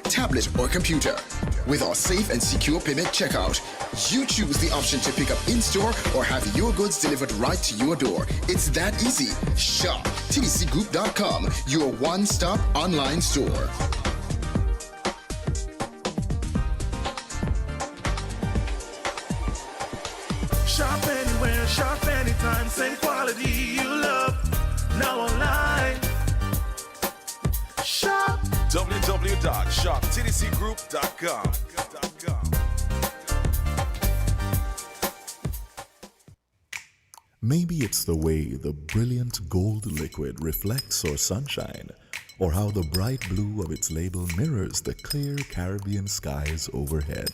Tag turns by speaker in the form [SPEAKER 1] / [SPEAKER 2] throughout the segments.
[SPEAKER 1] tablet, or computer. With our safe and secure payment checkout, you choose the option to pick up in-store or have your goods delivered right to your door. It's that easy. Shop tdcgroup.com, your one-stop online store.
[SPEAKER 2] Shop anywhere, shop anytime, same quality you love. Now online. Shop
[SPEAKER 3] www.shoptdcgroup.com.
[SPEAKER 4] Maybe it's the way the brilliant gold liquid reflects our sunshine, or how the bright blue of its label mirrors the clear Caribbean skies overhead.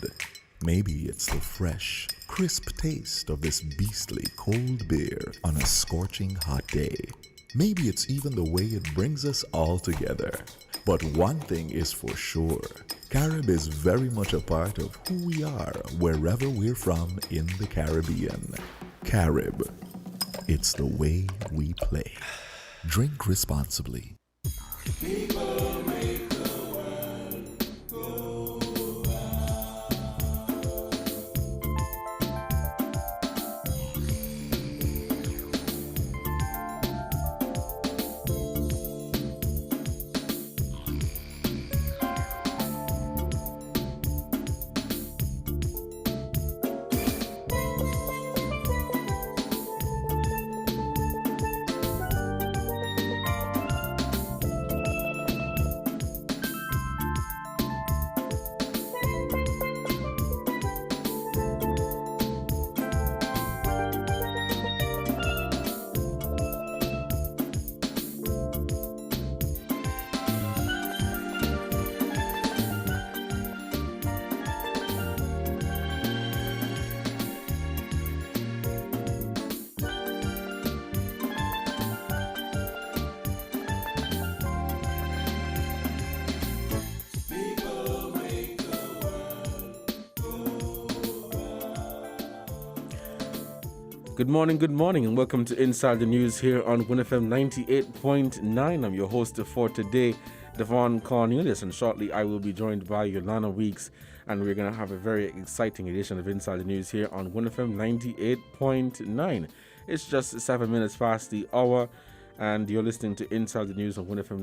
[SPEAKER 4] Maybe it's the fresh, crisp taste of this beastly cold beer on a scorching hot day. Maybe it's even the way it brings us all together. But one thing is for sure, Carib is very much a part of who we are wherever we're from in the Caribbean. Carib, it's the way we play. Drink responsibly.
[SPEAKER 5] People make the world go
[SPEAKER 6] Good morning, and welcome to Inside the News here on WINNFM 98.9. I'm your host for today, Devon Cornelius, and shortly I will be joined by Yolanda Weeks, and we're going to have a very exciting edition of Inside the News here on WINNFM 98.9. It's just 7 minutes past the hour, and you're listening to Inside the News on WINNFM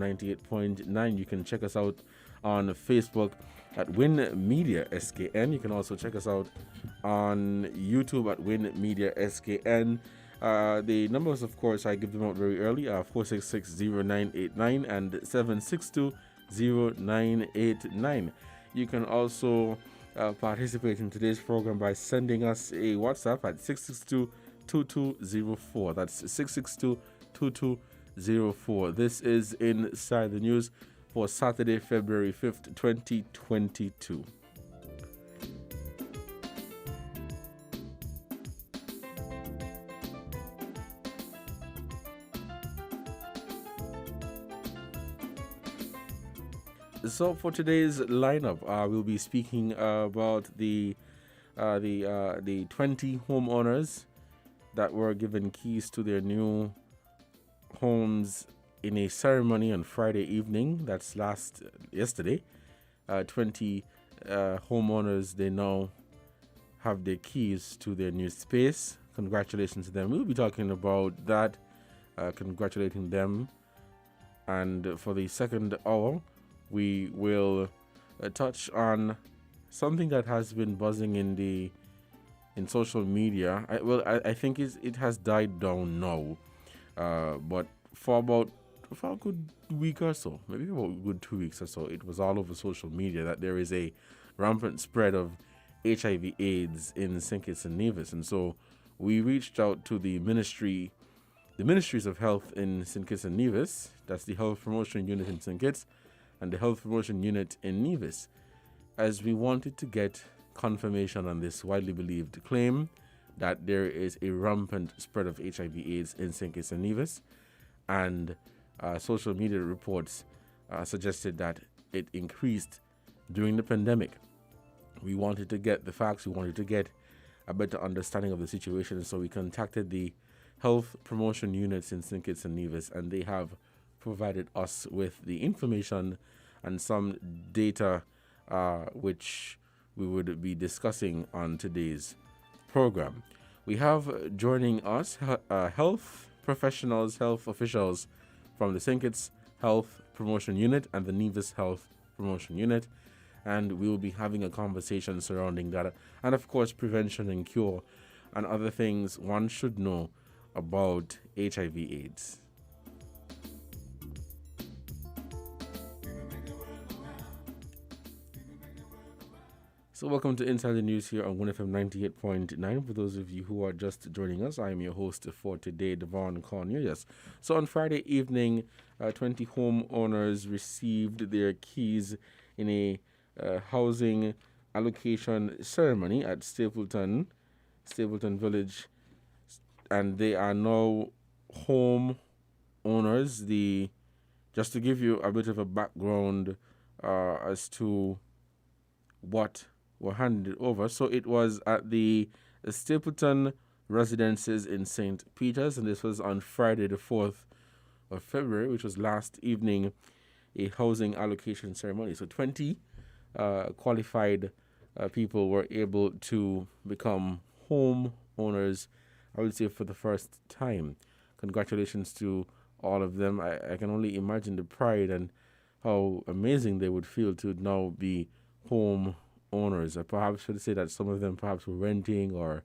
[SPEAKER 6] 98.9. You can check us out on Facebook at WINNMedia SKN. You can also check us out on YouTube at WINNMedia SKN. The numbers, of course, I give them out very early, are 466-0989 and 762-0989. You can also participate in today's program by sending us a WhatsApp at 662-2204. That's 662-2204. This is Inside the News for Saturday, February 5th, 2022. So for today's lineup, we'll be speaking about the 20 homeowners that were given keys to their new homes in a ceremony on Friday evening. That's yesterday. 20 homeowners, they now have their keys to their new space. Congratulations to them. We'll be talking about that, congratulating them. And for the second hour, we will touch on something that has been buzzing in social media. I think it has died down now, but for a good week or so, maybe about a good 2 weeks or so, it was all over social media that there is a rampant spread of HIV/AIDS in St. Kitts and Nevis. And so we reached out to the Ministries of Health in St. Kitts and Nevis. That's the Health Promotion Unit in St. Kitts and the Health Promotion Unit in Nevis, as we wanted to get confirmation on this widely believed claim that there is a rampant spread of HIV/AIDS in St. Kitts and Nevis. And social media reports suggested that it increased during the pandemic. We wanted to get the facts. We wanted to get a better understanding of the situation. So we contacted the Health Promotion Units in St. Kitts and Nevis, and they have provided us with the information and some data which we would be discussing on today's program. We have joining us health professionals, health officials from the St. Kitts Health Promotion Unit and the Nevis Health Promotion Unit, and we will be having a conversation surrounding that, and of course prevention and cure and other things one should know about HIV/AIDS. So welcome to Inside the News here on WINNFM 98.9. For those of you who are just joining us, I am your host for today, Devon Cornelius. So on Friday evening, 20 homeowners received their keys in a housing allocation ceremony at Stapleton Village, and they are now home owners. Just to give you a bit of a background as to what were handed over. So it was at the Stapleton residences in St. Peter's, and this was on Friday the 4th of February, which was last evening, a housing allocation ceremony. So 20 qualified people were able to become home owners, I would say, for the first time. Congratulations to all of them. I can only imagine the pride and how amazing they would feel to now be home owners. I perhaps should say that some of them perhaps were renting or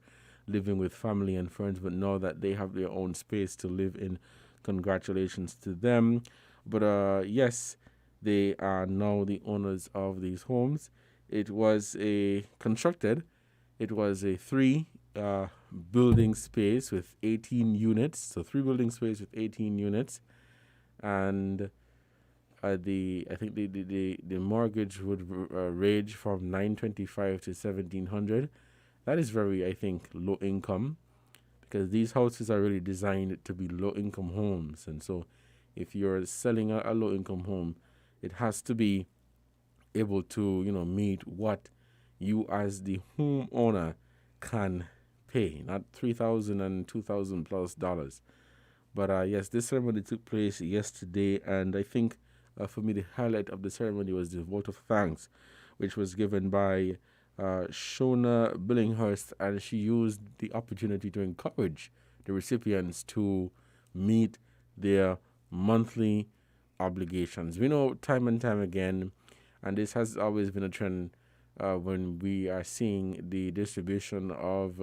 [SPEAKER 6] living with family and friends, but now that they have their own space to live in, congratulations to them. But yes, they are now the owners of these homes. It was a 3 building space with 18 units. So 3 building space with 18 units, and I think the mortgage would range from $925 to $1,700. That is very, I think, low income, because these houses are really designed to be low income homes. And so if you're selling a low income home, it has to be able to, meet what you as the homeowner can pay, not $3,000 and $2,000 plus dollars. But yes, this ceremony took place yesterday, and I think for me, the highlight of the ceremony was the vote of thanks, which was given by Shona Billinghurst, and she used the opportunity to encourage the recipients to meet their monthly obligations. We know time and time again, and this has always been a trend when we are seeing the distribution of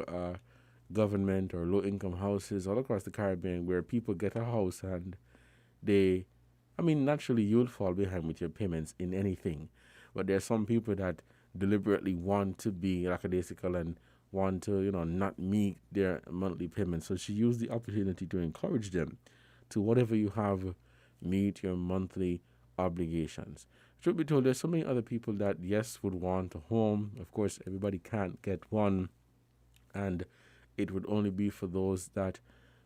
[SPEAKER 6] government or low-income houses all across the Caribbean, where people get a house and naturally you'll fall behind with your payments in anything. But there are some people that deliberately want to be lackadaisical and want to, not meet their monthly payments. So she used the opportunity to encourage them to, whatever you have, meet your monthly obligations. Truth be told, there's so many other people that, yes, would want a home. Of course, everybody can't get one, and it would only be for those that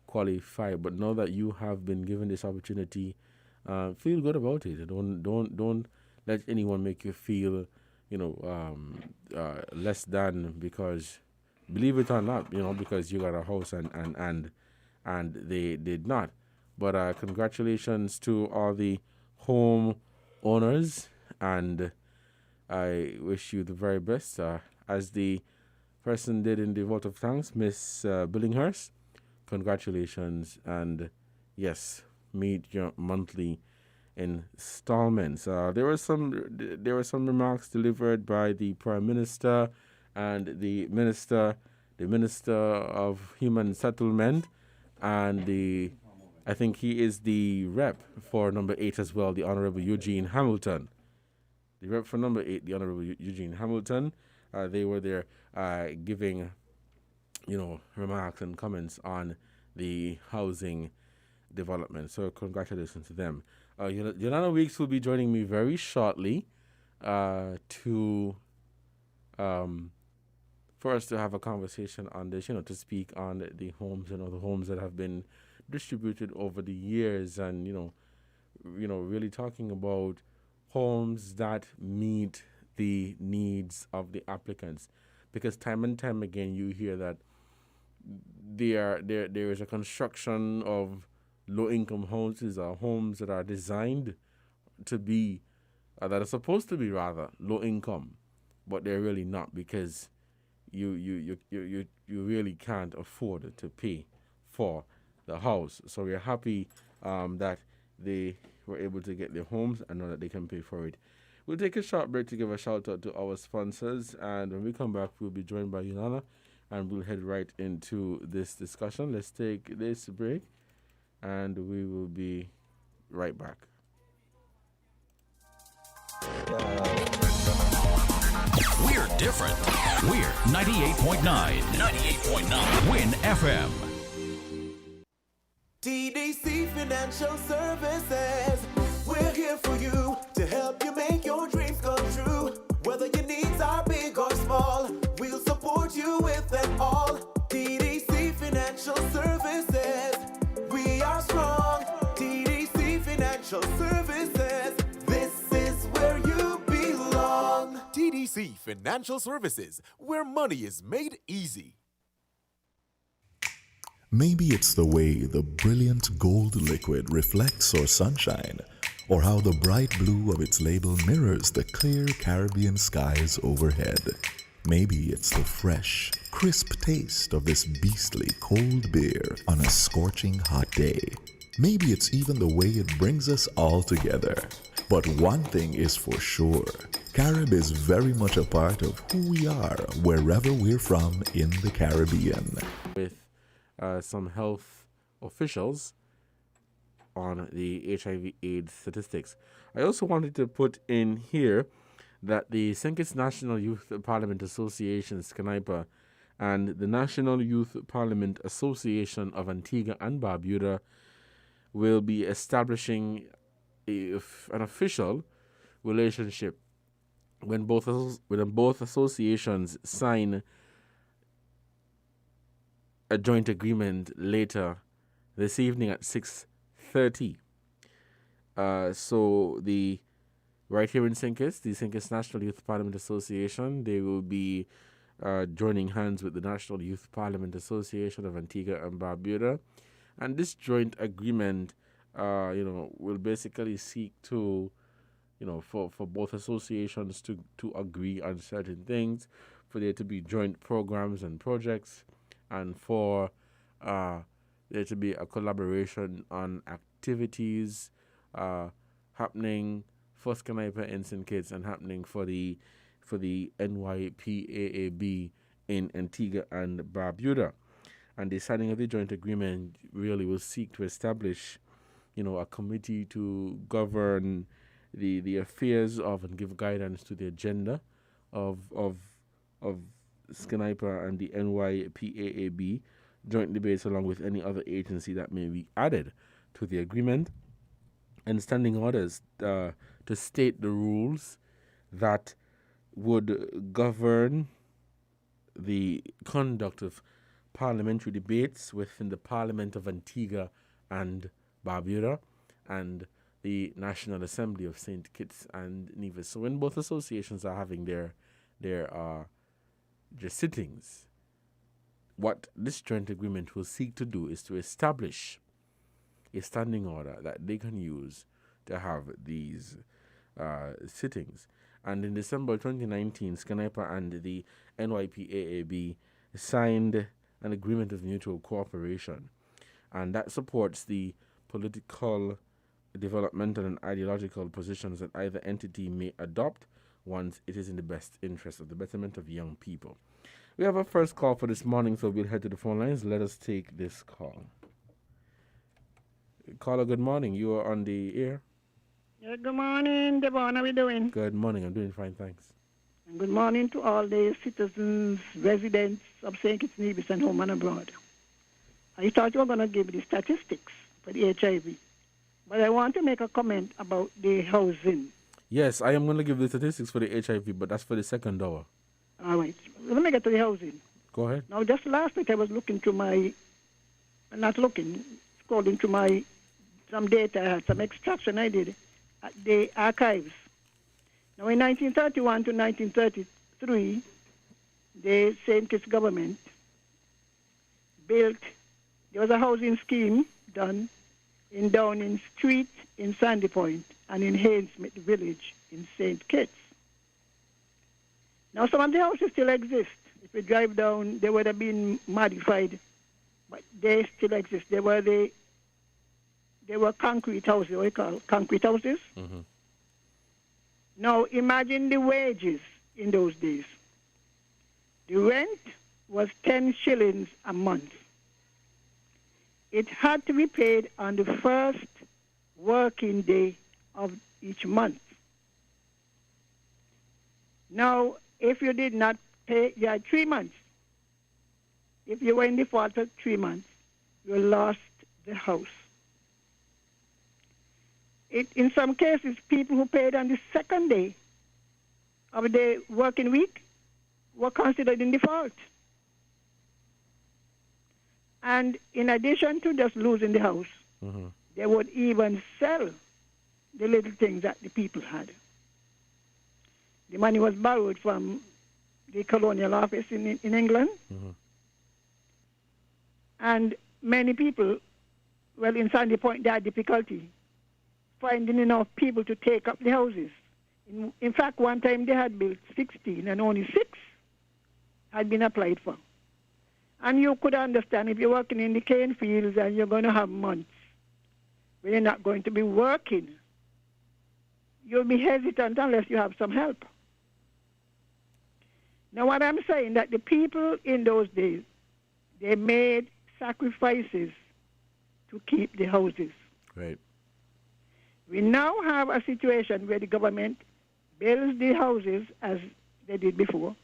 [SPEAKER 6] qualify. But now that you have been given this opportunity, feel good about it. Don't let anyone make you feel, less than, because, believe it or not, because you got a house and they did not. But congratulations to all the home owners, and I wish you the very best. As the person did in the vote of thanks, Miss Billinghurst, congratulations, and yes, meet your monthly installments. There were some remarks delivered by the Prime Minister and the Minister of Human Settlement, and I think he is the rep for number 8 as well, the Honorable Eugene Hamilton. The rep for number 8, the Honorable Eugene Hamilton. They were there giving, remarks and comments on the housing development. So congratulations to them. Yolanda Weeks will be joining me very shortly for us to have a conversation on this, to speak on the homes and other homes that have been distributed over the years, and really talking about homes that meet the needs of the applicants, because time and time again you hear that there is a construction of low-income houses or homes that are designed to be that are supposed to be rather low income, but they're really not because you really can't afford to pay for the house. So we're happy that they were able to get their homes and know that they can pay for it. We'll take a short break to give a shout out to our sponsors, and when we come back, we'll be joined by Yunana, and we'll head right into this discussion. Let's take this break, and we will be right back.
[SPEAKER 3] We're different. We're 98.9. 98.9. Win FM.
[SPEAKER 7] TDC Financial Services. We're here for you to help you make your dreams come true. Whether your needs are big or small, we'll support you with them all. TDC Financial Services. We are strong. TDC Financial Services. This is where you belong.
[SPEAKER 8] TDC Financial Services, where money is made easy.
[SPEAKER 4] Maybe it's the way the brilliant gold liquid reflects our sunshine, or how the bright blue of its label mirrors the clear Caribbean skies overhead. Maybe it's the fresh, crisp taste of this beastly cold beer on a scorching hot day. Maybe it's even the way it brings us all together. But one thing is for sure, Carib is very much a part of who we are wherever we're from in the Caribbean.
[SPEAKER 6] With some health officials on the HIV/AIDS statistics. I also wanted to put in here that the St. Kitts National Youth Parliament Association, SCNIPA, and the National Youth Parliament Association of Antigua and Barbuda will be establishing an official relationship when both associations sign a joint agreement later this evening at 6:30. So the right here in St. Kitts, the St. Kitts National Youth Parliament Association, they will be joining hands with the National Youth Parliament Association of Antigua and Barbuda, and this joint agreement, will basically seek to, for both associations to agree on certain things, for there to be joint programs and projects, and for there to be a collaboration on activities happening for SCNIPA in St. Kitts and happening for the NYPAAB in Antigua and Barbuda. And the signing of the joint agreement really will seek to establish, a committee to govern the affairs of and give guidance to the agenda of SCNIPA and the NYPAAB joint debates, along with any other agency that may be added to the agreement, and standing orders to state the rules that would govern the conduct of parliamentary debates within the Parliament of Antigua and Barbuda and the National Assembly of St. Kitts and Nevis. So when both associations are having their sittings, what this joint agreement will seek to do is to establish a standing order that they can use to have these sittings. And in December 2019, SCNIPA and the NYPAAB signed an agreement of mutual cooperation, and that supports the political, developmental, and ideological positions that either entity may adopt once it is in the best interest of the betterment of young people. We have our first call for this morning, so we'll head to the phone lines. Let us take this call. Caller, good morning. You are on the air.
[SPEAKER 9] Yeah, good morning, Devon. How are we doing?
[SPEAKER 6] Good morning. I'm doing fine, thanks.
[SPEAKER 9] And good morning to all the citizens, residents of St. Kitts, Nevis, and home and abroad. I thought you were going to give the statistics for the HIV, but I want to make a comment about the housing.
[SPEAKER 6] Yes, I am going to give the statistics for the HIV, but that's for the second hour.
[SPEAKER 9] All right. Let me get to the housing.
[SPEAKER 6] Go ahead.
[SPEAKER 9] Now, just last week I was looking through scrolling through some data I had, some extraction I did at the archives. Now, in 1931 to 1933, the St. Kitts government there was a housing scheme done in Downing Street in Sandy Point and in Hainesmith Village in St. Kitts. Now, some of the houses still exist. If you drive down, they would have been modified, but they still exist. They were concrete houses, what you call concrete houses.
[SPEAKER 6] Mm-hmm.
[SPEAKER 9] Now, imagine the wages in those days. The rent was 10 shillings a month. It had to be paid on the first working day of each month. Now, if you did not pay, you had 3 months. If you were in default for 3 months, you lost the house. In some cases, people who paid on the second day of the working week were considered in default. And in addition to just losing the house,
[SPEAKER 6] Mm-hmm.
[SPEAKER 9] they would even sell the little things that the people had. The money was borrowed from the colonial office in England.
[SPEAKER 6] Mm-hmm.
[SPEAKER 9] And many people, well, in Sandy Point, they had difficulty finding enough people to take up the houses. In fact, one time they had built 16 and only 6 had been applied for. And you could understand if you're working in the cane fields and you're going to have months when you're not going to be working, you'll be hesitant unless you have some help. Now, what I'm saying that the people in those days, they made sacrifices to keep the houses.
[SPEAKER 6] Right.
[SPEAKER 9] We now have a situation where the government builds the houses as they did before.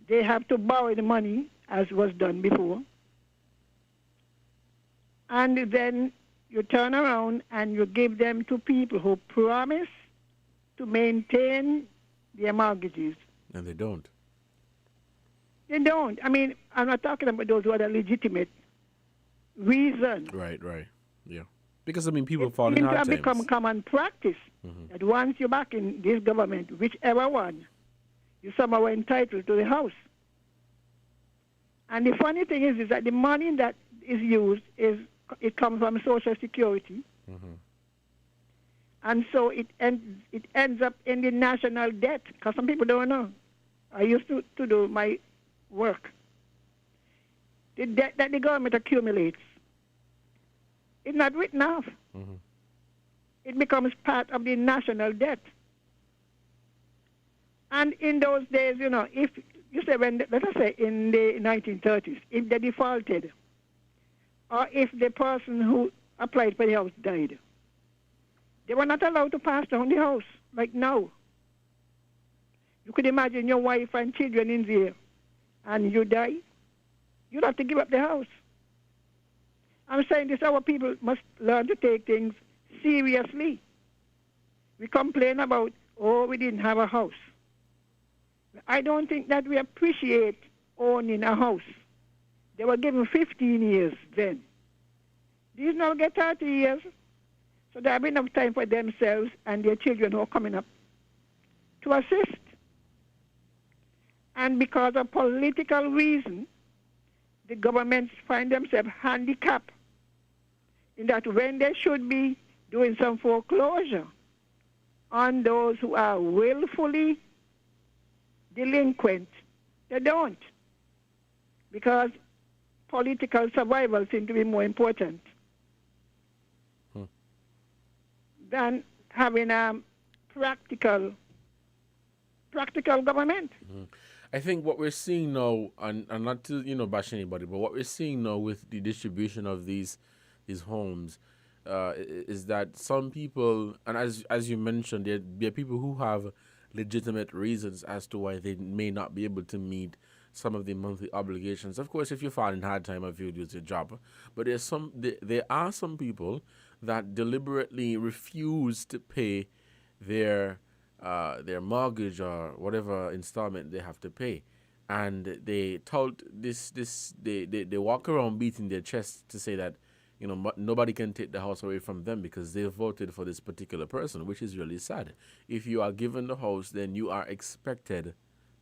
[SPEAKER 9] They have to borrow the money as was done before. And then you turn around and you give them to people who promise to maintain their mortgages.
[SPEAKER 6] And they don't.
[SPEAKER 9] They don't. I mean, I'm not talking about those who are the legitimate reason.
[SPEAKER 6] Right. Yeah. Because, I mean, people fall in hard
[SPEAKER 9] It
[SPEAKER 6] times.
[SPEAKER 9] has become common practice that once you're back in this government, whichever one, you somehow are entitled to the house. And the funny thing is that the money that is used, it comes from Social Security.
[SPEAKER 6] Mm-hmm.
[SPEAKER 9] And so it ends up in the national debt, because some people don't know. I used to do my work. The debt that the government accumulates, it's not written off.
[SPEAKER 6] Mm-hmm.
[SPEAKER 9] It becomes part of the national debt. And in those days, if you say, let us say in the 1930s, if they defaulted, or if the person who applied for the house died, they were not allowed to pass down the house like now. You could imagine your wife and children in there, and you die, you'd have to give up the house. I'm saying this, our people must learn to take things seriously. We complain about, we didn't have a house. I don't think that we appreciate owning a house. They were given 15 years then. These now get 30 years. So there have been enough time for themselves and their children who are coming up to assist. And because of political reason, the governments find themselves handicapped in that when they should be doing some foreclosure on those who are willfully delinquent, they don't. Because political survival seems to be more important than having a practical government.
[SPEAKER 6] Mm-hmm. I think what we're seeing now, and not to bash anybody, but what we're seeing now with the distribution of these homes is that some people, and as you mentioned, there are people who have legitimate reasons as to why they may not be able to meet some of the monthly obligations. Of course, if you fall in hard time, if you lose your job, but there are some people that deliberately refuse to pay their mortgage or whatever installment they have to pay, and they walk around beating their chest to say that nobody can take the house away from them because they voted for this particular person, which is really sad. If you are given the house, then you are expected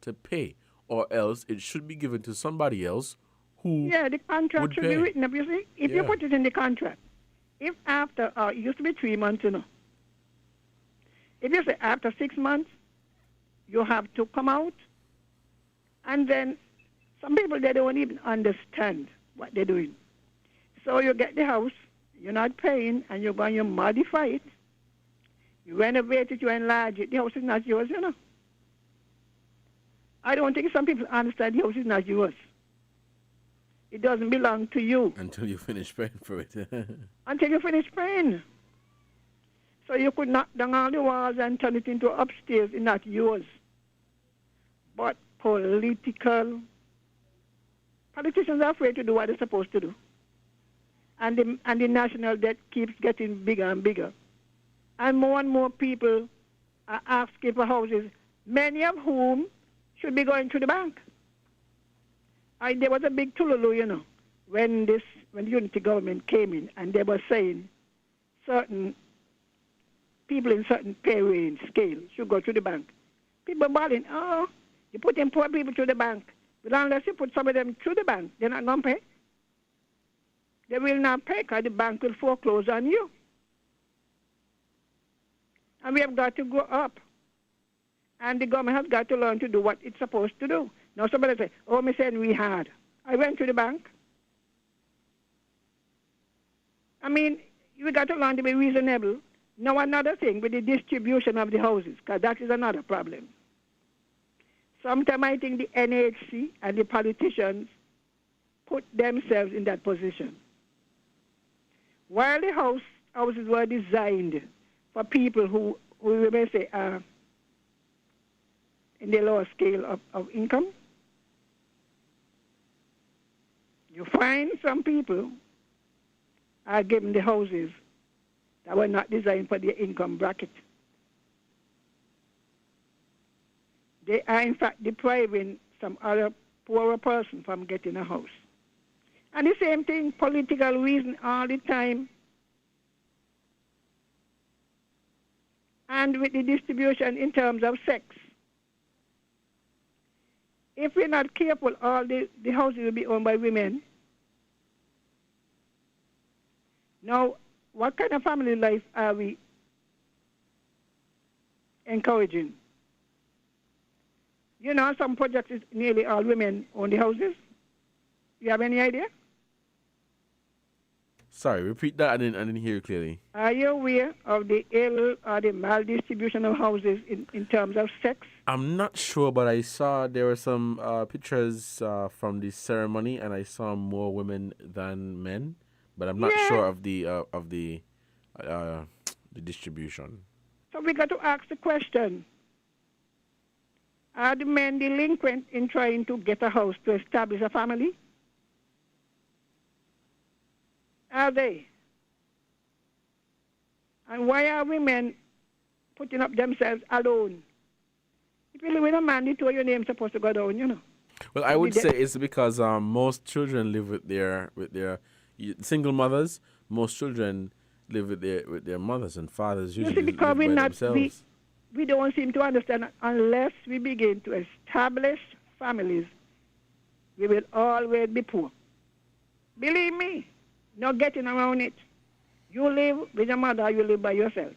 [SPEAKER 6] to pay, or else it should be given to somebody else who
[SPEAKER 9] the contract should be written up. You see, if you put it in the contract, if after it used to be 3 months, If you say after 6 months, you have to come out, and then some people, they don't even understand what they're doing. So you get the house, you're not paying, and you're going to modify it. You renovate it, you enlarge it. The house is not yours, you know. I don't think some people understand the house is not yours. It doesn't belong to you.
[SPEAKER 6] Until you finish paying for it.
[SPEAKER 9] Until you finish paying. So you could knock down all the walls and turn it into upstairs. It's not yours. But politicians are afraid to do what they're supposed to do. And the national debt keeps getting bigger and bigger. And more people are asking for houses, many of whom should be going to the bank. There was a big tululu, you know, when the unity government came in, and they were saying certain people in certain pay range scale should go to the bank. People bawling, oh, you put in poor people to the bank. But unless you put some of them to the bank, they're not going to pay. They will not pay because the bank will foreclose on you. And we have got to go up. And the government has got to learn to do what it's supposed to do. Now somebody say, oh, me said we had. I went to the bank. I mean, we got to learn to be reasonable. Now another thing with the distribution of the houses, because that is another problem. Sometimes I think the NHC and the politicians put themselves in that position. While the houses were designed for people who we may say are in the lower scale of income, you find some people are given the houses that were not designed for their income bracket. They are, in fact, depriving some other poorer person from getting a house. And the same thing, political reason all the time. And with the distribution in terms of sex. If we're not careful, all the houses will be owned by women. Now, what kind of family life are we encouraging? You know, some projects is nearly all women own the houses. You have any idea?
[SPEAKER 6] Sorry, repeat that. I didn't hear you clearly.
[SPEAKER 9] Are you aware of the ill or the maldistribution of houses in terms of sex?
[SPEAKER 6] I'm not sure, but I saw there were some pictures from the ceremony, and I saw more women than men. But I'm not sure of the distribution.
[SPEAKER 9] So we got to ask the question: are the men delinquent in trying to get a house to establish a family? Are they? And why are women putting up themselves alone? If you live with a man, you told your name's supposed to go down, you know.
[SPEAKER 6] Well, I would say it's because most children live with their single mothers. Most children live with their mothers, and fathers usually live by themselves.
[SPEAKER 9] We don't seem to understand that unless we begin to establish families, we will always be poor. Believe me, no getting around it. You live with your mother, you live by yourself.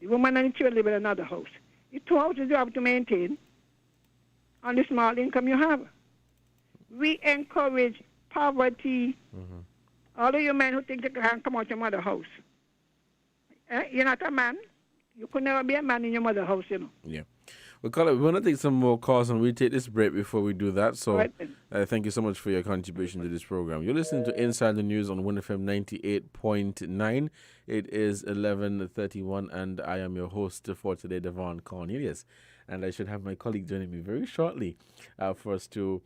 [SPEAKER 9] The woman and the children live in another house. The two houses you have to maintain on the small income you have. We encourage poverty. Mm-hmm. All of you men who think they can come out your mother's house. You're not a man. You could never be a man in your mother's house, you know.
[SPEAKER 6] Yeah. We want to take some more calls, and we take this break before we do that. So thank you so much for your contribution to this program. You're listening to Inside the News on WINNFM 98.9. It is 11:31, and I am your host for today, Devon Cornelius. And I should have my colleague joining me very shortly for us to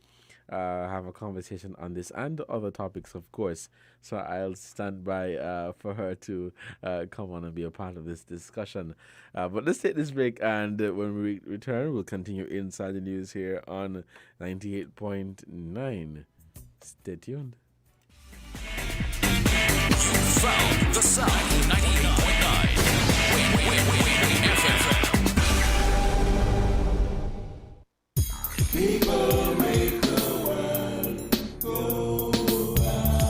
[SPEAKER 6] have a conversation on this and other topics, of course. So I'll stand by for her to come on and be a part of this discussion. But let's take this break, and when we return, we'll continue Inside the News here on 98.9. Stay tuned.
[SPEAKER 3] You found the sound of 98.9. Win FM.
[SPEAKER 5] People make the world go round.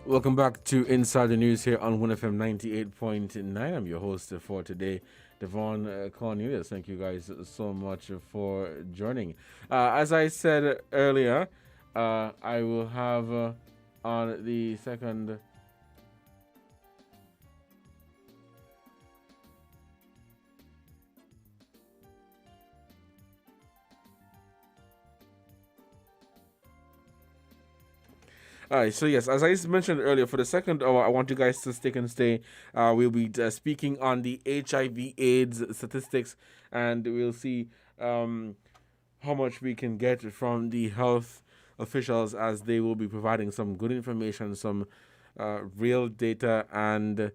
[SPEAKER 6] Welcome back to Inside the News here on WINNFM 98.9. I'm your host for today, Devon Cornelius. Thank you guys so much for joining. As I said earlier, I will have on the second. All right, so yes, as I mentioned earlier, for the second hour, I want you guys to stick and stay. We'll be speaking on the HIV/AIDS statistics, and we'll see how much we can get from the health officials, as they will be providing some good information, some real data, and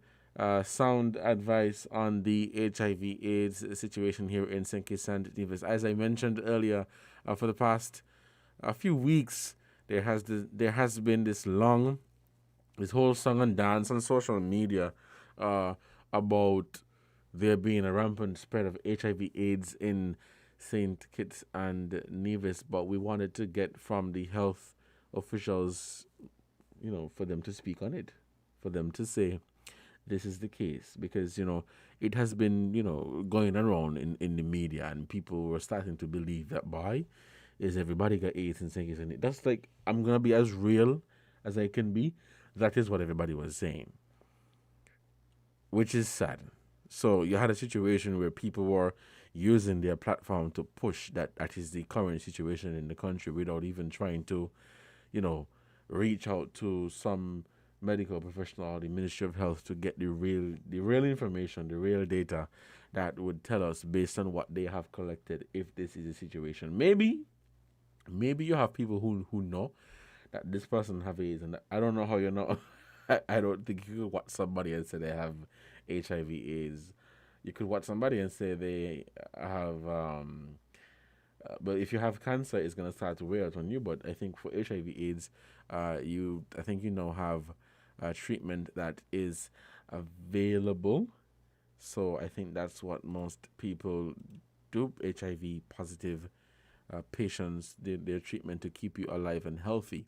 [SPEAKER 6] sound advice on the HIV/AIDS situation here in St. Kitts and Nevis. As I mentioned earlier, for the past a few weeks, there has been this whole song and dance on social media about there being a rampant spread of HIV/AIDS in St. Kitts and Nevis, but we wanted to get from the health officials, for them to speak on it, for them to say this is the case, because it has been going around in the media, and people were starting to believe that, boy, is everybody got AIDS and St. Kitts and Nevis. That's like, I'm gonna be as real as I can be. That is what everybody was saying, which is sad. So you had a situation where people were using their platform to push that is the current situation in the country, without even trying to, reach out to some medical professional or the Ministry of Health to get the real information, the real data that would tell us, based on what they have collected, if this is a situation. Maybe you have people who know that this person have AIDS, and I don't know how you know. I don't think you could watch somebody and say they have HIV/AIDS. You could watch somebody and say they have, but if you have cancer, it's gonna start to wear out on you. But I think for HIV/AIDS, I think have a treatment that is available. So I think that's what most people do. HIV positive patients, their treatment to keep you alive and healthy.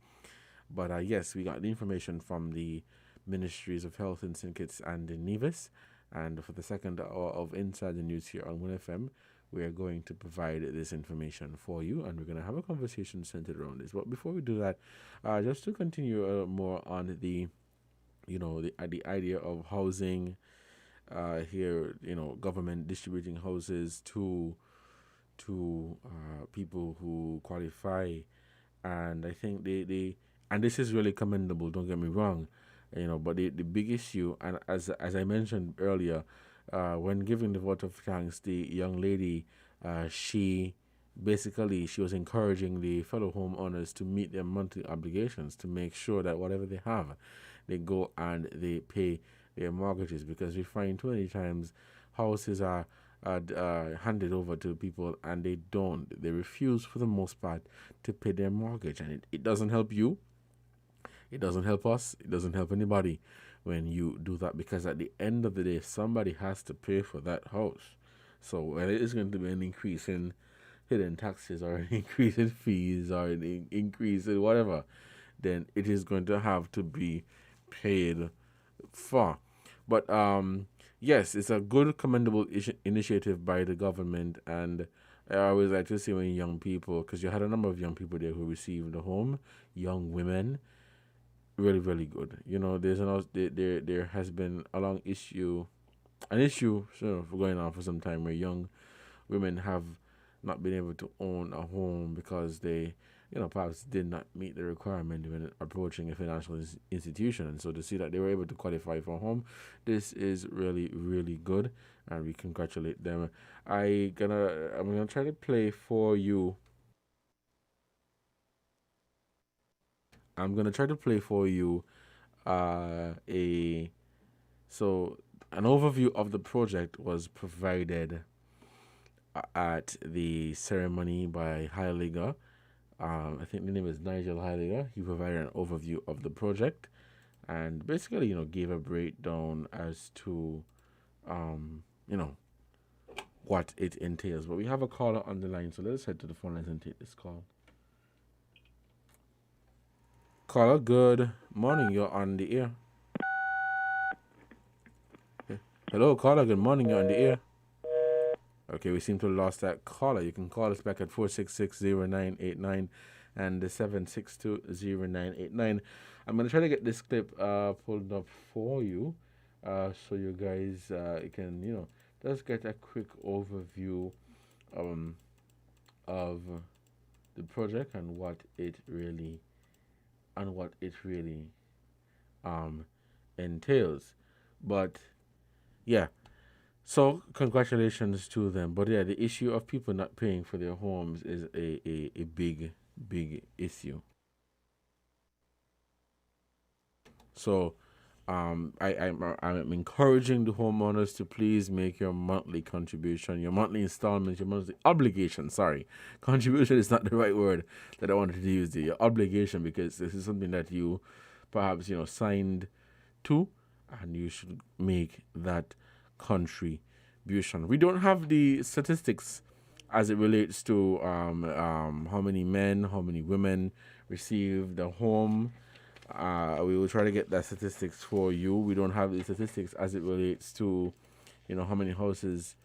[SPEAKER 6] But yes, we got the information from the Ministries of Health in St. Kitts and Nevis. And for the second hour of Inside the News here on WINNFM, we are going to provide this information for you, and we're going to have a conversation centered around this. But before we do that, just to continue more on the idea of housing here, government distributing houses to people who qualify, and I think they and this is really commendable, don't get me wrong, but the big issue, and as I mentioned earlier, when giving the vote of thanks, the young lady, she was encouraging the fellow homeowners to meet their monthly obligations, to make sure that whatever they have, they go and they pay their mortgages, because we find too many times houses are handed over to people and they refuse for the most part to pay their mortgage, and it doesn't help you, it doesn't help us, it doesn't help anybody when you do that, because at the end of the day, somebody has to pay for that house. So when it is going to be an increase in hidden taxes, or an increase in fees, or an increase in whatever, then it is going to have to be paid for. But yes, it's a good, commendable initiative by the government, and I always like to see when young people, because you had a number of young people there who received a home, young women, really, really good. There has been an issue for going on for some time, where young women have not been able to own a home because they perhaps did not meet the requirement when approaching a financial institution. And so to see that they were able to qualify for a home, this is really, really good, and we congratulate them. I'm gonna try to play for you. I'm gonna try to play for you an overview of the project was provided at the ceremony by Heiliger. I think the name is Nigel Heiliger. He provided an overview of the project, and basically, gave a breakdown as to, what it entails. But we have a caller on the line, so let's head to the phone lines and take this call. Caller, good morning. You're on the air. Hello, caller. Good morning. You're on the air. Okay, we seem to have lost that caller. You can call us back at 466-0989 and 762-0989. I'm going to try to get this clip pulled up for you so you guys can, just get a quick overview of the project and what it really entails. But yeah, so congratulations to them. But yeah, the issue of people not paying for their homes is a big issue. So I'm encouraging the homeowners to please make your monthly contribution, your monthly installment, your monthly obligation. Sorry, contribution is not the right word that I wanted to use there. Your obligation, because this is something that you perhaps signed to, and you should make that contribution. We don't have the statistics as it relates to how many men, how many women received a home. We will try to get that statistics for you. We don't have the statistics as it relates to, how many houses.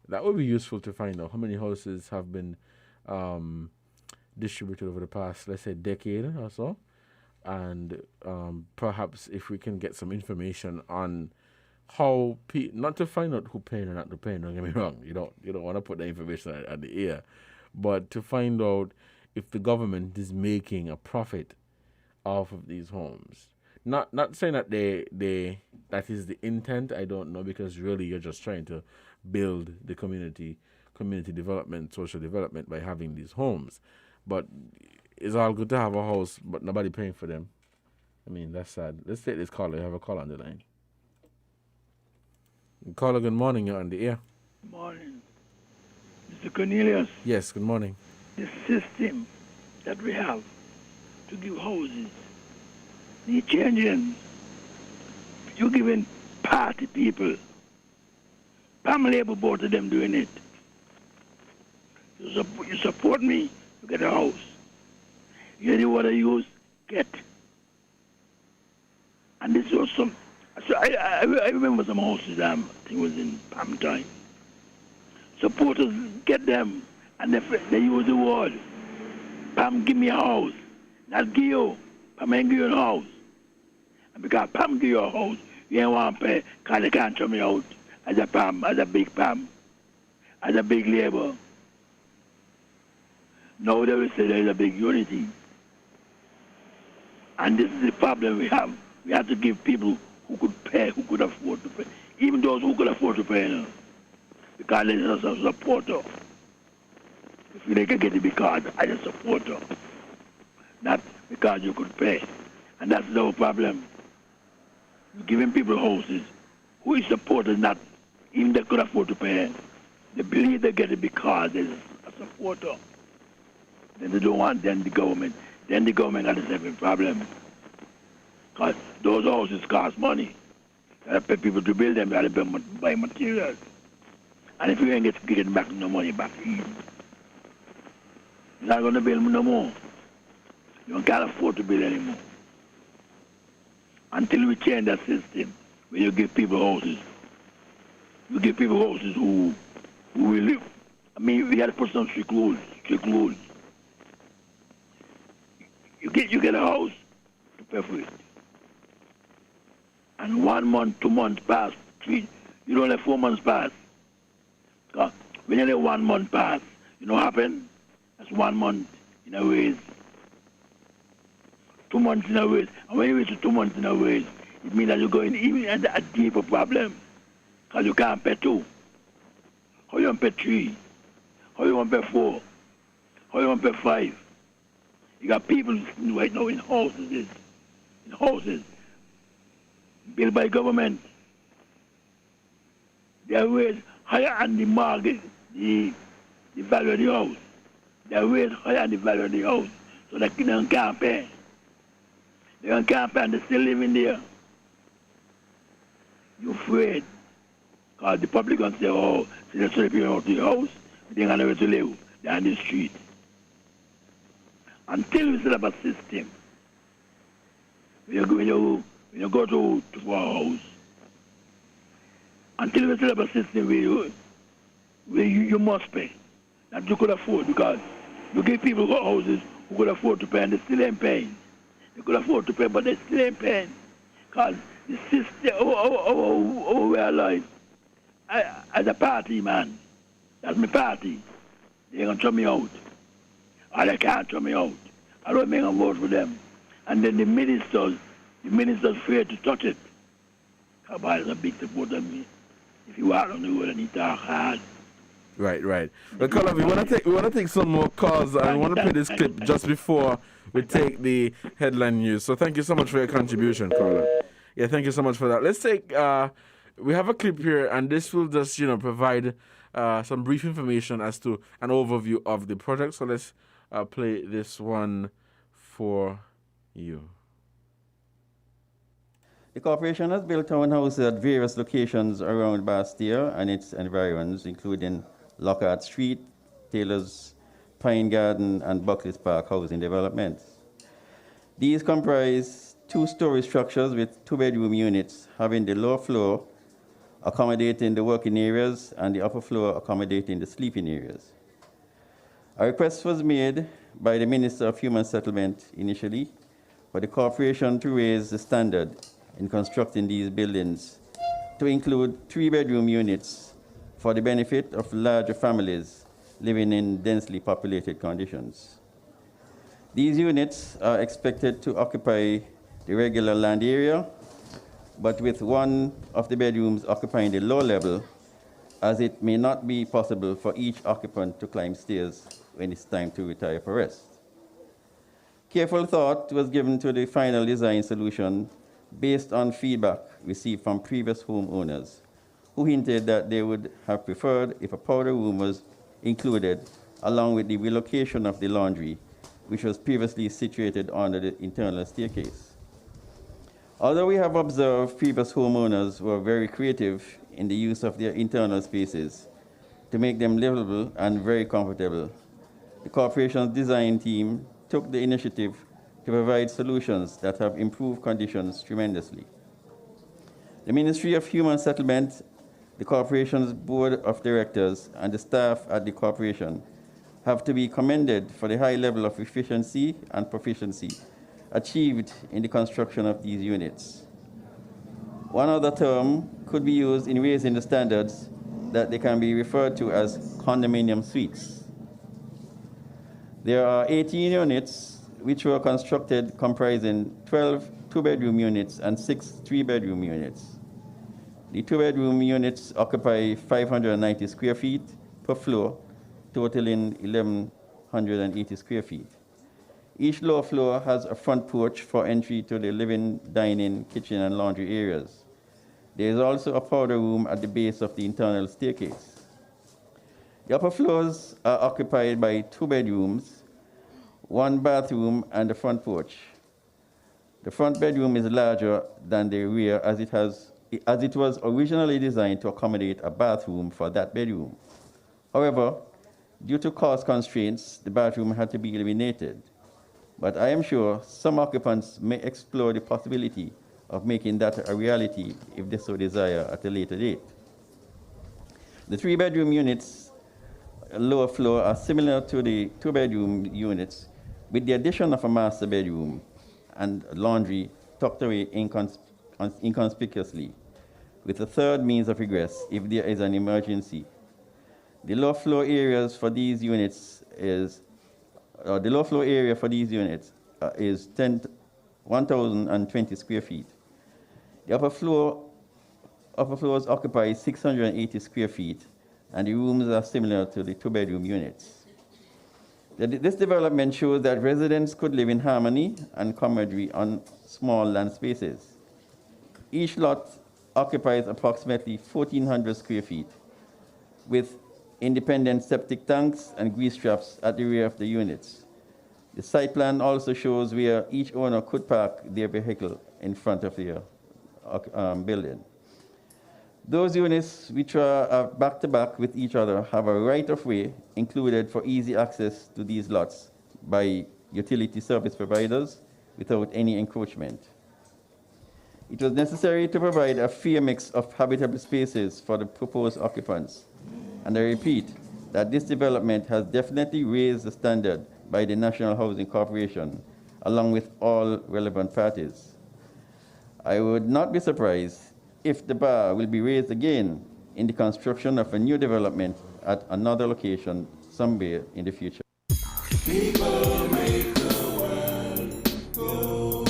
[SPEAKER 6] That would be useful to find out how many houses have been distributed over the past, let's say, decade or so. And perhaps if we can get some information on how not to find out who paying or not to paying. Don't get me wrong. You don't want to put that information at the air, but to find out if the government is making a profit off of these homes. Not saying that that is the intent. I don't know, because really you're just trying to build the community development, social development by having these homes. But it's all good to have a house, but nobody paying for them. I mean, that's sad. Let's take this caller. You have a call on the line. Caller, good morning. You're on the air.
[SPEAKER 10] Good morning. Mr. Cornelius.
[SPEAKER 6] Yes, good morning.
[SPEAKER 10] The system that we have to give houses need changing. You're giving party people, family, both of them doing it. You support me, you get a house. You know what I use? Get. And this was some. So I remember some houses. I think it was in Palm time. Supporters get them, and they use the word. Pam, give me a house. Not give you. Pam ain't give you a house. And because Pam give you a house, you ain't want to pay, because they can't throw me out as a Pam, as a big Pam, as a big labor. Now they will say there is a big unity. And this is the problem we have. We have to give people who could pay, who could afford to pay. Even those who could afford to pay now. Because there's a supporter. If they can get it because as a supporter. Not because you could pay. And that's the problem. You're giving people houses who is supported, not even they could afford to pay. They believe they get it because there's a supporter. Then they don't want then the government. Then the government got the same problem. Because those houses cost money. You got to pay people to build them, you got to buy materials. And if you ain't get back no money back in, you're not going to build no more. You can't afford to build anymore. Until we change that system, where you give people houses. You give people houses who will live. I mean, we got to put some strict rules. You get a house to pay for it. And 1 month, 2 months pass, 3, you don't let 4 months pass. Because when you let 1 month pass, you know what happens? That's 1 month in a ways. 2 months in a ways. And when you reach 2 months in a ways, it means that you're going even into a deeper problem. Because you can't pay 2. How you want to pay 3? How you want to pay 4? How you want to pay 5? You got people right now in houses built by government. They are raised higher on the market, the value of the house. They are raised higher on the value of the house. So they can't pay. They can't pay and they're still living there. You're afraid. Because the public going to say, oh, see the people out of the house, they ain't going to live. They're on the street. Until we set up a system when you go to our house, until we set up a system where you must pay, that you could afford, because you give people who got houses who could afford to pay and they still ain't paying. They could afford to pay, but they still ain't paying. Because the system, our way of life, as a party man, that's my party, they're going to throw me out. Or they can't throw me out. I don't make a vote for them. And then the ministers afraid to touch it. Because is a big supporter of me. If you walk on the road and you talk hard.
[SPEAKER 6] Right. Well, Colin, we want to take some more calls. I want to play this clip just before we take the headline news. So thank you so much for your contribution, Colin. Yeah, thank you so much for that. Let's take. We have a clip here, and this will just provide some brief information as to an overview of the project. So let's play this one for you.
[SPEAKER 11] The corporation has built townhouses at various locations around Bastille and its environs, including Lockhart Street, Taylor's Pine Garden, and Buckley's Park housing developments. These comprise two-story structures with two-bedroom units, having the lower floor accommodating the working areas and the upper floor accommodating the sleeping areas. A request was made by the Minister of Human Settlement initially for the corporation to raise the standard in constructing these buildings to include three-bedroom units for the benefit of larger families living in densely populated conditions. These units are expected to occupy the regular land area, but with one of the bedrooms occupying the low level, as it may not be possible for each occupant to climb stairs when it's time to retire for rest. Careful thought was given to the final design solution based on feedback received from previous homeowners who hinted that they would have preferred if a powder room was included along with the relocation of the laundry, which was previously situated under the internal staircase. Although we have observed previous homeowners were very creative in the use of their internal spaces to make them livable and very comfortable, the corporation's design team took the initiative to provide solutions that have improved conditions tremendously. The Ministry of Human Settlement, the corporation's board of directors, and the staff at the corporation have to be commended for the high level of efficiency and proficiency achieved in the construction of these units. One other term could be used in raising the standards that they can be referred to as condominium suites. There are 18 units which were constructed comprising 12 two-bedroom units and 6 three-bedroom units. The two-bedroom units occupy 590 square feet per floor, totaling 1,180 square feet. Each lower floor has a front porch for entry to the living, dining, kitchen, and laundry areas. There is also a powder room at the base of the internal staircase. The upper floors are occupied by 2 bedrooms, 1 bathroom, and a front porch. The front bedroom is larger than the rear as it was originally designed to accommodate a bathroom for that bedroom. However, due to cost constraints, the bathroom had to be eliminated. But I am sure some occupants may explore the possibility of making that a reality if they so desire at a later date. The 3-bedroom units lower floor are similar to the 2-bedroom units, with the addition of a master bedroom and laundry tucked away inconspicuously, with a third means of egress if there is an emergency. The low floor areas for these units is 1,020 square feet. The upper floors occupy 680 square feet, and the rooms are similar to the 2-bedroom units. This development shows that residents could live in harmony and camaraderie on small land spaces. Each lot occupies approximately 1,400 square feet, with independent septic tanks and grease traps at the rear of the units. The site plan also shows where each owner could park their vehicle in front of their building. Those units which are back-to-back with each other have a right-of-way included for easy access to these lots by utility service providers without any encroachment. It was necessary to provide a fair mix of habitable spaces for the proposed occupants. And I repeat that this development has definitely raised the standard by the National Housing Corporation, along with all relevant parties. I would not be surprised if the bar will be raised again in the construction of a new development at another location somewhere in the future.
[SPEAKER 5] People make the world go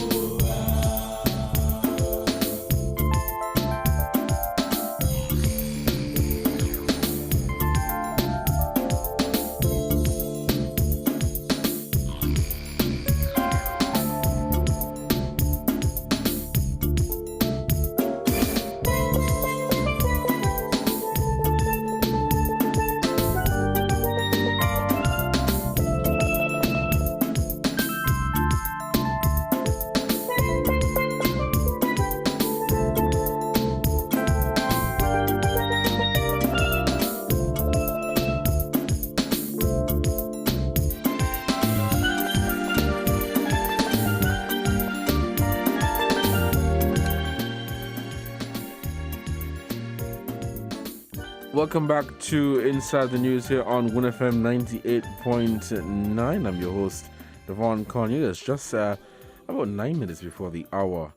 [SPEAKER 6] Welcome back to Inside the News here on WINNFM 98.9. I'm your host, Devon Cornelius. Just about 9 minutes before the hour,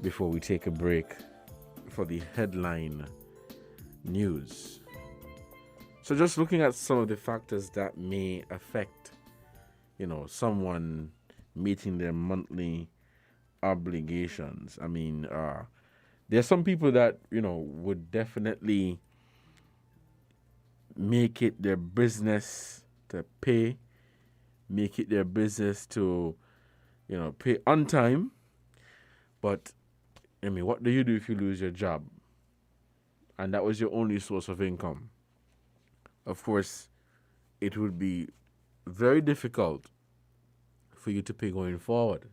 [SPEAKER 6] before we take a break for the headline news. So just looking at some of the factors that may affect, someone meeting their monthly obligations. I mean, there's some people that, would definitely make it their business to pay, make it their business to, pay on time. But, what do you do if you lose your job? And that was your only source of income. Of course, it would be very difficult for you to pay going forward.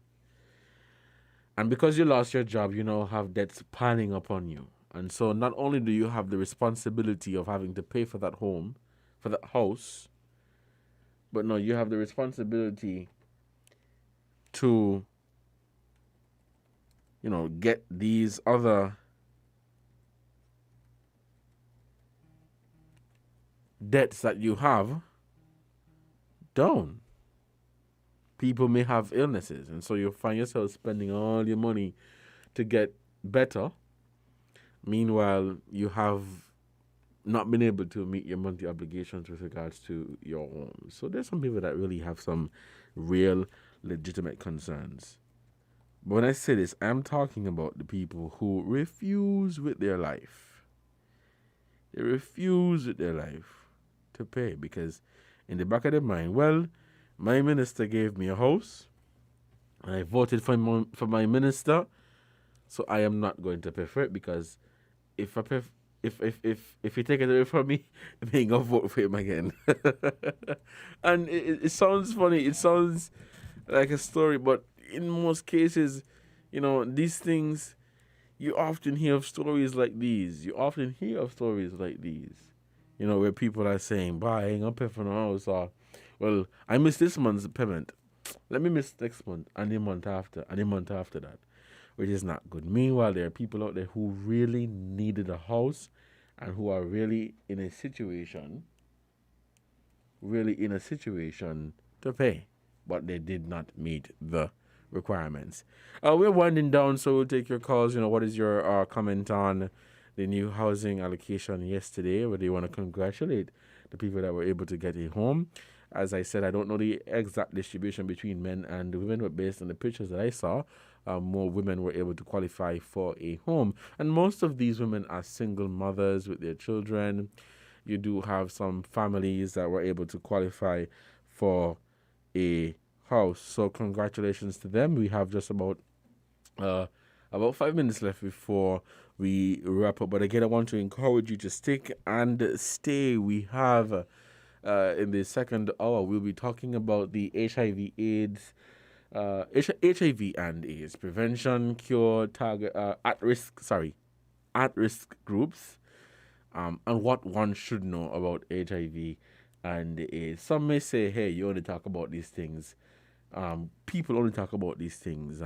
[SPEAKER 6] And because you lost your job, you now have debts piling upon you. And so not only do you have the responsibility of having to pay for that home, for that house, but no, you have the responsibility to, get these other debts that you have down. People may have illnesses, and so you'll find yourself spending all your money to get better. Meanwhile, you have not been able to meet your monthly obligations with regards to your home. So there's some people that really have some real legitimate concerns. But when I say this, I'm talking about the people who refuse with their life. They refuse with their life to pay because in the back of their mind, well, my minister gave me a house, and I voted for my minister, so I am not going to pay for it because if he take it away from me, I ain't gonna vote for him again. And it sounds funny. It sounds like a story, but in most cases, these things, you often hear of stories like these. Where people are saying, "Bah, I ain't gonna pay for no house," or, "Well, I missed this month's payment. Let me miss next month and the month after and the month after that," which is not good. Meanwhile, there are people out there who really needed a house and who are really in a situation to pay, but they did not meet the requirements. We're winding down, so we'll take your calls. What is your comment on the new housing allocation yesterday? Whether you want to congratulate the people that were able to get a home. As I said, I don't know the exact distribution between men and women, but based on the pictures that I saw, more women were able to qualify for a home. And most of these women are single mothers with their children. You do have some families that were able to qualify for a house. So congratulations to them. We have just about 5 minutes left before we wrap up. But again, I want to encourage you to stick and stay. We have in the second hour, we'll be talking about the HIV and AIDS prevention, cure, target at-risk groups, and what one should know about HIV and AIDS. Some may say, "Hey, you only talk about these things." People only talk about these things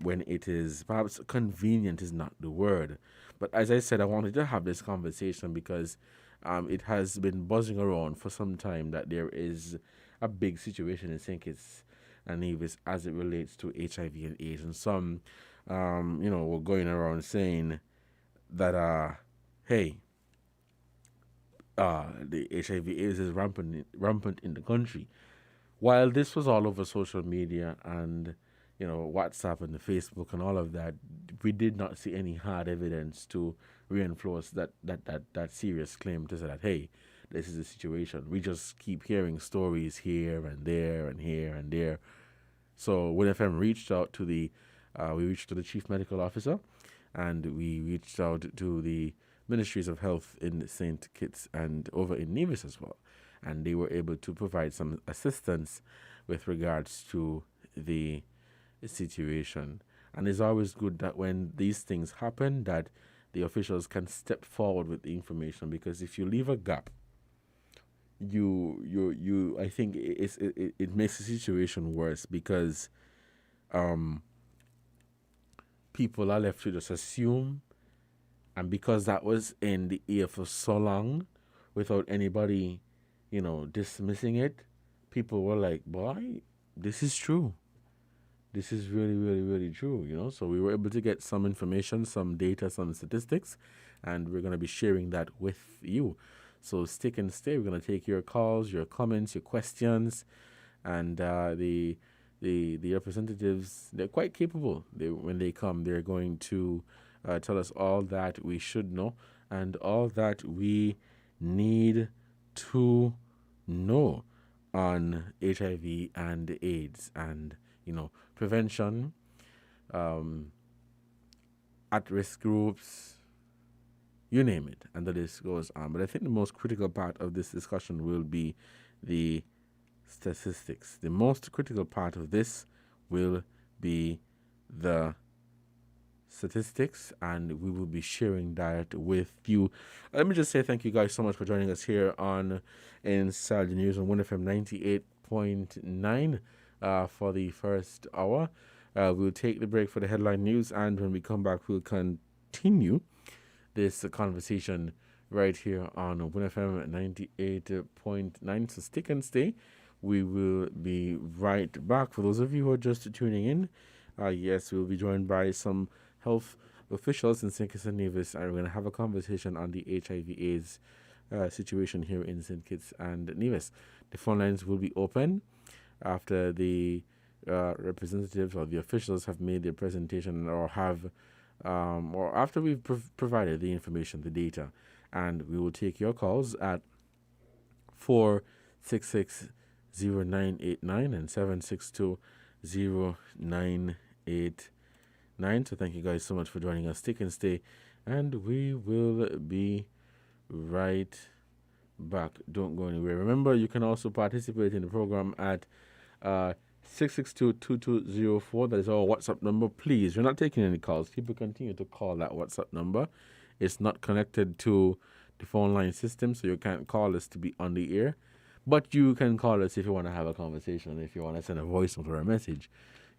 [SPEAKER 6] when it is perhaps convenient is not the word. But as I said, I wanted to have this conversation because it has been buzzing around for some time that there is a big situation in St. Kitts and Nevis as it relates to HIV and AIDS. And some, were going around saying that, hey, the HIV AIDS is rampant in the country. While this was all over social media and WhatsApp and the Facebook and all of that, we did not see any hard evidence to reinforce that serious claim to say that, hey, this is the situation. We just keep hearing stories here and there and here and there. So WINNFM reached out to the chief medical officer, and we reached out to the ministries of health in St. Kitts and over in Nevis as well, and they were able to provide some assistance with regards to the situation. And it's always good that when these things happen, that the officials can step forward with the information, because if you leave a gap, I think it makes the situation worse, because people are left to just assume, and because that was in the air for so long without anybody dismissing it, people were like, boy, this is true. This is really, really, really true, So we were able to get some information, some data, some statistics, and we're going to be sharing that with you. So stick and stay. We're going to take your calls, your comments, your questions, and the representatives, they're quite capable. When they come, they're going to tell us all that we should know and all that we need to know on HIV and AIDS and prevention, at-risk groups, you name it, and the list goes on. But I think the most critical part of this discussion will be the statistics. The most critical part of this will be the statistics, and we will be sharing that with you. Let me just say thank you guys so much for joining us here on Inside the News on WINNFM 98.9 for the first hour. We'll take the break for the headline news, and when we come back, we'll continue this conversation right here on WINNFM 98.9. So stick and stay. We will be right back. For those of you who are just tuning in, yes, we'll be joined by some health officials in St. Kitts and Nevis, and we're going to have a conversation on the HIV/AIDS situation here in St. Kitts and Nevis. The phone lines will be open after the representatives or the officials have made their presentation, or after we've provided the information, the data, and we will take your calls at 466-0989 and 762-0989. So thank you guys so much for joining us. Stick and stay, and we will be right back. Don't go anywhere. Remember, you can also participate in the program at 662-2204. That is our WhatsApp number. Please, we're not taking any calls. People continue to call that WhatsApp number. It's not connected to the phone line system, so you can't call us to be on the air. But you can call us if you want to have a conversation, if you want to send a voice note or a message.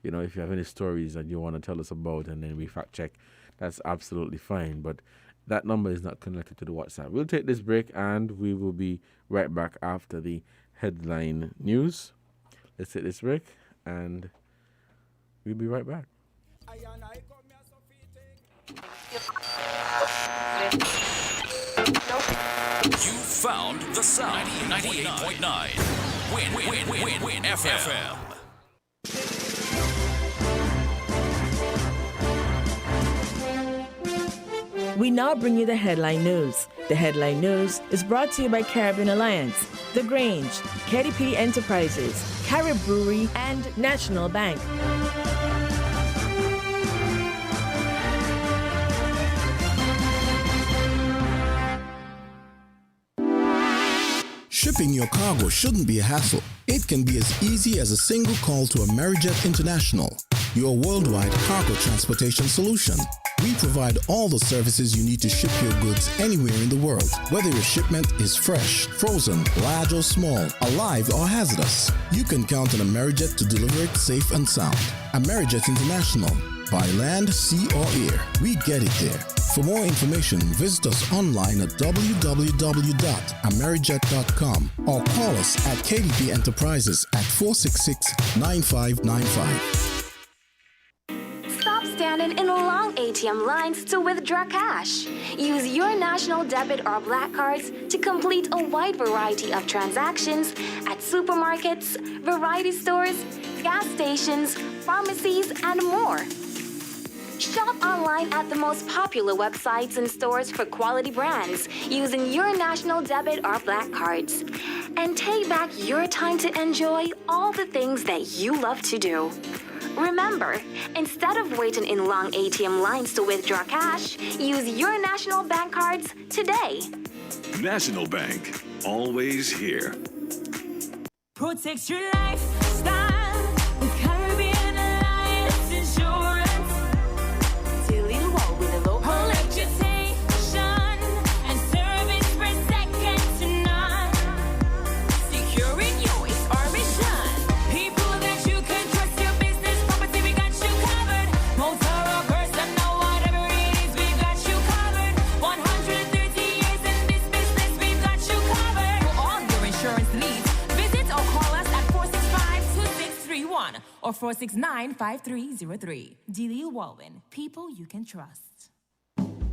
[SPEAKER 6] If you have any stories that you want to tell us about, and then we fact check, that's absolutely fine. But that number is not connected to the WhatsApp. We'll take this break, and we will be right back after the headline news. Let's take this break, and we'll be right back.
[SPEAKER 3] You found the sound. 98.9. Win FM.
[SPEAKER 12] We now bring you the headline news. The headline news is brought to you by Caribbean Alliance, The Grange, KDP Enterprises, Carib Brewery, and National Bank.
[SPEAKER 13] Shipping your cargo shouldn't be a hassle. It can be as easy as a single call to Amerijet International, your worldwide cargo transportation solution. We provide all the services you need to ship your goods anywhere in the world, whether your shipment is fresh, frozen, large or small, alive or hazardous. You can count on Amerijet to deliver it safe and sound. Amerijet International. By land, sea or air, we get it there. For more information, visit us online at www.amerijet.com or call us at KDP Enterprises at 466-9595.
[SPEAKER 14] Stop standing in long ATM lines to withdraw cash. Use your national debit or black cards to complete a wide variety of transactions at supermarkets, variety stores, gas stations, pharmacies, and more. Shop online at the most popular websites and stores for quality brands using your national debit or black cards. And take back your time to enjoy all the things that you love to do. Remember, instead of waiting in long ATM lines to withdraw cash, use your national bank cards today.
[SPEAKER 15] National Bank, always here.
[SPEAKER 16] Protect your lifestyle with Caribbean Alliance Insurance. Reputation and service for second to none. Securing you is our mission. People that you can trust, your business, property, we got you covered. Motor or personal, whatever it is, we got you covered. 130 years in this business, we got you covered. For all your insurance needs, visit or call us at 465-2631 or 469-5303. Delia Walwyn, people you can trust.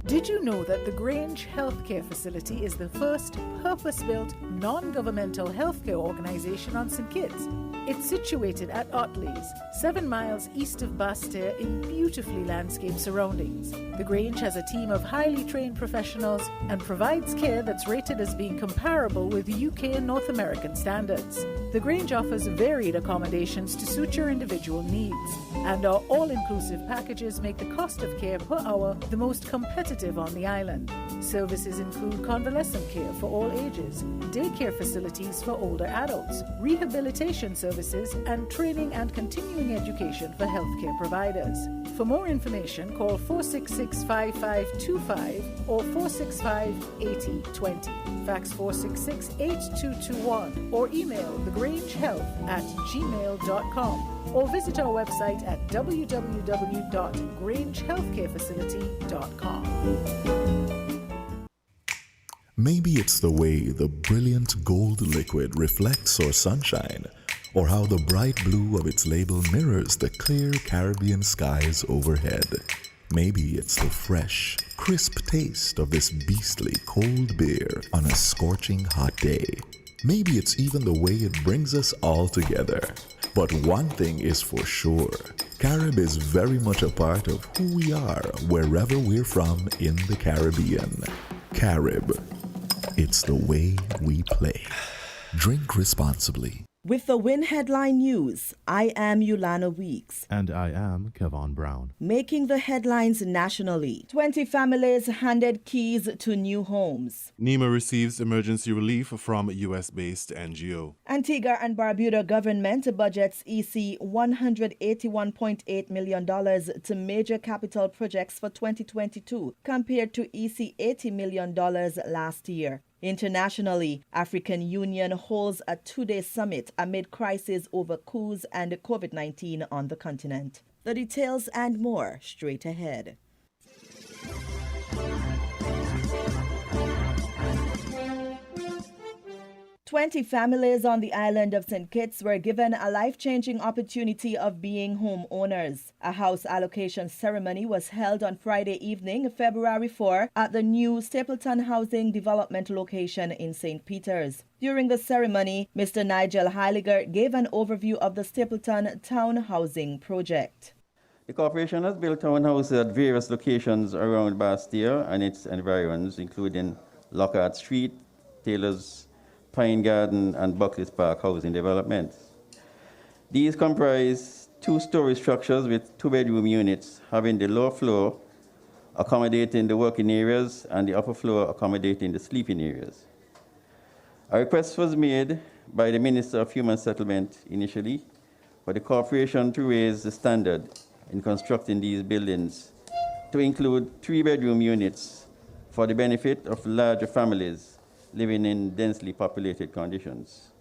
[SPEAKER 17] Did you know that the Grange Healthcare Facility is the first purpose-built, non-governmental healthcare organization on St. Kitts? It's situated at Otley's, 7 miles east of Basseterre in beautifully landscaped surroundings. The Grange has a team of highly trained professionals and provides care that's rated as being comparable with UK and North American standards. The Grange offers varied accommodations to suit your individual needs, and our all-inclusive packages make the cost of care per hour the most competitive on the island. Services include convalescent care for all ages, daycare facilities for older adults, rehabilitation services, and training and continuing education for healthcare providers. For more information, call 466-5525 or 465-8020. Fax 466-8221 or email thegrangehealth@gmail.com or visit our website at www.grangehealthcarefacility.com.
[SPEAKER 4] Maybe it's the way the brilliant gold liquid reflects our sunshine, or how the bright blue of its label mirrors the clear Caribbean skies overhead. Maybe it's the fresh, crisp taste of this beastly cold beer on a scorching hot day. Maybe it's even the way it brings us all together. But one thing is for sure, Carib is very much a part of who we are wherever we're from in the Caribbean. Carib, it's the way we play. Drink responsibly.
[SPEAKER 12] With the WIN headline news, I am Yulana Weeks.
[SPEAKER 18] And I am Kevon Brown.
[SPEAKER 12] Making the headlines nationally. 20 families handed keys to new homes.
[SPEAKER 18] NEMA receives emergency relief from U.S.-based NGO.
[SPEAKER 12] Antigua and Barbuda government budgets EC $181.8 million to major capital projects for 2022 compared to EC $80 million last year. Internationally, African Union holds a 2-day summit amid crises over coups and COVID-19 on the continent. The details and more straight ahead. 20 families on the island of St. Kitts were given a life-changing opportunity of being homeowners. A house allocation ceremony was held on Friday evening, February 4, at the new Stapleton Housing Development location in St. Peters. During the ceremony, Mr. Nigel Heiliger gave an overview of the Stapleton Town Housing Project.
[SPEAKER 11] The corporation has built townhouses at various locations around Basseterre and its environs, including Lockhart Street, Taylor's Pine Garden, and Buckley's Park housing developments. These comprise 2-story structures with 2-bedroom units, having the lower floor accommodating the working areas and the upper floor accommodating the sleeping areas. A request was made by the Minister of Human Settlement initially for the corporation to raise the standard in constructing these buildings to include 3-bedroom units for the benefit of larger families living in densely populated conditions.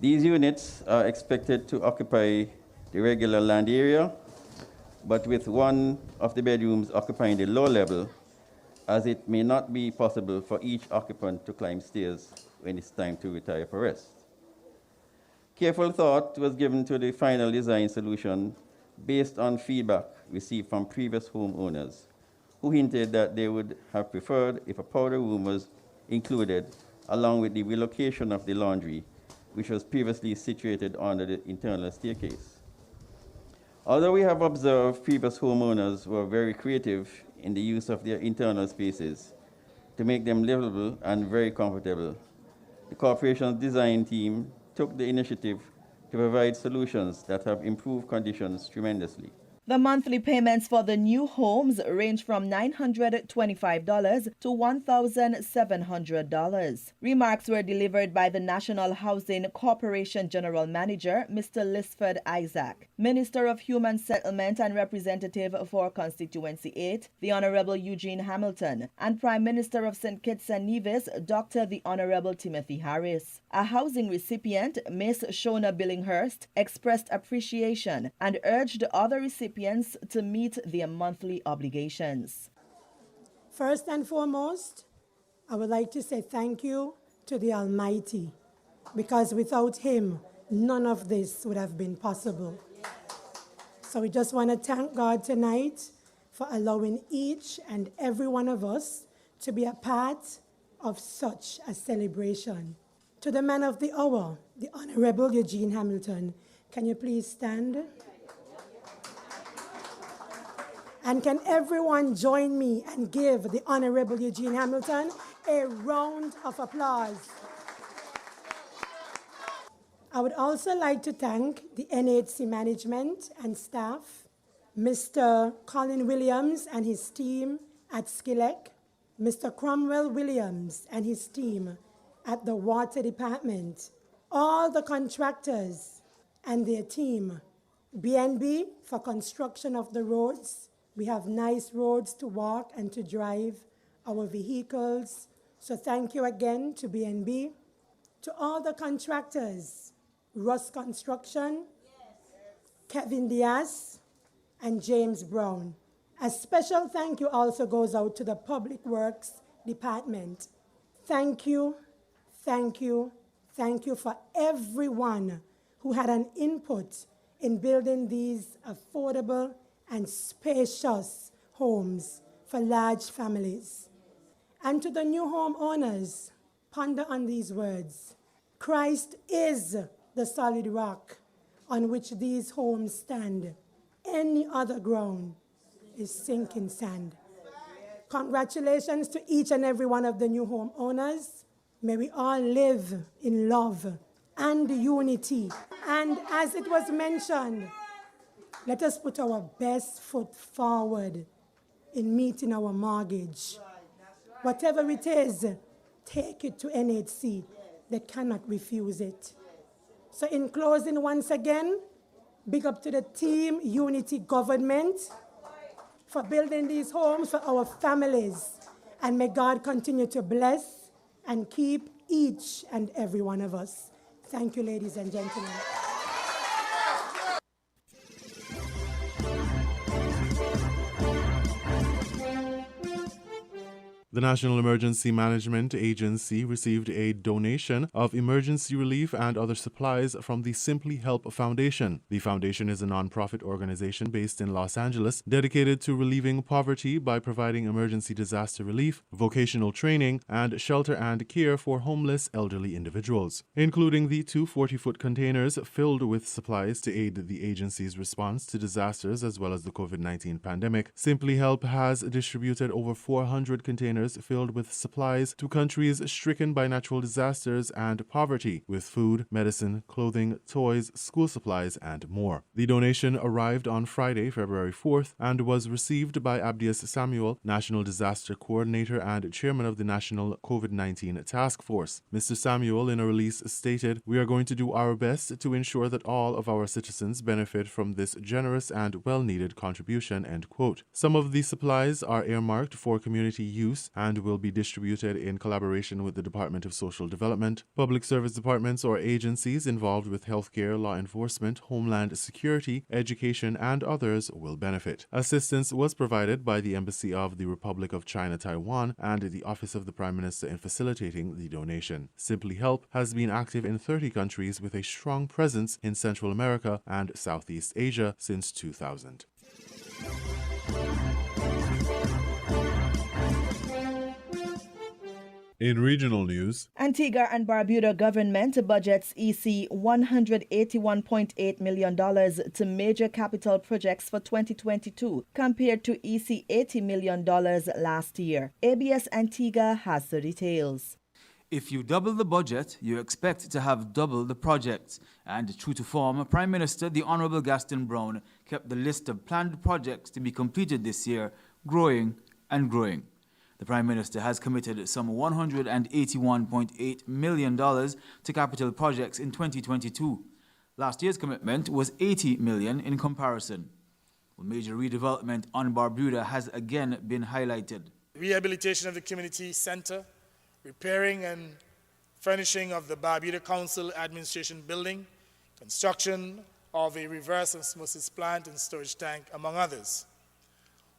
[SPEAKER 11] These units are expected to occupy the regular land area, but with one of the bedrooms occupying the low level, as it may not be possible for each occupant to climb stairs when it's time to retire for rest. Careful thought was given to the final design solution based on feedback received from previous homeowners who hinted that they would have preferred if a powder room was included along with the relocation of the laundry, which was previously situated under the internal staircase. Although we have observed previous homeowners were very creative in the use of their internal spaces to make them livable and very comfortable, the corporation's design team took the initiative to provide solutions that have improved conditions tremendously.
[SPEAKER 12] The monthly payments for the new homes range from $925 to $1,700. Remarks were delivered by the National Housing Corporation General Manager, Mr. Lisford Isaac, Minister of Human Settlement and Representative for Constituency 8, the Honorable Eugene Hamilton, and Prime Minister of St. Kitts and Nevis, Dr. the Honorable Timothy Harris. A housing recipient, Miss Shona Billinghurst, expressed appreciation and urged other recipients to meet their monthly obligations.
[SPEAKER 19] First and foremost, I would like to say thank you to the Almighty, because without Him, none of this would have been possible. So we just want to thank God tonight for allowing each and every one of us to be a part of such a celebration. To the man of the hour, the Honorable Eugene Hamilton, can you please stand? And can everyone join me and give the Honorable Eugene Hamilton a round of applause? I would also like to thank the NHC management and staff, Mr. Colin Williams and his team at Skilek, Mr. Cromwell Williams and his team at the Water Department, all the contractors and their team, BNB for construction of the roads. We have nice roads to walk and to drive our vehicles. So thank you again to BNB. To all the contractors, Russ Construction, Kevin Diaz, and James Brown. A special thank you also goes out to the Public Works Department. Thank you, thank you, thank you for everyone who had an input in building these affordable and spacious homes for large families. And to the new homeowners, ponder on these words. Christ is the solid rock on which these homes stand. Any other ground is sinking sand. Congratulations to each and every one of the new homeowners. May we all live in love and unity. And as it was mentioned, let us put our best foot forward in meeting our mortgage. Whatever it is, take it to NHC. They cannot refuse it. So in closing, once again, big up to the team, Unity Government, for building these homes for our families. And may God continue to bless and keep each and every one of us. Thank you, ladies and gentlemen.
[SPEAKER 18] The National Emergency Management Agency received a donation of emergency relief and other supplies from the Simply Help Foundation. The foundation is a non-profit organization based in Los Angeles dedicated to relieving poverty by providing emergency disaster relief, vocational training, and shelter and care for homeless elderly individuals, including the two 40-foot containers filled with supplies to aid the agency's response to disasters as well as the COVID-19 pandemic. Simply Help has distributed over 400 containers containers filled with supplies to countries stricken by natural disasters and poverty, with food, medicine, clothing, toys, school supplies, and more. The donation arrived on Friday, February 4th, and was received by Abdias Samuel, National Disaster Coordinator and Chairman of the National COVID-19 Task Force. Mr. Samuel, in a release, stated, "We are going to do our best to ensure that all of our citizens benefit from this generous and well-needed contribution," end quote. Some of these supplies are earmarked for community use and will be distributed in collaboration with the Department of Social Development. Public service departments or agencies involved with healthcare, law enforcement, homeland security, education, and others will benefit. Assistance was provided by the Embassy of the Republic of China, Taiwan, and the Office of the Prime Minister in facilitating the donation. Simply Help has been active in 30 countries with a strong presence in Central America and Southeast Asia since 2000. In regional news,
[SPEAKER 12] Antigua and Barbuda government budgets EC $181.8 million to major capital projects for 2022 compared to EC $80 million last year. ABS Antigua has the details.
[SPEAKER 20] If you double the budget, you expect to have double the projects. And true to form, Prime Minister the Honourable Gaston Brown kept the list of planned projects to be completed this year growing and growing. The Prime Minister has committed some $181.8 million to capital projects in 2022. Last year's commitment was $80 million in comparison. Well, major redevelopment on Barbuda has again been highlighted.
[SPEAKER 21] Rehabilitation of the community centre, repairing and furnishing of the Barbuda Council Administration building, construction of a reverse osmosis plant and storage tank, among others.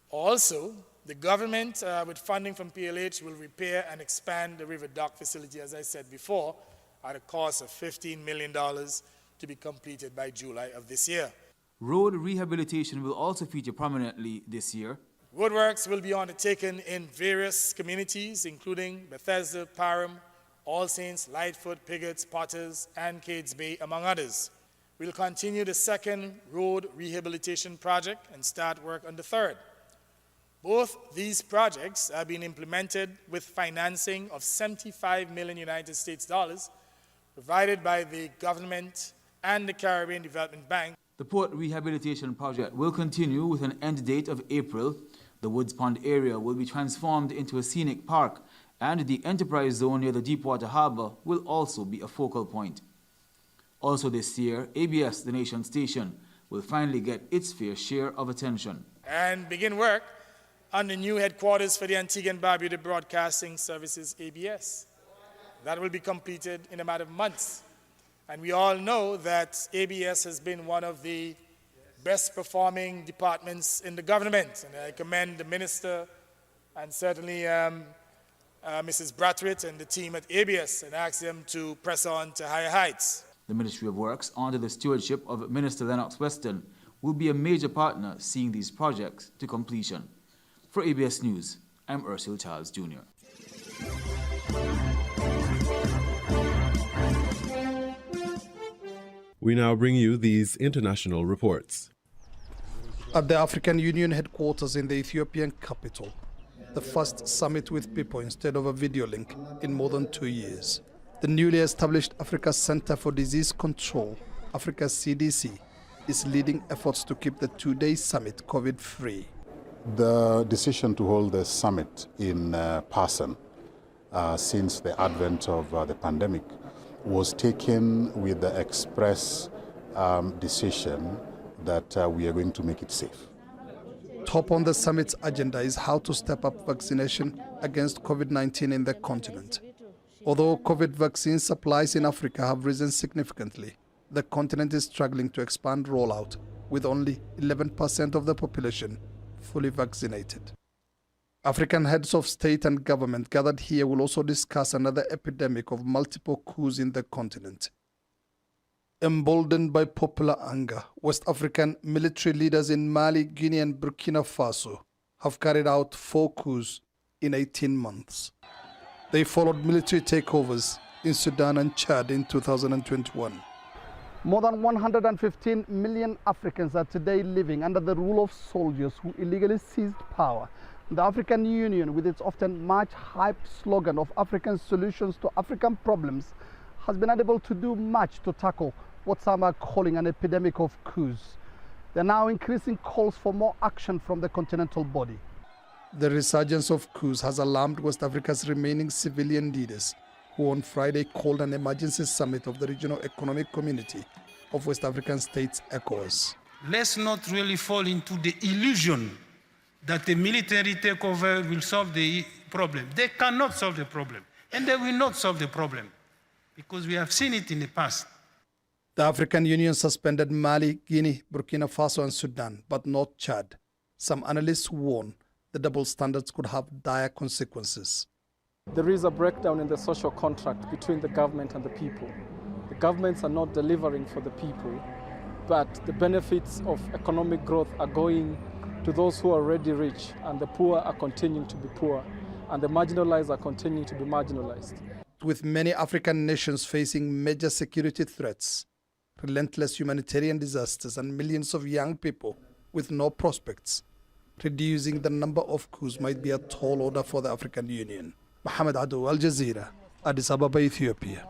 [SPEAKER 21] Also, the government, with funding from PLH, will repair and expand the river dock facility, as I said before, at a cost of $15 million to be completed by July of this year.
[SPEAKER 20] Road rehabilitation will also feature prominently this year.
[SPEAKER 21] Roadworks will be undertaken in various communities, including Bethesda, Parham, All Saints, Lightfoot, Pigots, Potters, and Cades Bay, among others. We'll continue the second road rehabilitation project and start work on the third. Both these projects have been implemented with financing of $75 million United States dollars provided by the government and the Caribbean Development Bank.
[SPEAKER 20] The port rehabilitation project will continue with an end date of April. The Woods Pond area will be transformed into a scenic park, and the enterprise zone near the Deepwater Harbour will also be a focal point. Also this year, ABS, the nation station, will finally get its fair share of attention.
[SPEAKER 21] And begin work on the new headquarters for the Antigua and Barbuda Broadcasting Services, ABS. That will be completed in a matter of months. And we all know that ABS has been one of the best performing departments in the government. And I commend the minister and certainly Mrs. Brathwaite and the team at ABS and ask them to press on to higher heights.
[SPEAKER 20] The Ministry of Works, under the stewardship of Minister Lennox Weston, will be a major partner seeing these projects to completion. For ABS News, I'm Ursula Charles Jr.
[SPEAKER 18] We now bring you these international reports.
[SPEAKER 22] At the African Union headquarters in the Ethiopian capital, the first summit with people instead of a video link in more than 2 years. The newly established Africa Center for Disease Control, Africa CDC, is leading efforts to keep the two-day summit COVID-free.
[SPEAKER 23] The decision to hold the summit in person since the advent of the pandemic was taken with the express decision that we are going to make it safe.
[SPEAKER 22] Top on the summit's agenda is how to step up vaccination against COVID-19 in the continent. Although COVID vaccine supplies in Africa have risen significantly, the continent is struggling to expand rollout, with only 11% of the population fully vaccinated. African heads of state and government gathered here will also discuss another epidemic of multiple coups in the continent. Emboldened by popular anger, West African military leaders in Mali, Guinea and Burkina Faso have carried out 4 coups in 18 months. They followed military takeovers in Sudan and Chad in 2021. More than 115 million Africans are today living under the rule of soldiers who illegally seized power The African Union, with its often much hyped slogan of African solutions to African problems, has been unable to do much to tackle what some are calling an epidemic of coups. There are now increasing calls for more action from the continental body. The resurgence of coups has alarmed West Africa's remaining civilian leaders, who on Friday called an emergency summit of the Regional Economic Community of West African States, ECOWAS.
[SPEAKER 1] Let's not really fall into the illusion that the military takeover will solve the problem. They cannot solve the problem, and they will not solve the problem, because we have seen it in the past.
[SPEAKER 22] The African Union suspended Mali, Guinea, Burkina Faso and Sudan, but not Chad. Some analysts warn the double standards could have dire consequences.
[SPEAKER 2] There is a breakdown in the social contract between the government and the people. The governments are not delivering for the people, but the benefits of economic growth are going to those who are already rich, and the poor are continuing to be poor, and the marginalized are continuing to be marginalized. With many African nations facing major security threats, relentless humanitarian disasters, and millions of young people with no prospects, reducing the number of coups might be a tall order for the African Union. Mohamed Adu, Al Jazeera, Addis Ababa, Ethiopia.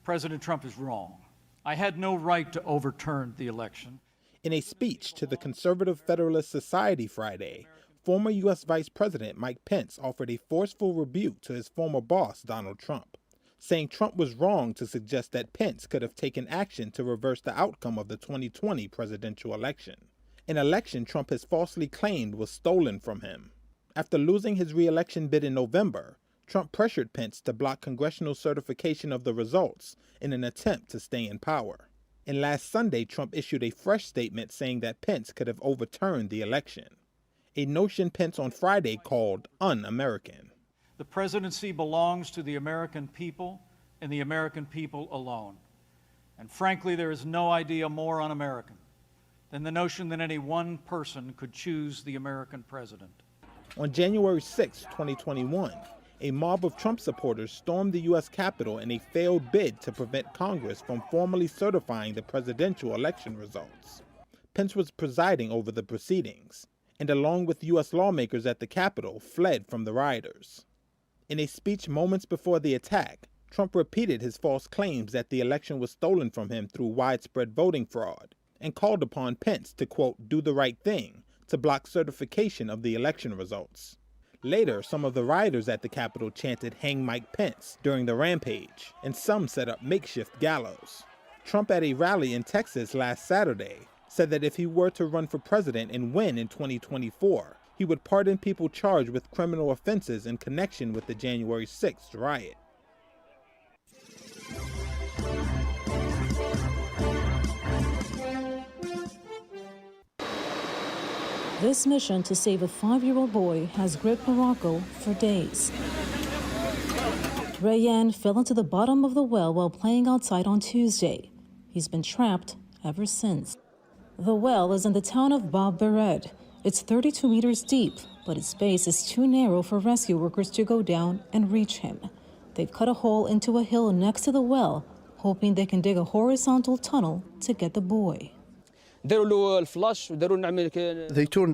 [SPEAKER 7] President Trump is wrong. I had no right to overturn the election.
[SPEAKER 24] In a speech to the Conservative Federalist Society Friday, former U.S. Vice President Mike Pence offered a forceful rebuke to his former boss, Donald Trump, saying Trump was wrong to suggest that Pence could have taken action to reverse the outcome of the 2020 presidential election, an election Trump has falsely claimed was stolen from him. After losing his re-election bid in November, Trump pressured Pence to block congressional certification of the results in an attempt to stay in power. And last Sunday, Trump issued a fresh statement saying that Pence could have overturned the election, a notion Pence on Friday called un-American.
[SPEAKER 7] The presidency belongs to the American people and the American people alone. And frankly, there is no idea more un-American than the notion that any one person could choose the American president.
[SPEAKER 24] On January 6, 2021, a mob of Trump supporters stormed the U.S. Capitol in a failed bid to prevent Congress from formally certifying the presidential election results. Pence was presiding over the proceedings, and along with U.S. lawmakers at the Capitol, fled from the rioters. In a speech moments before the attack, Trump repeated his false claims that the election was stolen from him through widespread voting fraud, and called upon Pence to, quote, do the right thing to block certification of the election results. Later, some of the rioters at the Capitol chanted "Hang Mike Pence" during the rampage, and some set up makeshift gallows. Trump at a rally in Texas last Saturday said that if he were to run for president and win in 2024, he would pardon people charged with criminal offenses in connection with the January 6th riot.
[SPEAKER 25] This mission to save a 5-year-old boy has gripped Morocco for days. Rayyan fell into the bottom of the well while playing outside on Tuesday. He's been trapped ever since. The well is in the town of Bab Bered. It's 32 meters deep, but its base is too narrow for rescue workers to go down and reach him. They've cut a hole into a hill next to the well, hoping they can dig a horizontal tunnel to get the boy.
[SPEAKER 26] They turned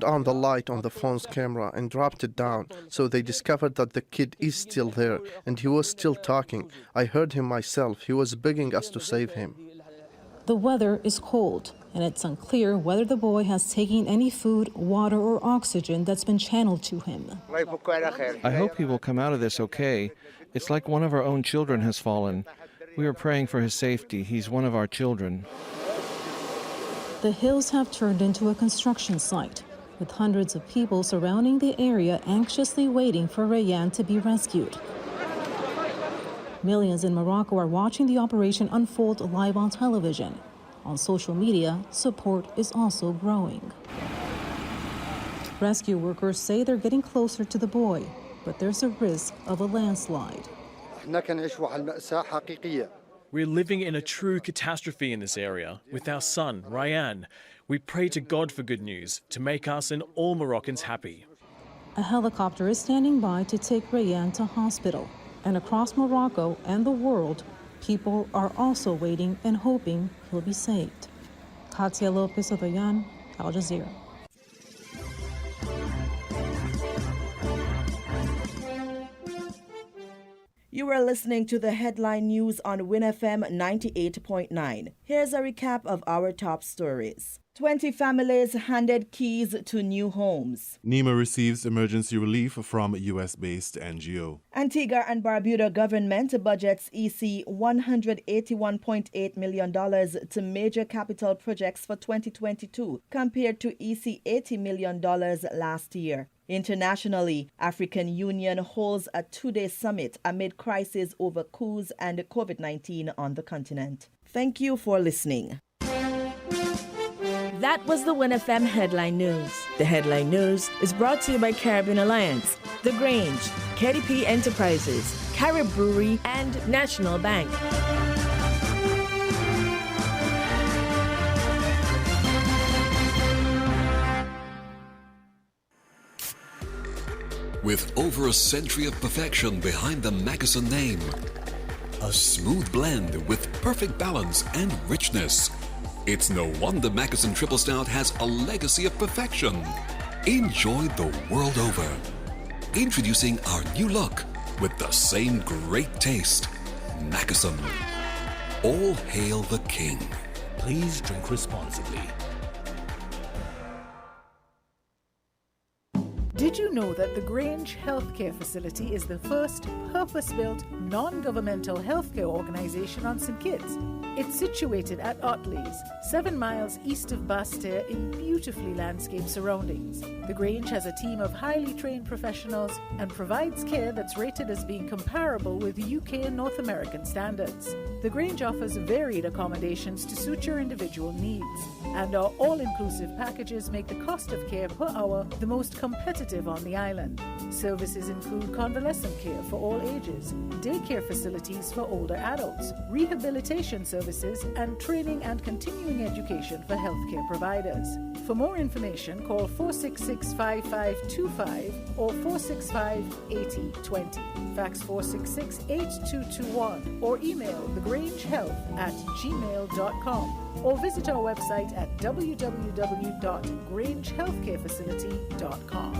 [SPEAKER 26] on the light on the phone's camera and dropped it down, so they discovered that the kid is still there, and he was still talking. I heard him myself. He was begging us to save him.
[SPEAKER 25] The weather is cold, and it's unclear whether the boy has taken any food, water, or oxygen that's been channeled to him.
[SPEAKER 27] I hope he will come out of this okay. It's like one of our own children has fallen. We are praying for his safety. He's one of our children.
[SPEAKER 25] The hills have turned into a construction site, with hundreds of people surrounding the area anxiously waiting for Rayyan to be rescued. Millions in Morocco are watching the operation unfold live on television. On social media, support is also growing. Rescue workers say they're getting closer to the boy, but there's a risk of a landslide.
[SPEAKER 28] We're living in a true catastrophe in this area with our son, Rayyan. We pray to God for good news, to make us and all Moroccans happy.
[SPEAKER 25] A helicopter is standing by to take Rayyan to hospital. And across Morocco and the world, people are also waiting and hoping he'll be saved. Katia Lopez Odoyan, Al Jazeera.
[SPEAKER 12] You are listening to the headline news on WINFM 98.9. Here's a recap of our top stories. 20 families handed keys to new homes.
[SPEAKER 18] NEMA receives emergency relief from U.S.-based NGO.
[SPEAKER 12] Antigua and Barbuda government budgets EC $181.8 million to major capital projects for 2022 compared to EC $80 million last year. Internationally, African Union holds a two-day summit amid crises over coups and COVID-19 on the continent. Thank you for listening.
[SPEAKER 3] That was the WINFM Headline News. The Headline News is brought to you by Caribbean Alliance, The Grange, KDP Enterprises, Carib Brewery, and National Bank.
[SPEAKER 15] With over a century of perfection behind the Mackeson name, a smooth blend with perfect balance and richness. It's no wonder Mackeson Triple Stout has a legacy of perfection. Enjoyed the world over. Introducing our new look with the same great taste. Mackeson. All hail the king.
[SPEAKER 5] Please drink responsibly.
[SPEAKER 17] Did you know that the Grange Healthcare Facility is the first purpose-built, non-governmental healthcare organization on St. Kitts? It's situated at Otley's, 7 miles east of Basseterre in beautifully landscaped surroundings. The Grange has a team of highly trained professionals and provides care that's rated as being comparable with UK and North American standards. The Grange offers varied accommodations to suit your individual needs, and our all-inclusive packages make the cost of care per hour the most competitive on the island. Services include convalescent care for all ages, daycare facilities for older adults, rehabilitation services, and training and continuing education for healthcare providers. For more information, call 466-5525 or 465-8020. Fax 466-8221 or email thegrangehealth@gmail.com or visit our website at www.grangehealthcarefacility.com.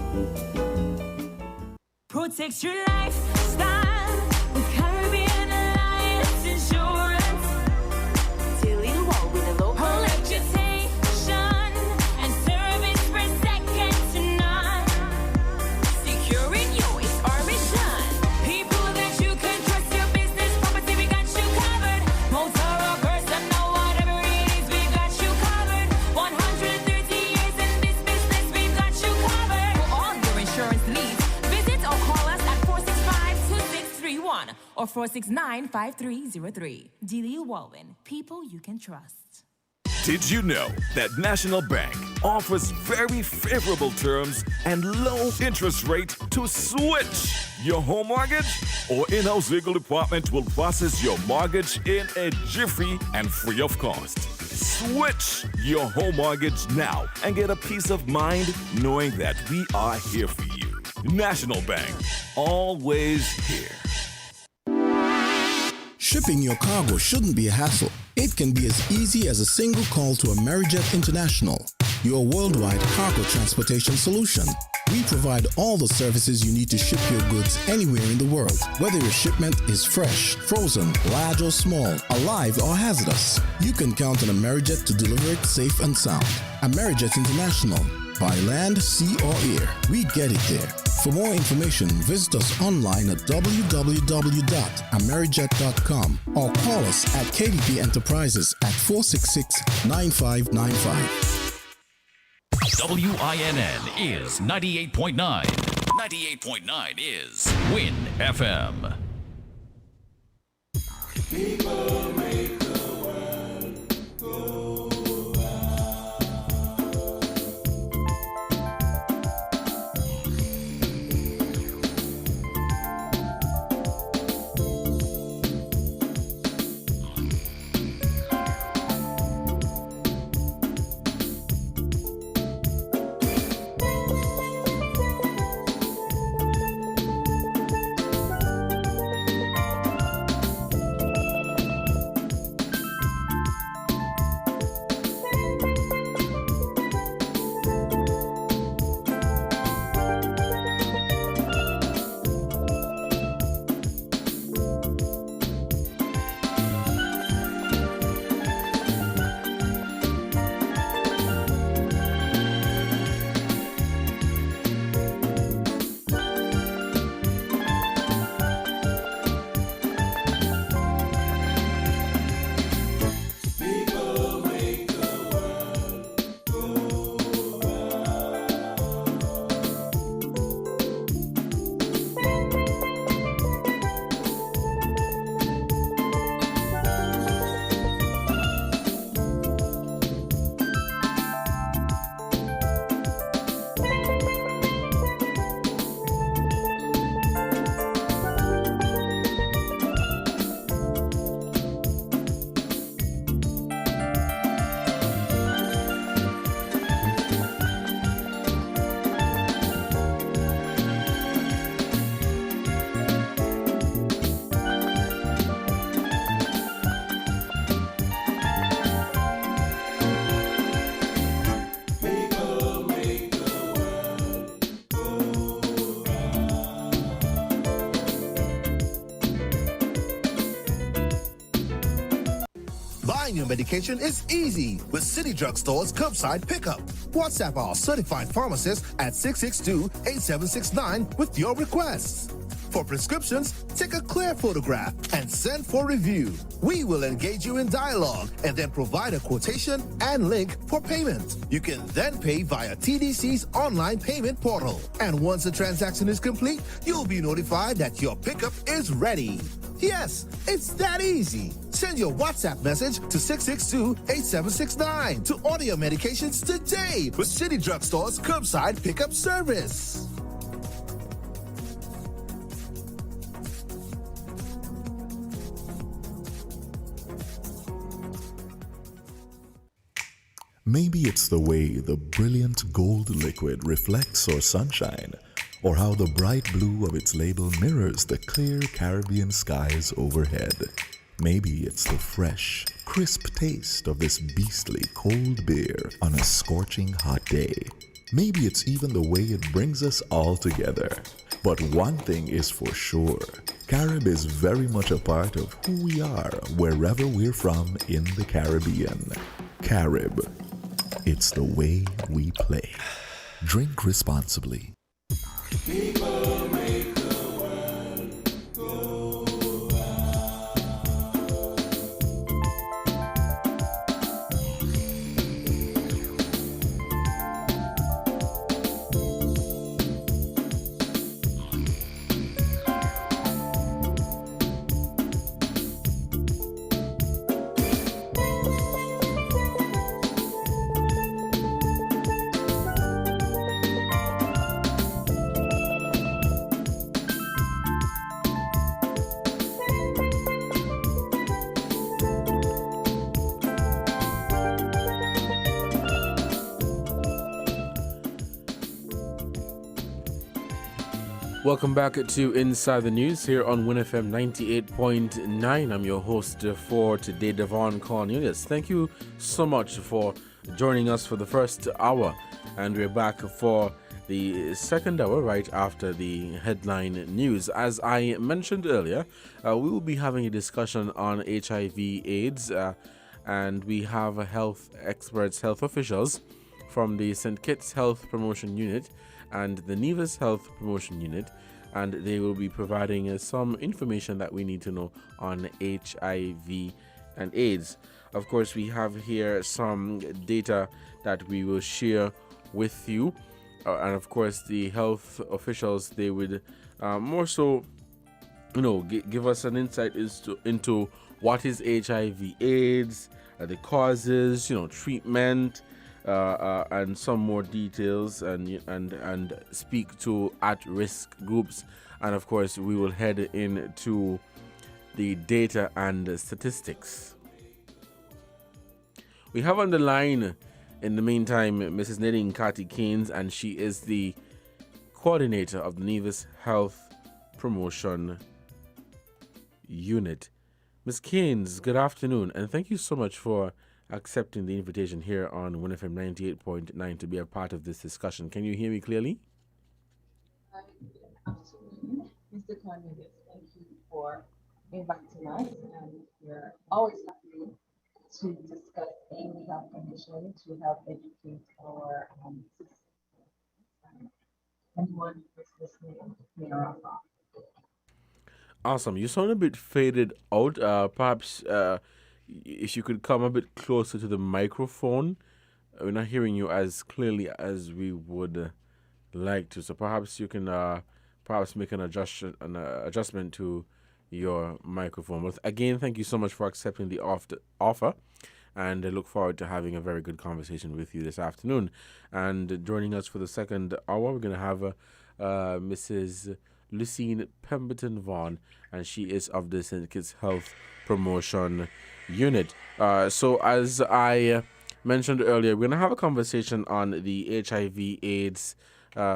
[SPEAKER 16] Protect your lifestyle with Caribbean Alliance Insurance. Tilly Wall with a low reputation and service for second to none. Securing you is our mission. People that you can trust, your business property, we got you covered. Motor or personal, whatever it is, we got you covered. 130 years in this business, we got you covered. For all your insurance needs, visit or call us at 465-2631 or 469-5303. Delia Walwyn, people you can trust.
[SPEAKER 6] Did you know that National Bank offers very favorable terms and low interest rate to switch your home mortgage? Our in-house legal department will process your mortgage in a jiffy and free of cost. Switch your home mortgage now and get a peace of mind knowing that we are here for you. National Bank, always here.
[SPEAKER 8] Shipping your cargo shouldn't be a hassle. It can be as easy as a single call to Amerijet International, your worldwide cargo transportation solution. We provide all the services you need to ship your goods anywhere in the world, whether your shipment is fresh, frozen, large or small, alive or hazardous. You can count on Amerijet to deliver it safe and sound. Amerijet International, by land, sea or air, we get it there. For more information, visit us online at www.amerijet.com or call us at KDP Enterprises at 466-9595.
[SPEAKER 9] WINN is 98.9. 98.9 is Win FM.
[SPEAKER 16] People make the world go
[SPEAKER 4] audio medication is easy with City Drugstore's curbside pickup. WhatsApp our certified pharmacist at 662-8769 with your requests. For prescriptions, take a clear photograph and send for review. We will engage you in dialogue and then provide a quotation and link for payment. You can then pay via TDC's online payment portal. And once the transaction is complete, you'll be notified that your pickup is ready. Yes, it's that easy. Send your WhatsApp message to 662-8769 to order your medications today with City Drugstore's curbside pickup service.
[SPEAKER 10] Maybe it's the way the brilliant gold liquid reflects our sunshine, or how the bright blue of its label mirrors the clear Caribbean skies overhead. Maybe it's the fresh, crisp taste of this beastly cold beer on a scorching hot day. Maybe it's even the way it brings us all together. But one thing is for sure, Carib is very much a part of who we are wherever we're from in the Caribbean. Carib. It's the way we play. Drink responsibly.
[SPEAKER 11] People make the world go
[SPEAKER 13] Welcome back to Inside the News here on WINNFM 98.9. I'm your host for today, Devon Cornelius. Thank you so much for joining us for the first hour, and we're back for the second hour right after the headline news. As I mentioned earlier, we will be having a discussion on HIV/AIDS, and we have health experts, health officials from the St. Kitts Health Promotion Unit and the Nevis Health Promotion Unit, and they will be providing some information that we need to know on HIV and AIDS. Of course, we have here some data that we will share with you, and of course the health officials, they would more so give us an insight into what is HIV/AIDS, the causes, treatment, and some more details, and speak to at-risk groups. And of course, we will head into the data and statistics. We have on the line, in the meantime, Mrs. Nadine Kati-Keynes, and she is the coordinator of the Nevis Health Promotion Unit. Ms. Keynes, good afternoon, and thank you so much for accepting the invitation here on WINNFM 98.9 to be a part of this discussion. Can you hear me clearly?
[SPEAKER 14] Absolutely. Mr. Cornelius, thank you for inviting us, and we're always happy to discuss any health condition to help educate our anyone who is listening here or afar.
[SPEAKER 13] Awesome. You sound a bit faded out. Perhaps if you could come a bit closer to the microphone. We're not hearing you as clearly as we would like to. So perhaps you can perhaps make an adjustment to your microphone. But again, thank you so much for accepting the offer. And I look forward to having a very good conversation with you this afternoon. And joining us for the second hour, we're going to have Mrs. Lucine Pemberton Vaughan, and she is of the St. Kitts Health Promotion Unit. So as I mentioned earlier, we're going to have a conversation on the HIV/AIDS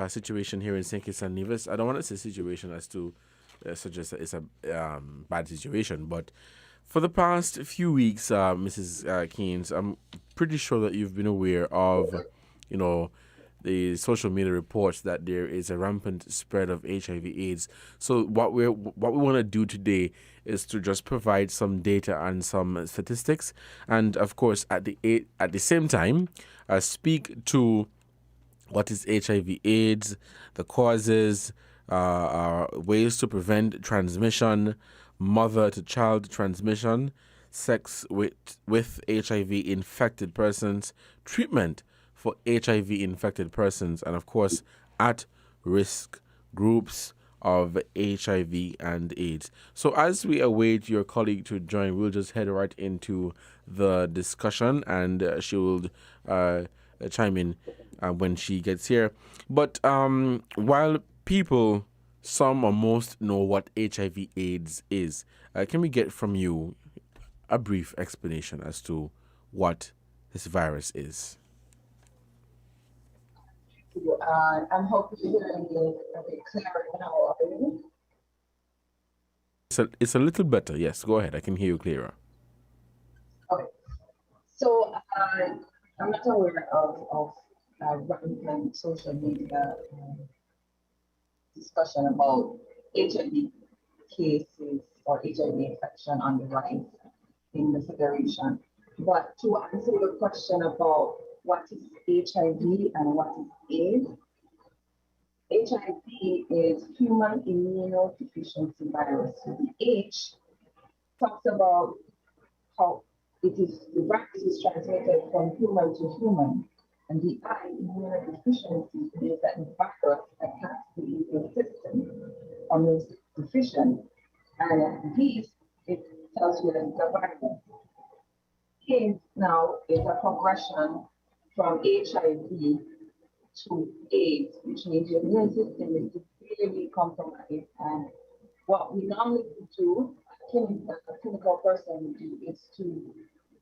[SPEAKER 13] situation here in St. Kitts and Nevis. I don't want to say situation as to suggest that it's a bad situation, but for the past few weeks, Mrs. Keynes, I'm pretty sure that you've been aware of, the social media reports that there is a rampant spread of HIV/AIDS. So what we want to do today is to just provide some data and some statistics, and of course at the same time speak to what is HIV/AIDS, the causes, ways to prevent transmission, mother-to-child transmission, sex with HIV-infected persons, treatment for HIV-infected persons, and of course, at-risk groups of HIV and AIDS. So as we await your colleague to join, we'll just head right into the discussion, and she will chime in when she gets here. But while people, some or most, know what HIV/AIDS is, can we get from you a brief explanation as to what this virus is?
[SPEAKER 14] I'm hoping you're hearing me a bit clearer now. Are you?
[SPEAKER 13] It's a little better. Yes, go ahead. I can hear you clearer.
[SPEAKER 14] Okay. So I'm not aware of rampant social media discussion about HIV cases or HIV infection on the rise in the Federation. But to answer your question about what is HIV and what is AIDS, HIV is human immunodeficiency virus. So the H talks about how the virus is transmitted from human to human. And the I, immunodeficiency, means that the virus attacks the immune system or makes it deficient. And this, it tells you that it's a virus. AIDS now is a progression from HIV to AIDS, which means your immune system is severely compromised. And what we normally do, a clinical person would do, is to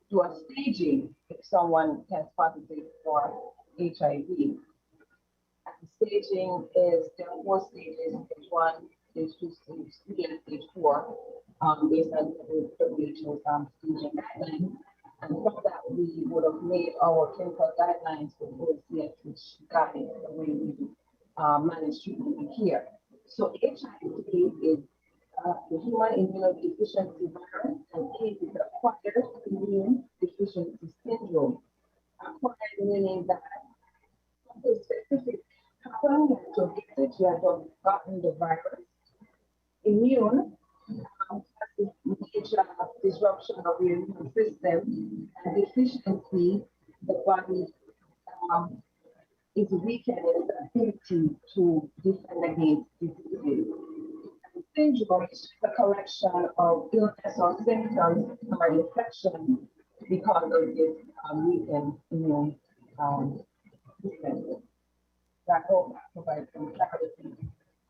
[SPEAKER 14] do a staging if someone tests positive for HIV. And staging is, there are 4 stages: stage 1, stage 2, stage 3, and stage 4, based on the WHO's staging guidelines. And from that, we would have made our clinical guidelines for OCS, which guide the way we manage treatment and care. So HIV is the human immunodeficiency virus, and AIDS is acquired immune deficiency syndrome. Acquired meaning that something specific happened, you have to get it, you have gotten the virus. Immune has major disruption of your immune system, and deficiency, the body is weakened in its ability to defend against diseases. Syndrome is the correction of illness or symptoms or infection because of this weakened immune system. So I hope that provides some clarity,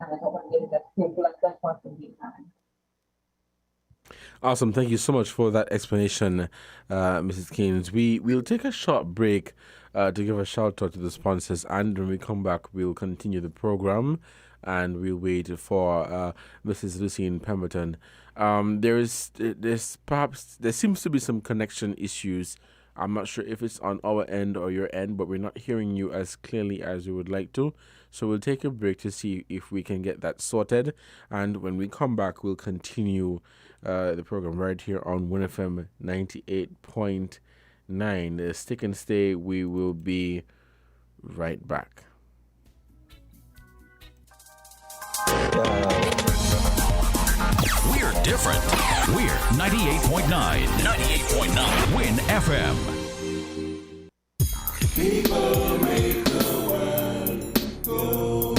[SPEAKER 14] and I hope I made it as simple as that possibly can.
[SPEAKER 13] Awesome. Thank you so much for that explanation, Mrs. Keynes. We'll take a short break to give a shout out to the sponsors, and when we come back, we'll continue the program, and we'll wait for Mrs. Lucine Pemberton. There seems to be some connection issues. I'm not sure if it's on our end or your end, but we're not hearing you as clearly as we would like to. So we'll take a break to see if we can get that sorted. And when we come back, we'll continue the program right here on WINNFM 98.9. Stick and stay. We will be right back.
[SPEAKER 9] We're different. We're 98.9. 98.9 Win FM.
[SPEAKER 11] People make the world go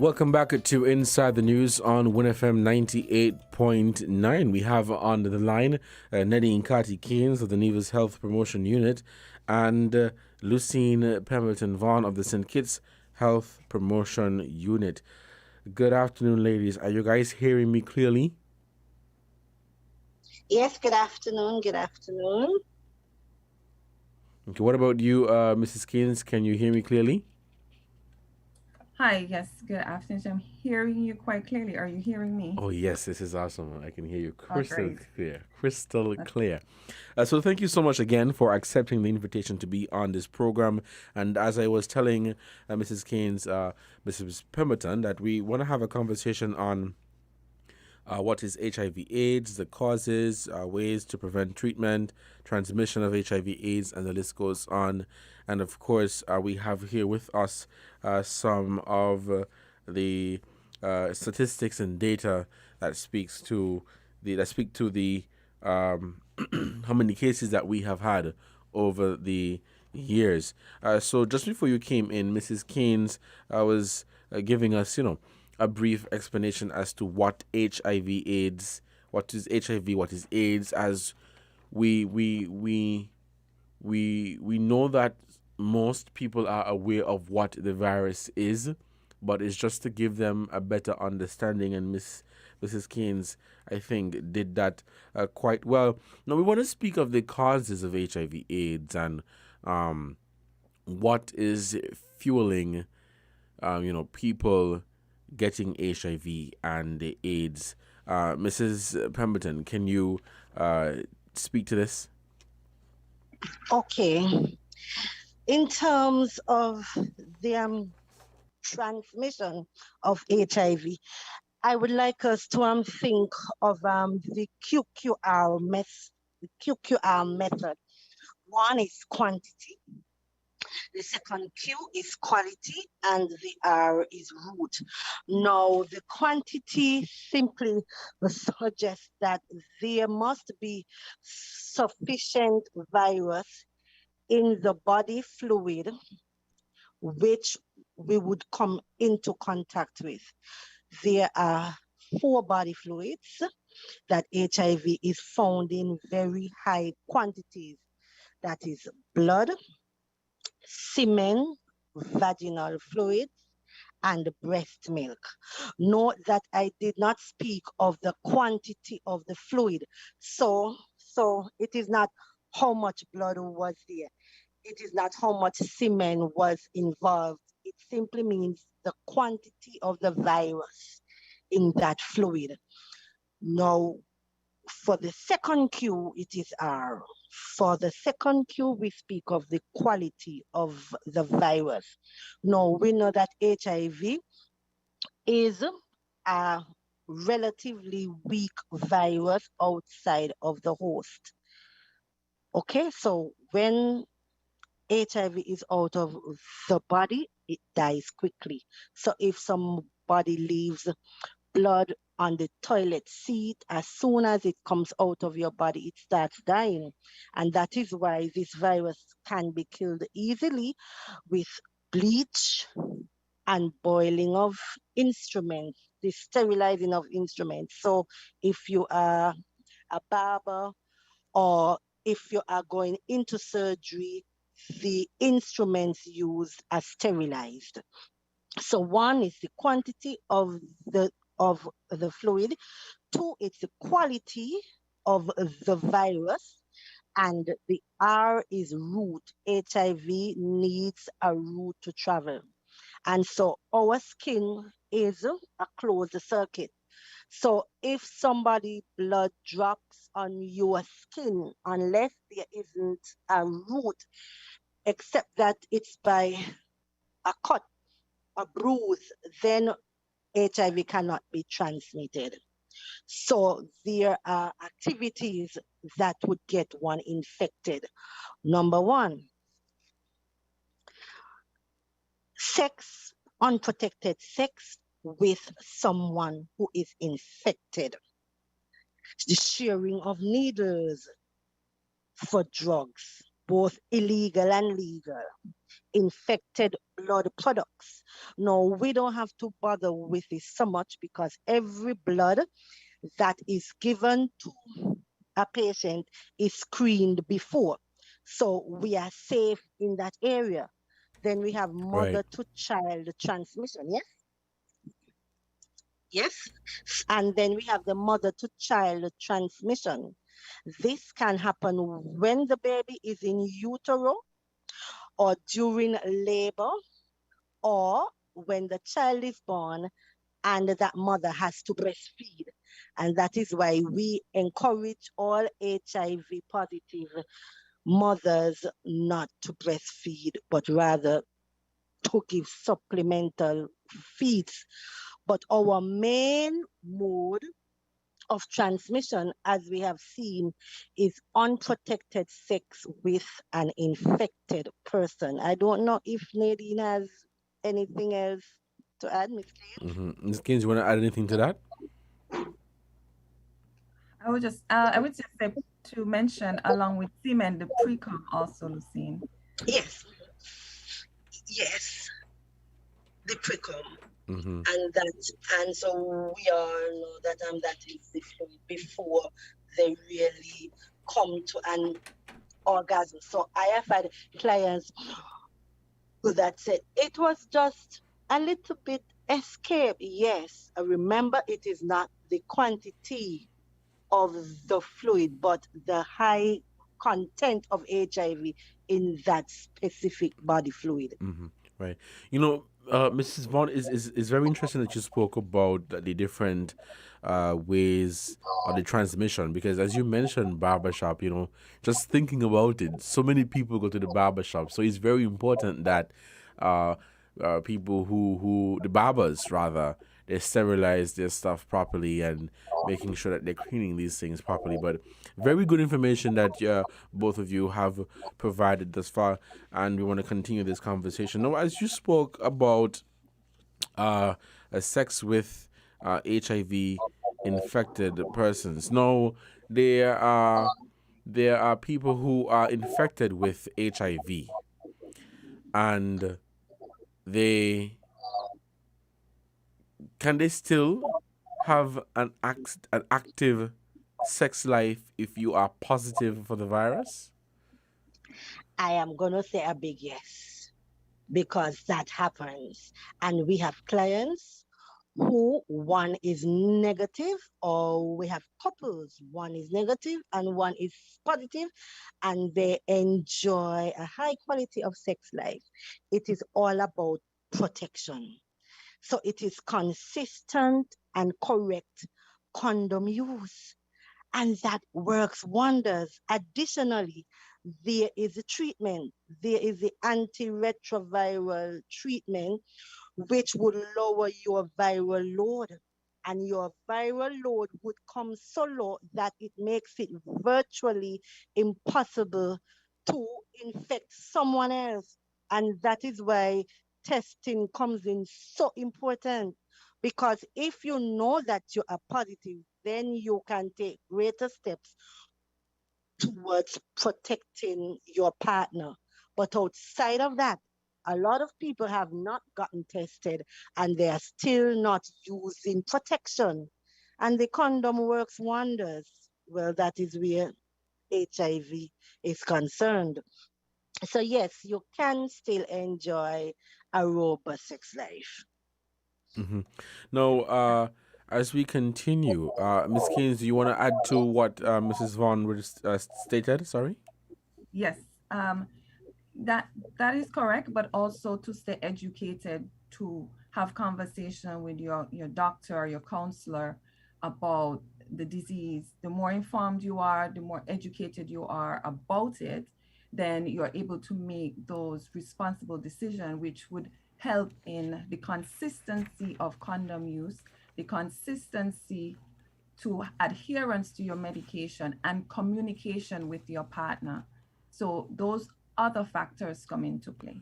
[SPEAKER 13] Welcome back to Inside the News on WinFM 98.9. We have on the line Neddy Nkati Keynes of the Nevis Health Promotion Unit and Lucine Pemberton Vaughan of the St. Kitts Health Promotion Unit. Good afternoon, ladies. Are you guys hearing me clearly?
[SPEAKER 1] Yes, good afternoon. Good afternoon.
[SPEAKER 13] Okay, what about you, Mrs. Keynes? Can you hear me clearly?
[SPEAKER 2] Hi, yes, good afternoon. So I'm hearing you quite clearly. Are you hearing me?
[SPEAKER 13] Oh, yes, this is awesome. I can hear you crystal
[SPEAKER 2] great.
[SPEAKER 13] clear. Crystal clear. So thank you so much again for accepting the invitation to be on this program. And as I was telling Mrs. Keynes, Mrs. Pemberton, that we want to have a conversation on what is HIV/AIDS, the causes, ways to prevent treatment, transmission of HIV/AIDS, and the list goes on. And of course, we have here with us some of the statistics and data that speak to the how many cases that we have had over the years. So just before you came in, Mrs. Keynes was giving us, a brief explanation as to what HIV/AIDS, what is HIV, what is AIDS, as we know that most people are aware of what the virus is, but it's just to give them a better understanding. And Mrs. Keynes, I think, did that quite well. Now we want to speak of the causes of HIV/AIDS and what is fueling, people getting HIV and the AIDS. Mrs. Pemberton, can you speak to this?
[SPEAKER 1] Okay. In terms of the transmission of HIV, I would like us to think of the QQR method. One is quantity, the second Q is quality, and the R is root. Now, the quantity simply suggests that there must be sufficient virus in the body fluid which we would come into contact with. There are 4 body fluids that HIV is found in very high quantities. That is blood, semen, vaginal fluids, and breast milk. Note that I did not speak of the quantity of the fluid. So it is not how much blood was there. It is not how much semen was involved. It simply means the quantity of the virus in that fluid. Now, for the second Q, it is R. For the second Q, we speak of the quality of the virus. Now, we know that HIV is a relatively weak virus outside of the host. Okay, so when HIV is out of the body, it dies quickly. So if somebody leaves blood on the toilet seat, as soon as it comes out of your body, it starts dying. And that is why this virus can be killed easily with bleach and boiling of instruments, the sterilizing of instruments. So if you are a barber or if you are going into surgery, the instruments used are sterilized. So one is the quantity of the fluid. 2, it's the quality of the virus. And the R is route. HIV needs a route to travel. And so our skin is a closed circuit. So if somebody blood drops on your skin, unless there isn't a route, except that it's by a cut, a bruise, then HIV cannot be transmitted. So there are activities that would get one infected. Number 1, sex, unprotected sex with someone who is infected. The sharing of needles for drugs. both illegal and legal, infected blood products. Now, we don't have to bother with this so much because every blood that is given to a patient is screened before. So we are safe in that area. Then we have mother to child transmission, yes? Yes. And then we have the mother to child transmission. This can happen when the baby is in utero or during labor or when the child is born and that mother has to breastfeed. And that is why we encourage all HIV positive mothers not to breastfeed, but rather to give supplemental feeds. But our main mode of transmission, as we have seen, is unprotected sex with an infected person. I don't know if Nadine has anything else to add, Miss Kane.
[SPEAKER 13] Ms. Keynes, you want to add anything to that?
[SPEAKER 2] I would just say to mention along with semen the pre-com also, Lucine.
[SPEAKER 1] Yes. Yes. The precum.
[SPEAKER 13] Mm-hmm.
[SPEAKER 1] And so we all know that that is the fluid before they really come to an orgasm. So I have had clients that said it was just a little bit escape. Yes, remember it is not the quantity of the fluid, but the high content of HIV in that specific body fluid.
[SPEAKER 13] Mm-hmm. Right. You know, Mrs. Vaughn, is very interesting that you spoke about the different ways of the transmission, because as you mentioned barbershop, you know, just thinking about it, so many people go to the barbershop. So it's very important that people who the barbers rather, they sterilize their stuff properly and making sure that they're cleaning these things properly. But very good information that both of you have provided thus far, and we want to continue this conversation. Now, as you spoke about sex with HIV infected persons, now there are people who are infected with HIV, and can they still have an active sex life if you are positive for the virus?
[SPEAKER 1] I am going to say a big yes, because that happens. And we have clients who one is negative, or we have couples, one is negative and one is positive, and they enjoy a high quality of sex life. It is all about protection. So it is consistent and correct condom use, and that works wonders. Additionally, there is a treatment. There is the antiretroviral treatment, which would lower your viral load. And your viral load would come so low that it makes it virtually impossible to infect someone else. And that is why testing comes in so important. Because if you know that you are positive, then you can take greater steps towards protecting your partner. But outside of that, a lot of people have not gotten tested and they are still not using protection. And the condom works wonders. Well, that is where HIV is concerned. So, yes, you can still enjoy a robust sex life.
[SPEAKER 13] Mm-hmm. Now, as we continue, Ms. Keynes, do you want to add to what Mrs. Vaughn stated? Sorry.
[SPEAKER 2] Yes, that is correct, but also to stay educated, to have conversation with your doctor, your counselor about the disease. The more informed you are, the more educated you are about it, then you're able to make those responsible decisions, which would help in the consistency of condom use, the consistency to adherence to your medication, and communication with your partner. So those other factors come into play.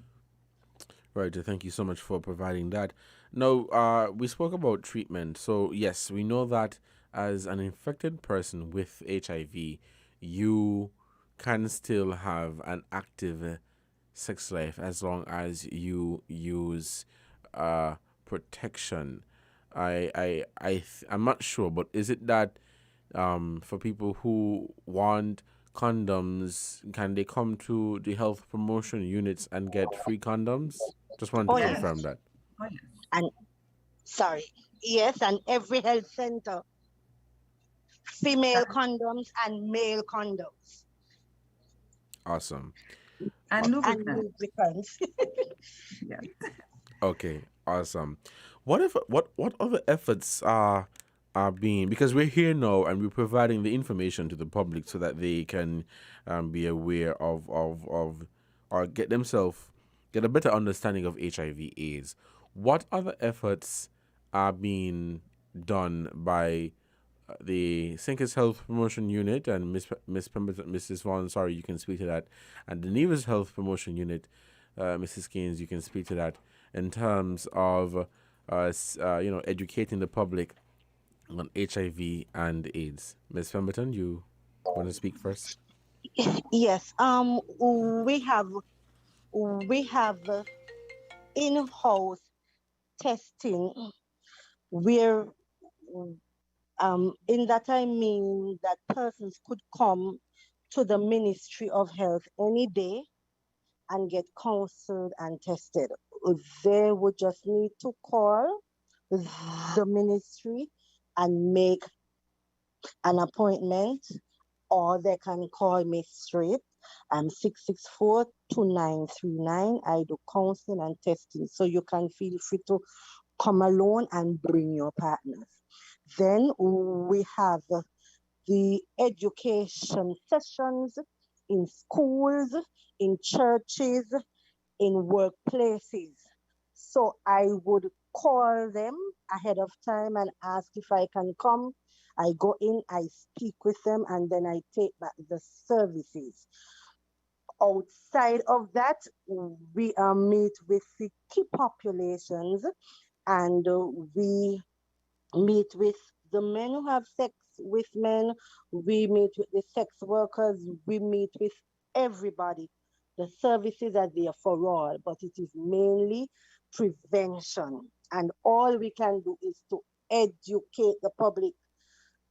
[SPEAKER 13] Right. Thank you so much for providing that. Now, we spoke about treatment. So yes, we know that as an infected person with HIV, you can still have an active sex life as long as you use protection. I'm not sure, but is it that for people who want condoms, can they come to the health promotion units and get free condoms? Just wanted
[SPEAKER 1] Oh
[SPEAKER 13] to
[SPEAKER 1] yes.
[SPEAKER 13] confirm that.
[SPEAKER 1] And sorry, yes, and every health center, female condoms and male condoms
[SPEAKER 13] Awesome.
[SPEAKER 2] And
[SPEAKER 1] and
[SPEAKER 2] lubricant.
[SPEAKER 1] lubricants.
[SPEAKER 2] Yeah.
[SPEAKER 13] Okay, awesome. What other efforts are being, because we're here now and we're providing the information to the public so that they can be aware of or get a better understanding of HIV/AIDS. What other efforts are being done by the Sinkers Health Promotion Unit and Miss Pemberton, Mrs. Vaughn, sorry, you can speak to that, and the Nevis Health Promotion Unit, Mrs. Gaines, you can speak to that in terms of educating the public on HIV and AIDS. Miss Pemberton, you want to speak first?
[SPEAKER 1] Yes. We have in-house testing where in that I mean that persons could come to the Ministry of Health any day and get counseled and tested. They would just need to call the ministry and make an appointment, or they can call me straight. 664-2939. I do counseling and testing, so you can feel free to come alone and bring your partners. Then we have the education sessions in schools, in churches, in workplaces. So I would call them ahead of time and ask if I can come. I go in, I speak with them, and then I take back the services. Outside of that, we meet with the key populations, and we meet with the men who have sex with men, we meet with the sex workers, we meet with everybody. The services are there for all, but it is mainly prevention. And all we can do is to educate the public.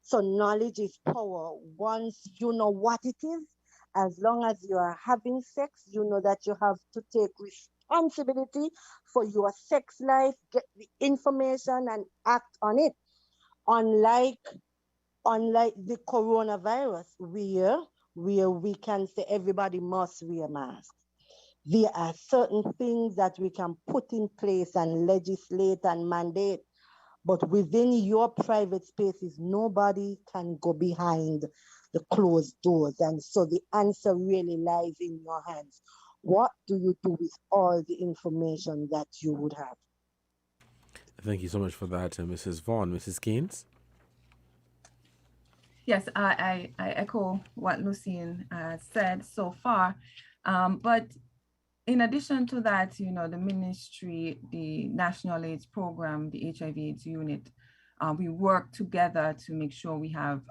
[SPEAKER 1] So knowledge is power. Once you know what it is, as long as you are having sex, you know that you have to take responsibility for your sex life, get the information and act on it. Unlike the coronavirus, where we can say everybody must wear masks. There are certain things that we can put in place and legislate and mandate, but within your private spaces, nobody can go behind the closed doors. And so the answer really lies in your hands. What do you do with all the information that you would have?
[SPEAKER 13] Thank you so much for that, Mrs. Vaughn. Mrs. Gaines?
[SPEAKER 2] Yes, I echo what Lucien said so far. But in addition to that, the ministry, the National AIDS Program, the HIV/AIDS unit, we work together to make sure we have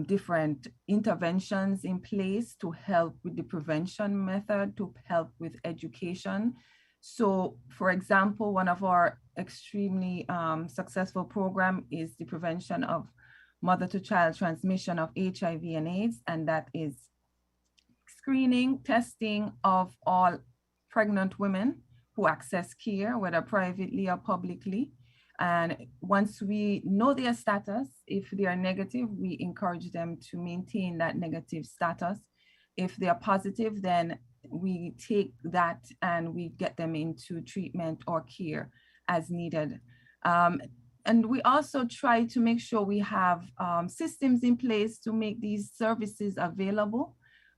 [SPEAKER 2] different interventions in place to help with the prevention method, to help with education. So, for example, one of our extremely successful program is the prevention of mother-to-child transmission of HIV and AIDS, and that is screening, testing of all pregnant women who access care, whether privately or publicly. And once we know their status, if they are negative, we encourage them to maintain that negative status. If they are positive, then we take that and we get them into treatment or care as needed. And we also try to make sure we have systems in place to make these services available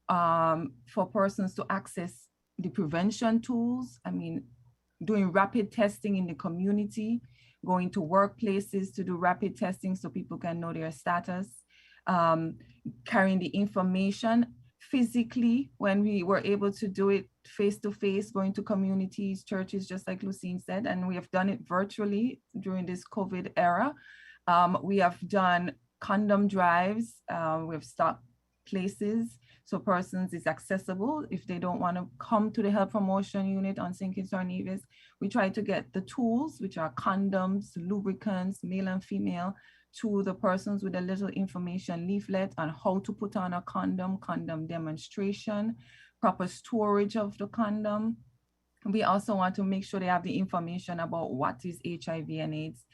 [SPEAKER 2] for persons to access the prevention tools. I mean, doing rapid testing in the community, going to workplaces to do rapid testing so people can know their status, carrying the information physically when we were able to do it face-to-face, going to communities, churches, just like Lucine said, and we have done it virtually during this COVID era. We have done condom drives. We've stopped places so persons is accessible. If they don't want to come to the health promotion unit on St. Kitts or Nevis, we try to get the tools, which are condoms, lubricants, male and female, to the persons with a little information leaflet on how to put on a condom demonstration, proper storage of the condom. We also want to make sure they have the information about what is HIV and AIDS.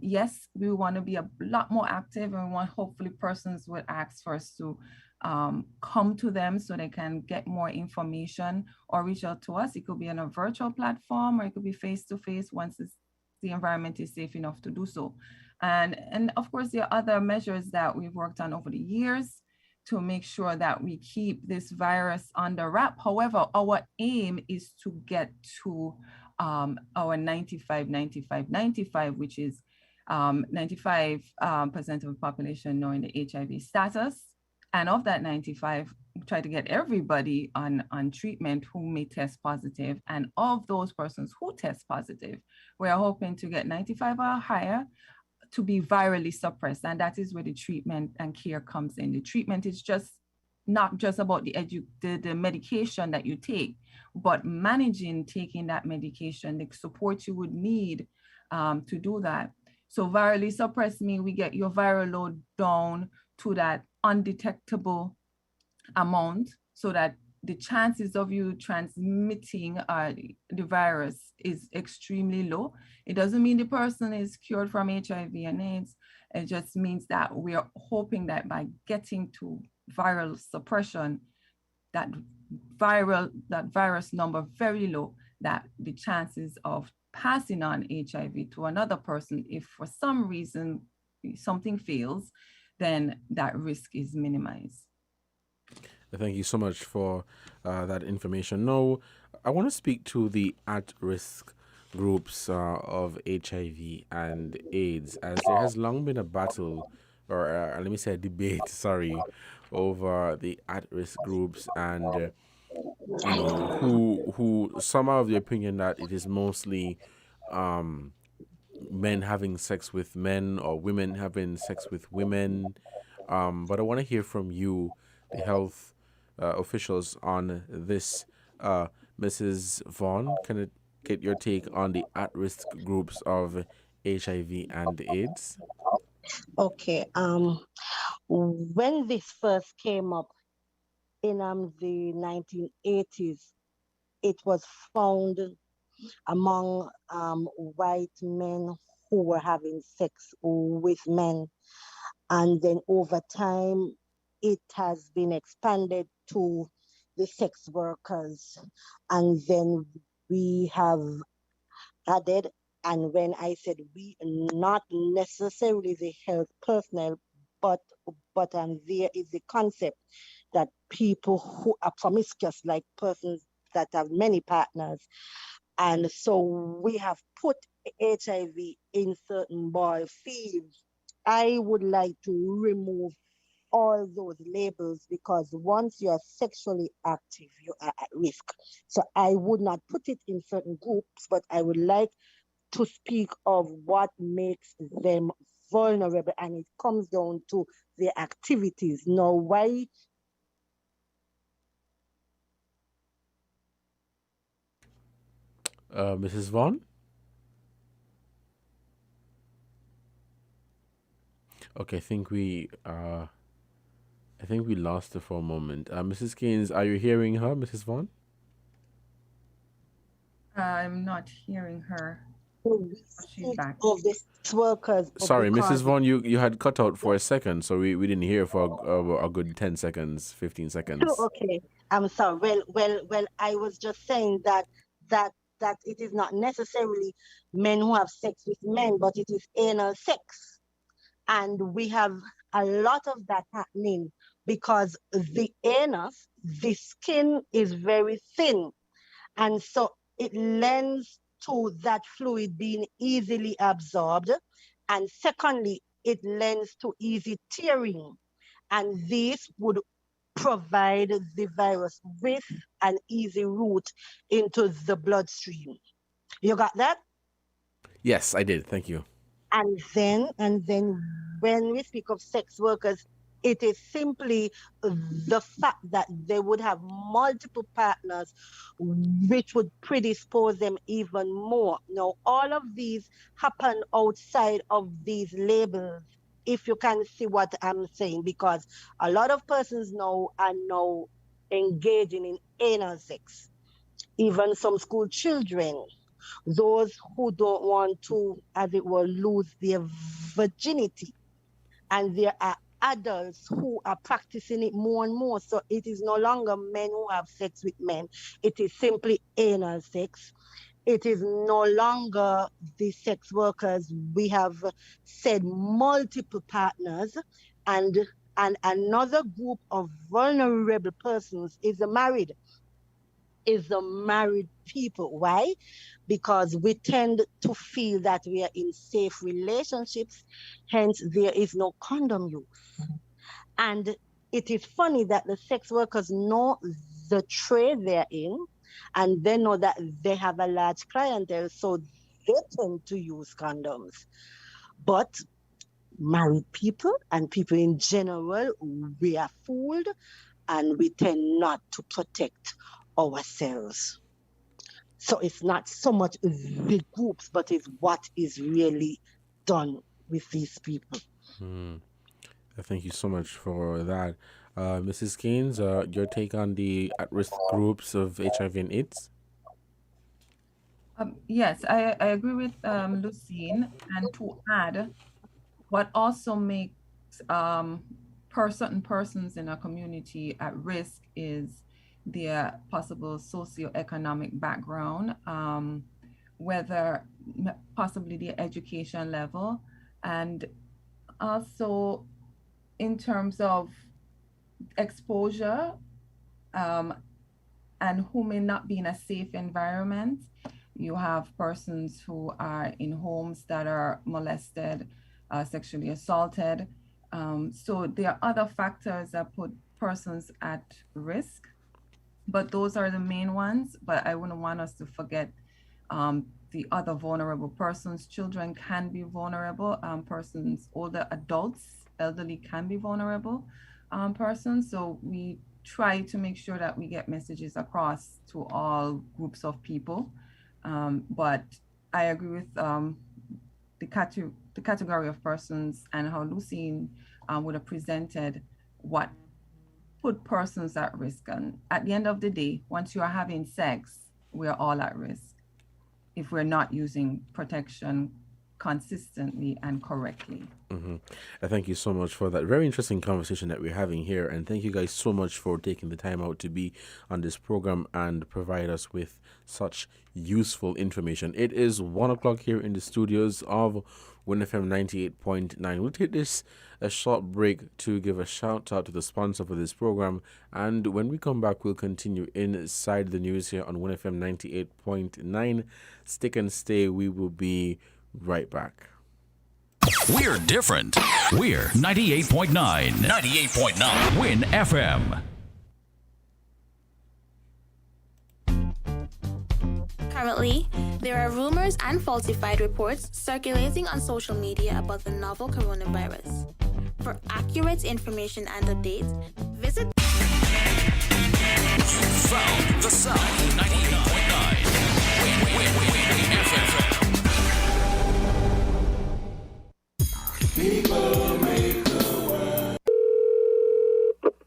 [SPEAKER 2] Yes, we want to be a lot more active, and we want hopefully persons will ask for us to come to them so they can get more information or reach out to us. It could be on a virtual platform, or it could be face-to-face once the environment is safe enough to do so. And of course, there are other measures that we've worked on over the years to make sure that we keep this virus under wrap. However, our aim is to get to our 95, 95, 95, which is 95% of the population knowing the HIV status. And of that 95, we try to get everybody on treatment who may test positive. And of those persons who test positive, we are hoping to get 95 or higher to be virally suppressed. And that is where the treatment and care comes in. The treatment is just not just about the medication that you take, but managing taking that medication, the support you would need to do that. So virally suppressed means we get your viral load down to that undetectable amount so that the chances of you transmitting the virus is extremely low. It doesn't mean the person is cured from HIV and AIDS. It just means that we are hoping that by getting to viral suppression, that virus number very low, that the chances of passing on HIV to another person, if for some reason something fails, then that risk is minimized.
[SPEAKER 13] Thank you so much for that information. Now, I want to speak to the at-risk groups of HIV and AIDS, as there has long been a battle, or let me say a debate, sorry, over the at-risk groups, and you know, who some are of the opinion that it is mostly men having sex with men or women having sex with women. But I want to hear from you, the health officials, on this. Mrs. Vaughn, can I get your take on the at-risk groups of HIV and AIDS?
[SPEAKER 1] Okay. When this first came up in the 1980s, it was found among white men who were having sex with men. And then over time, it has been expanded to the sex workers. And then we have added, and when I said we, not necessarily the health personnel, but there is the concept that people who are promiscuous, like persons that have many partners. And so we have put HIV in certain boy fields. I would like to remove all those labels, because once you are sexually active, you are at risk. So I would not put it in certain groups, but I would like to speak of what makes them vulnerable, and it comes down to their activities. Now, why?
[SPEAKER 13] Mrs. Vaughn? Okay, I think we lost her for a moment. Mrs. Keynes, are you hearing her, Mrs. Vaughn?
[SPEAKER 2] I'm not hearing her. She's back.
[SPEAKER 1] Of the sex workers.
[SPEAKER 13] Sorry,
[SPEAKER 1] because
[SPEAKER 13] Mrs. Vaughn, you had cut out for a second, so we didn't hear for a good 10 seconds, 15 seconds.
[SPEAKER 1] Okay, I'm sorry. Well, I was just saying that it is not necessarily men who have sex with men, but it is anal sex. And we have a lot of that happening because the anus, the skin is very thin. And so it lends to that fluid being easily absorbed. And secondly, it lends to easy tearing. And this would provide the virus with an easy route into the bloodstream. You got that?
[SPEAKER 13] Yes, I did. Thank you.
[SPEAKER 1] And then when we speak of sex workers, It is simply the fact that they would have multiple partners, which would predispose them even more. Now, all of these happen outside of these labels, if you can see what I'm saying, because a lot of persons now are now engaging in anal sex. Even some school children, those who don't want to, as it were, lose their virginity. And there are adults who are practicing it more and more. So it is no longer men who have sex with men. It is simply anal sex. It is no longer the sex workers. We have said multiple partners, and another group of vulnerable persons is the married people. Why? Because we tend to feel that we are in safe relationships, hence there is no condom use. And it is funny that the sex workers know the trade they're in, and they know that they have a large clientele, so they tend to use condoms. But married people and people in general, we are fooled, and we tend not to protect ourselves. So it's not so much the groups, but it's what is really done with these people.
[SPEAKER 13] Thank you so much for that. Mrs. Keynes, your take on the at-risk groups of HIV and AIDS?
[SPEAKER 2] Yes, I agree with Lucine. And to add, what also makes certain persons in a community at risk is their possible socioeconomic background, whether possibly their education level, and also in terms of exposure, and who may not be in a safe environment. You have persons who are in homes that are molested, sexually assaulted. So there are other factors that put persons at risk, but those are the main ones. But I wouldn't want us to forget the other vulnerable persons. Children can be vulnerable, persons, older adults, elderly can be vulnerable persons. So we try to make sure that we get messages across to all groups of people. But I agree with the category of persons and how Lucine would have presented what put persons at risk. And at the end of the day, once you are having sex, we're all at risk if we're not using protection consistently and correctly.
[SPEAKER 13] Thank you so much for that very interesting conversation that we're having here, and thank you guys so much for taking the time out to be on this program and provide us with such useful information. It is 1 o'clock here in the studios of WINNFM 98.9. We'll take this a short break to give a shout out to the sponsor for this program, and when we come back, we'll continue inside the news here on WINNFM 98.9. Stick and stay. We will be right back.
[SPEAKER 9] We're different. We're 98.9. 98.9. Win FM.
[SPEAKER 7] Currently, there are rumors and falsified reports circulating on social media about the novel coronavirus. For accurate information and updates, visit
[SPEAKER 9] Found the sound 98.9. Win FM.
[SPEAKER 11] People make the world.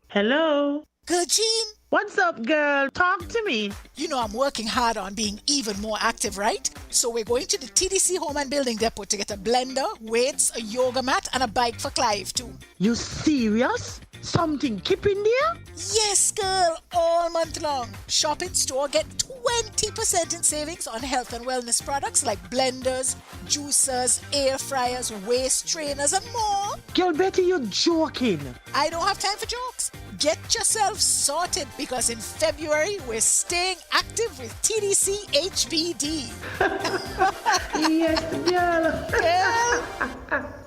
[SPEAKER 19] Hello.
[SPEAKER 20] Gurjeen?
[SPEAKER 19] What's up, girl? Talk to me.
[SPEAKER 20] You know I'm working hard on being even more active, right? So we're going to the TDC Home and Building Depot to get a blender, weights, a yoga mat, and a bike for Clive too.
[SPEAKER 19] You serious? Something keep in there?
[SPEAKER 20] Yes, girl, all month long. Shop in store, get 20% in savings on health and wellness products like blenders, juicers, air fryers, waist trainers, and more.
[SPEAKER 19] Girl, Betty, you're joking.
[SPEAKER 20] I don't have time for jokes. Get yourself sorted because in February we're staying active with TDC HBD.
[SPEAKER 19] Yes, girl.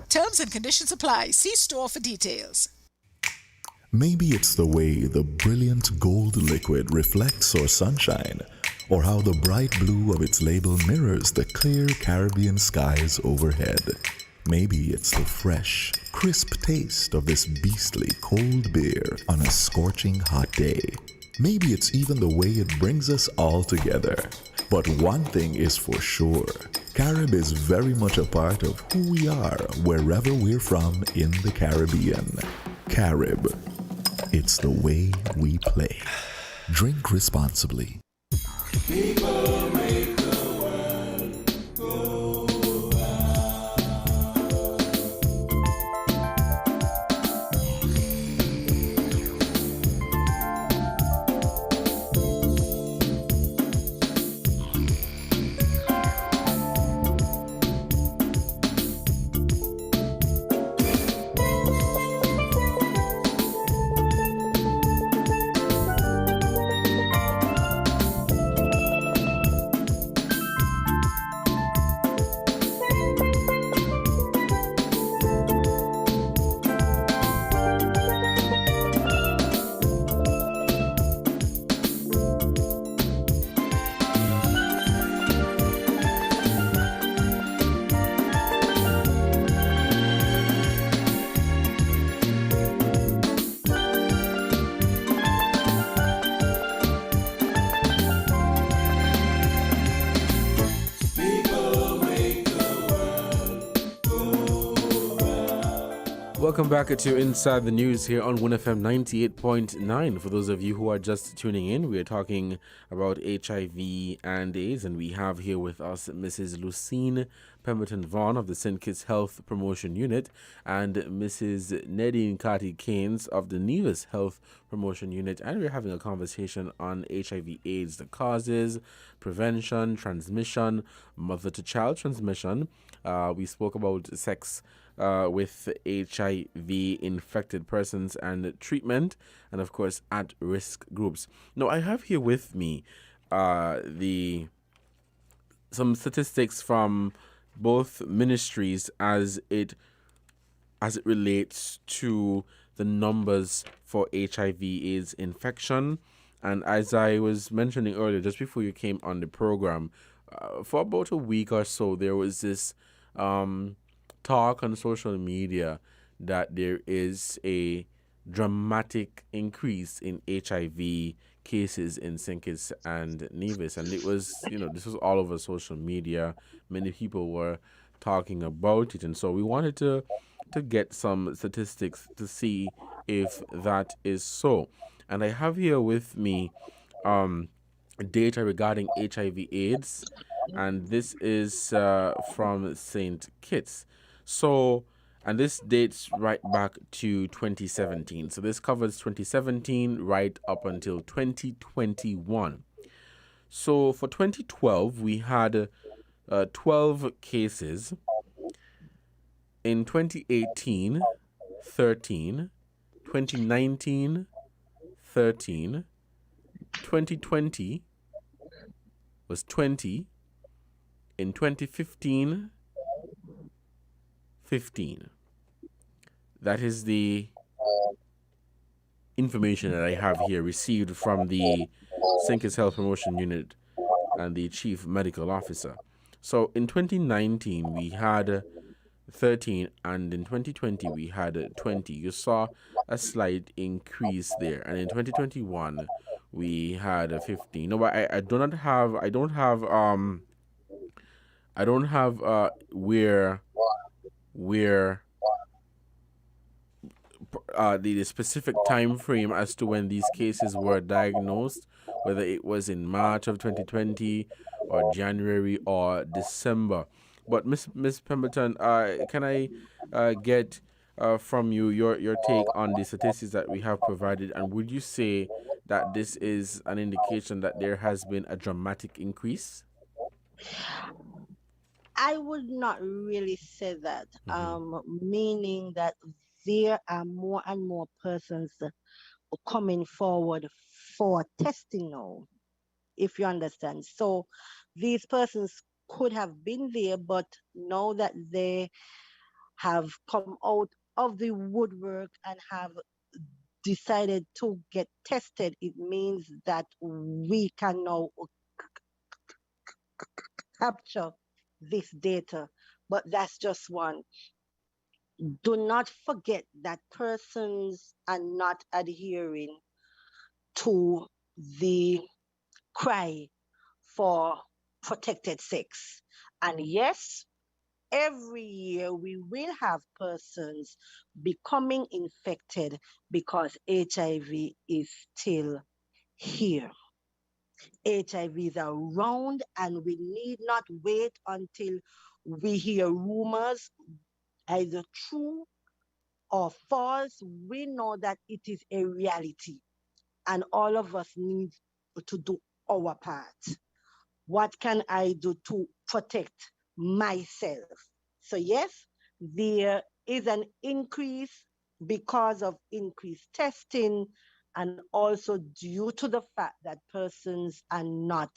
[SPEAKER 20] Terms and conditions apply. See store for details.
[SPEAKER 10] Maybe it's the way the brilliant gold liquid reflects our sunshine, or how the bright blue of its label mirrors the clear Caribbean skies overhead. Maybe it's the fresh, crisp taste of this beastly cold beer on a scorching hot day. Maybe it's even the way it brings us all together. But one thing is for sure, Carib is very much a part of who we are wherever we're from in the Caribbean. Carib, it's the way we play. Drink responsibly.
[SPEAKER 11] People make the world go
[SPEAKER 13] Welcome back to Inside the News here on WINNFM 98.9. For those of you who are just tuning in, we are talking about HIV and AIDS, and we have here with us Mrs. Lucine Pemberton Vaughan of the St. Kitts Health Promotion Unit and Mrs. Nadine Carty Keynes of the Nevis Health Promotion Unit, and we're having a conversation on HIV AIDS, the causes, prevention, transmission, mother-to-child transmission. We spoke about sex with HIV infected persons and treatment, and of course at-risk groups. Now I have here with me some statistics from both ministries as it relates to the numbers for HIV/AIDS infection. And as I was mentioning earlier, just before you came on the program, for about a week or so, there was this talk on social media that there is a dramatic increase in HIV cases in St. Kitts and Nevis. And it was, this was all over social media. Many people were talking about it. And so we wanted to get some statistics to see if that is so. And I have here with me data regarding HIV/AIDS, and this is from St. Kitts. So, and this dates right back to 2017. So this covers 2017 right up until 2021. So for 2012, we had 12 cases. In 2018, 13. 2019, 13. 2020 was 20. In 2015, 15. That is the information that I have here received from the St. Kitts Health Promotion Unit and the Chief Medical Officer. So in 2019, we had 13, and in 2020, we had 20. You saw a slight increase there. And in 2021, we had 15. No, but I don't have where the specific time frame as to when these cases were diagnosed, whether it was in March of 2020 or January or December. But Miss Pemberton, can I get from you your take on the statistics that we have provided, and would you say that this is an indication that there has been a dramatic increase?
[SPEAKER 1] I would not really say that, meaning that there are more and more persons coming forward for testing now, if you understand. So these persons could have been there, but now that they have come out of the woodwork and have decided to get tested, it means that we can now capture this data but that's just one. Do not forget that persons are not adhering to the cry for protected sex. And yes, every year we will have persons becoming infected because HIV is still here. HIV is around, and we need not wait until we hear rumors, either true or false. We know that it is a reality, and all of us need to do our part. What can I do to protect myself? So, yes, there is an increase because of increased testing and also due to the fact that persons are not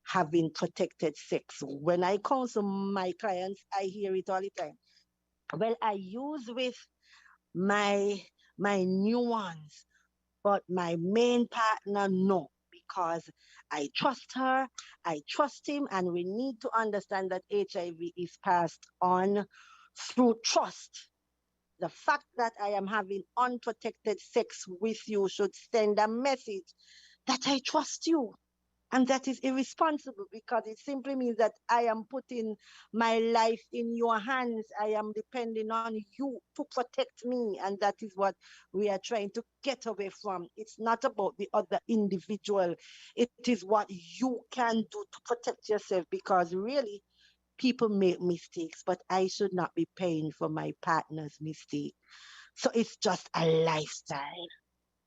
[SPEAKER 1] having protected sex. When I counsel my clients, I hear it all the time. Well, I use with my new ones, but my main partner, no, because I trust her, I trust him, and we need to understand that HIV is passed on through trust. The fact that I am having unprotected sex with you should send a message that I trust you. And that is irresponsible because it simply means that I am putting my life in your hands. I am depending on you to protect me. And that is what we are trying to get away from. It's not about the other individual, it is what you can do to protect yourself, because really, people make mistakes, but I should not be paying for my partner's mistake. So it's just a lifestyle.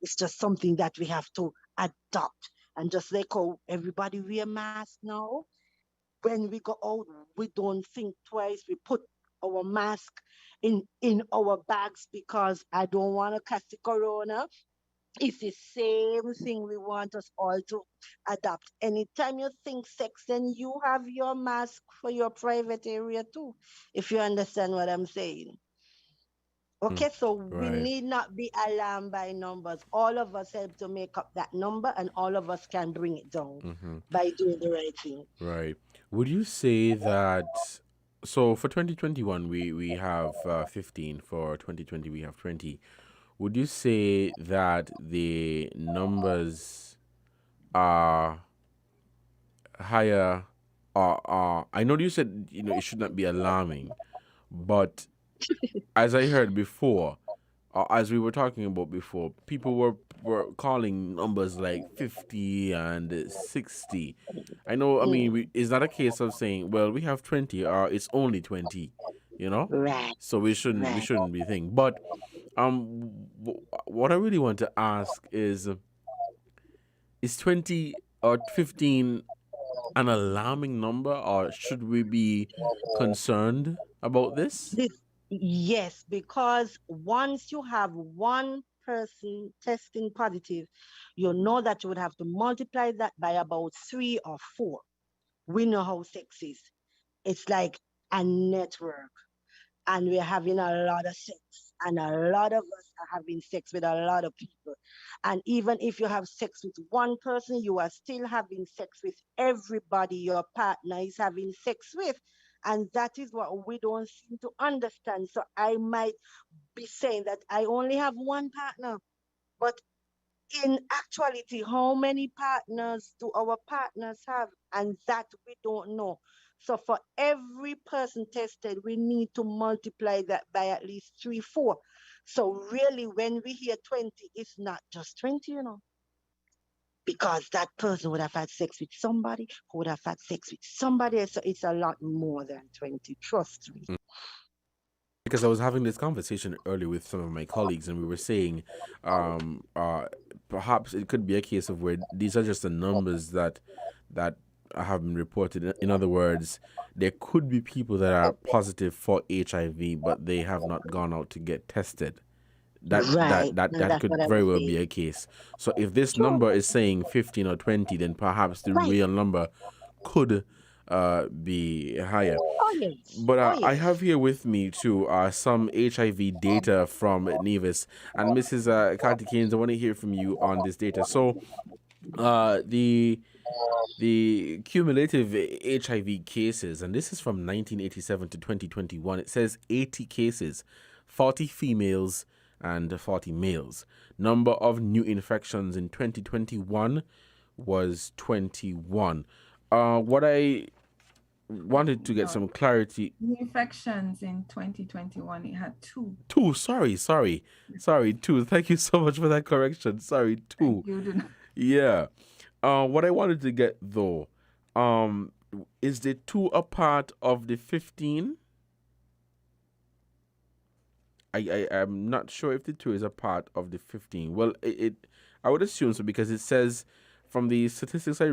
[SPEAKER 1] It's just something that we have to adopt. And just like how everybody wear masks now, when we go out, we don't think twice. We put our mask in our bags because I don't want to catch the corona. It's the same thing we want us all to adopt. Anytime you think sex, then you have your mask for your private area too, if you understand what I'm saying. Okay, so we
[SPEAKER 13] Right.
[SPEAKER 1] need not be alarmed by numbers. All of us help to make up that number, and all of us can bring it down
[SPEAKER 13] Mm-hmm.
[SPEAKER 1] by doing the right thing.
[SPEAKER 13] Right. Would you say that, so for 2021 we have 15, for 2020 we have 20. Would you say that the numbers are higher, or I know you said, it should not be alarming, but as I heard before, as we were talking about before, people were calling numbers like 50 and 60. I know, I mean, it's not a case of saying, well, we have 20 or it's only 20,
[SPEAKER 1] Right.
[SPEAKER 13] So we shouldn't be thinking. But what I really want to ask is 20 or 15 an alarming number, or should we be concerned about this?
[SPEAKER 1] Yes, because once you have one person testing positive, you know that you would have to multiply that by about 3 or 4. We know how sex is. It's like a network, and we're having a lot of sex, and a lot of us are having sex with a lot of people. And even if you have sex with one person, you are still having sex with everybody your partner is having sex with. And that is what we don't seem to understand. So I might be saying that I only have one partner, but in actuality, how many partners do our partners have? And that we don't know. So for every person tested, we need to multiply that by at least 3, 4. So really, when we hear 20, it's not just 20, because that person would have had sex with somebody who would have had sex with somebody else. So it's a lot more than 20. Trust me.
[SPEAKER 13] Because I was having this conversation earlier with some of my colleagues, and we were saying, perhaps it could be a case of where these are just the numbers that have been reported. In other words, there could be people that are positive for HIV, but they have not gone out to get tested. That
[SPEAKER 1] Right.
[SPEAKER 13] that that
[SPEAKER 1] And
[SPEAKER 13] that
[SPEAKER 1] that's
[SPEAKER 13] could
[SPEAKER 1] what I'm
[SPEAKER 13] very well be
[SPEAKER 1] saying.
[SPEAKER 13] a case. So if this
[SPEAKER 1] True.
[SPEAKER 13] number is saying 15 or 20, then perhaps the
[SPEAKER 1] Right.
[SPEAKER 13] real number could be higher.
[SPEAKER 1] Oh, yes.
[SPEAKER 13] But
[SPEAKER 1] Oh,
[SPEAKER 13] I
[SPEAKER 1] yes.
[SPEAKER 13] have here with me too some HIV data from Nevis, and Mrs. Kathy Keynes, I want to hear from you on this data. So the the cumulative HIV cases, and this is from 1987 to 2021, it says 80 cases, 40 females and 40 males. Number of new infections in 2021 was 21. What I wanted to get some clarity.
[SPEAKER 2] The infections in 2021, it had two.
[SPEAKER 13] Two, sorry, two. Thank you so much for that correction. Sorry, two.
[SPEAKER 2] You do not.
[SPEAKER 13] Yeah. What I wanted to get though, is the two a part of the 15? I'm not sure if the two is a part of the 15. Well, I would assume so because it says from the statistics I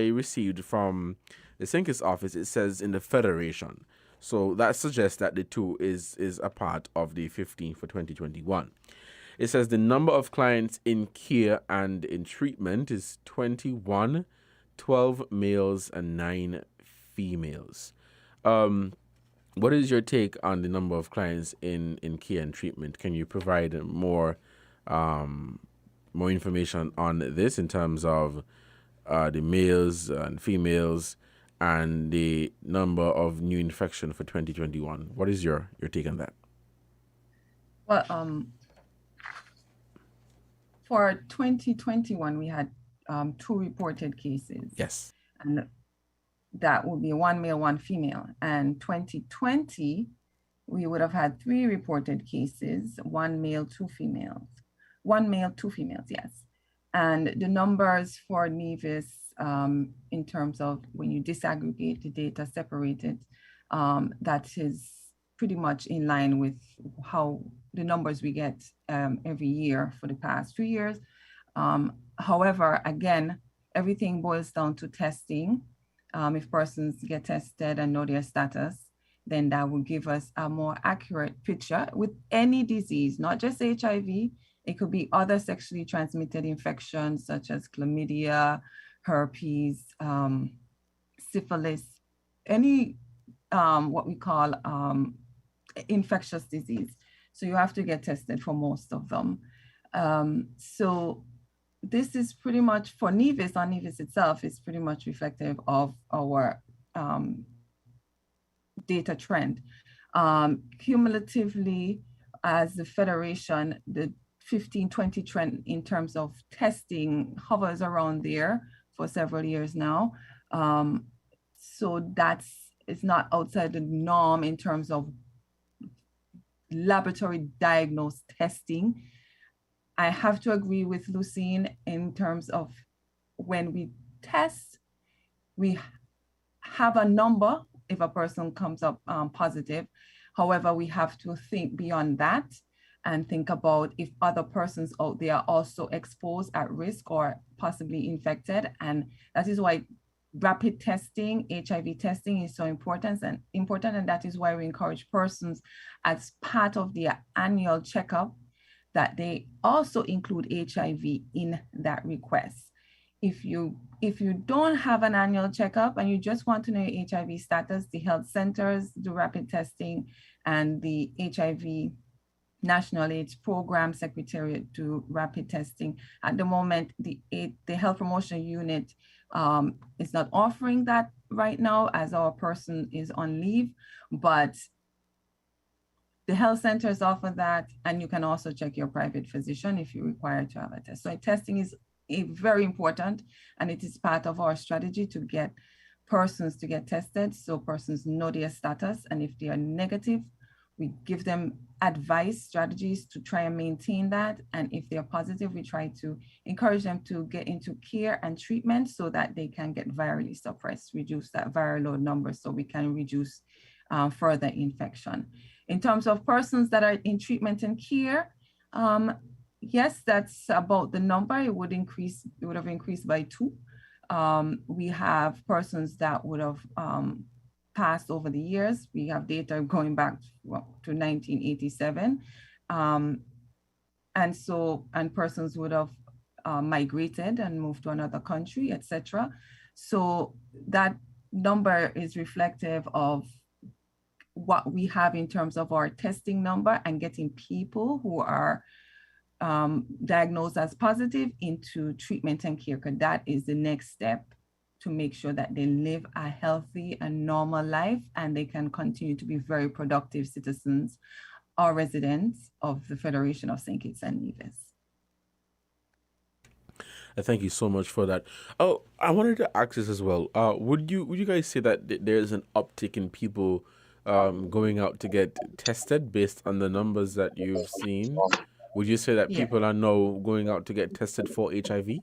[SPEAKER 13] received from the Sinkis office, it says in the Federation. So that suggests that the two is a part of the 15 for 2021. It says the number of clients in care and in treatment is 21, 12 males and 9 females. What is your take on the number of clients in care and treatment? Can you provide more information on this in terms of the males and females and the number of new infection for 2021? What is your take on that?
[SPEAKER 2] Well, for 2021, we had 2 reported cases.
[SPEAKER 13] Yes.
[SPEAKER 2] And that would be 1 male, 1 female. And 2020, we would have had 3 reported cases, 1 male, 2 females. 1 male, 2 females, yes. And the numbers for Nevis, in terms of when you disaggregate the data, separate it, that is pretty much in line with how the numbers we get every year for the past 2 years. However, again, everything boils down to testing. If persons get tested and know their status, then that will give us a more accurate picture with any disease, not just HIV. It could be other sexually transmitted infections such as chlamydia, herpes, syphilis, any what we call infectious disease. So you have to get tested for most of them. So this is pretty much for Nevis, on Nevis itself, is pretty much reflective of our data trend. Cumulatively, as the Federation, the 15-20 trend in terms of testing hovers around there for several years now. So it's not outside the norm in terms of laboratory diagnosed testing. I have to agree with Lucine in terms of when we test, we have a number if a person comes up positive. However, we have to think beyond that and think about if other persons out there are also exposed, at risk, or possibly infected. And that is why rapid testing, HIV testing, is so important, and that is why we encourage persons as part of their annual checkup that they also include HIV in that request. If you don't have an annual checkup and you just want to know your HIV status, the health centers do rapid testing, and the HIV National AIDS Program Secretariat do rapid testing. At the moment, the Health Promotion Unit is not offering that right now as our person is on leave, but the health centers offer that, and you can also check your private physician if you require to have a test. So testing is very important, and it is part of our strategy to get persons to get tested so persons know their status, and if they are negative, we give them advice, strategies to try and maintain that. And if they're positive, we try to encourage them to get into care and treatment so that they can get virally suppressed, reduce that viral load number so we can reduce further infection. In terms of persons that are in treatment and care, yes, that's about the number. It would have increased by 2. We have persons that would have passed over the years. We have data going back to 1987. And persons would have migrated and moved to another country, etc. So that number is reflective of what we have in terms of our testing number and getting people who are diagnosed as positive into treatment and care, because that is the next step to make sure that they live a healthy and normal life and they can continue to be very productive citizens or residents of the Federation of St. Kitts and Nevis.
[SPEAKER 13] Thank you so much for that. Oh, I wanted to ask this as well. Would you guys say that there's an uptick in people going out to get tested based on the numbers that you've seen? Would you say that
[SPEAKER 2] Yeah.
[SPEAKER 13] people are now going out to get tested for HIV?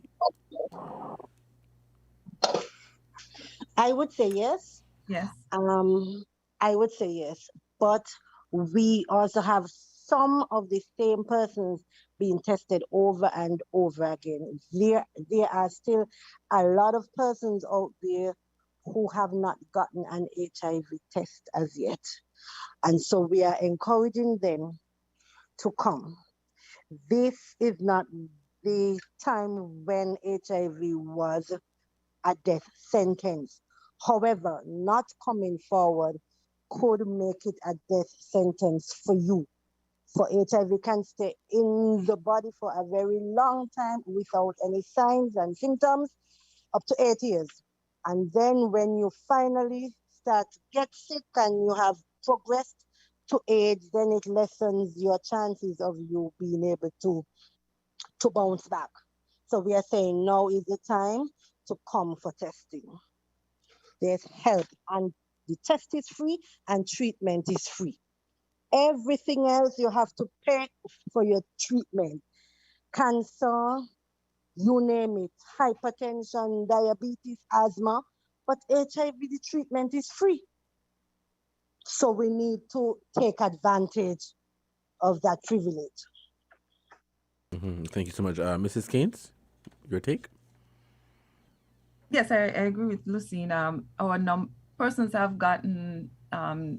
[SPEAKER 1] I would say yes.
[SPEAKER 2] Yes.
[SPEAKER 1] I would say yes, but we also have some of the same persons being tested over and over again. There are still a lot of persons out there who have not gotten an HIV test as yet. And so we are encouraging them to come. This is not the time when HIV was a death sentence. However, not coming forward could make it a death sentence for you. For HIV can stay in the body for a very long time without any signs and symptoms, up to 8 years. And then when you finally start to get sick and you have progressed to AIDS, then it lessens your chances of you being able to bounce back. So we are saying now is the time to come for testing. There's help, and the test is free and treatment is free. Everything else you have to pay for your treatment. Cancer, you name it, hypertension, diabetes, asthma, but HIV, the treatment is free. So we need to take advantage of that privilege.
[SPEAKER 13] Thank you so much. Mrs. Keynes, your take?
[SPEAKER 2] Yes, I agree with Lucine. Our persons have gotten more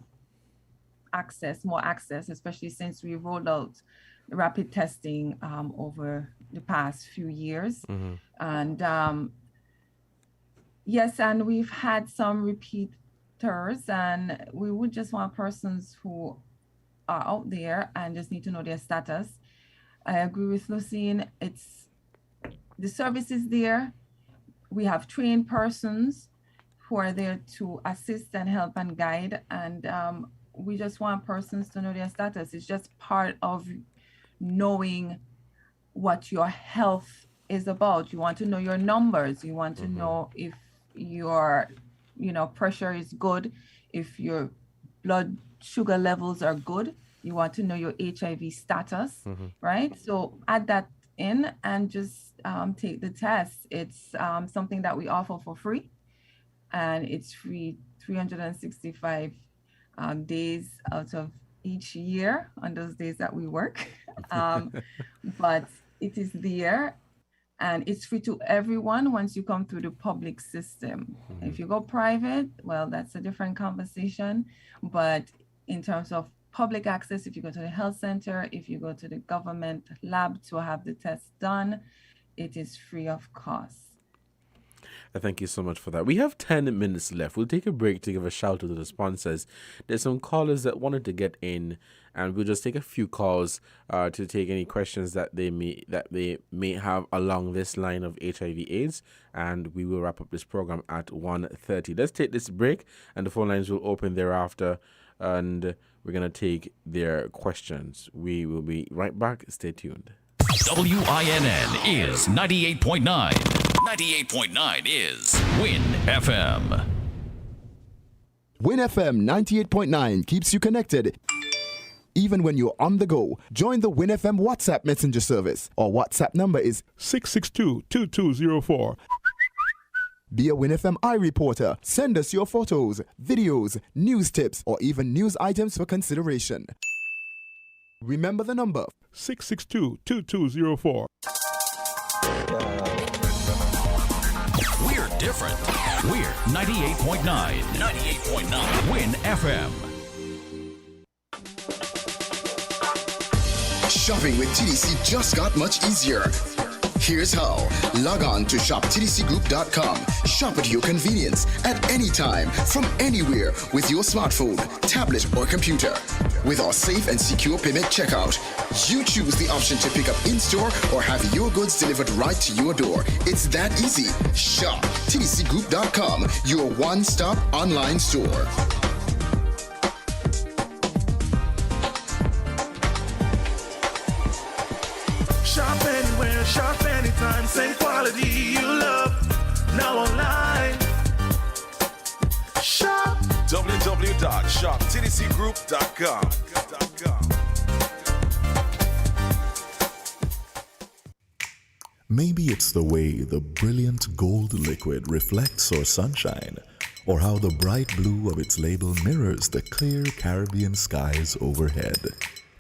[SPEAKER 2] access, especially since we rolled out rapid testing over the past few years. And yes, and we've had some repeaters, and we would just want persons who are out there and just need to know their status. I agree with Lucine. The service is there. We have trained persons who are there to assist and help and guide, and we just want persons to know their status. It's just part of knowing what your health is about. You want to know your numbers. You want to know if your pressure is good, if your blood sugar levels are good. You want to know your HIV status, right? So add that in and just take the test. It's something that we offer for free, and it's free 365 days out of each year on those days that we work. But it is there, and it's free to everyone once you come through the public system. If you go private, well, that's a different conversation. But in terms of public access, if you go to the health center, if you go to the government lab to have the test done, it is free of cost.
[SPEAKER 13] Thank you so much for that. We have 10 minutes left. We'll take a break to give a shout out to the sponsors. There's some callers that wanted to get in, and we'll just take a few calls to take any questions that they may have along this line of HIV/AIDS, and we will wrap up this program at 1:30. Let's take this break, and the phone lines will open thereafter, and we're going to take their questions. We will be right back. Stay tuned.
[SPEAKER 9] WINN is 98.9. 98.9 is Win FM.
[SPEAKER 21] Win FM 98.9 keeps you connected. Even when you're on the go, join the Win FM WhatsApp messenger service. Our WhatsApp number is 662-2204. Be a Win FM iReporter. Send us your photos, videos, news tips, or even news items for consideration. Remember the number 662-2204.
[SPEAKER 9] We're different. We're 98.9. 98.9 Win FM.
[SPEAKER 22] Shopping with TDC just got much easier.
[SPEAKER 21] Here's how. Log on to shoptdcgroup.com. Shop at your convenience at any time from anywhere with your smartphone, tablet, or computer. With our safe and secure payment checkout, you choose the option to pick up in-store or have your goods delivered right to your door. It's that easy. Shop tdcgroup.com, your one-stop online store.
[SPEAKER 11] Shop anywhere, shop anytime, same quality you love. Now online. Shop
[SPEAKER 6] www.shoptdcgroup.com.
[SPEAKER 10] Maybe it's the way the brilliant gold liquid reflects our sunshine, or how the bright blue of its label mirrors the clear Caribbean skies overhead.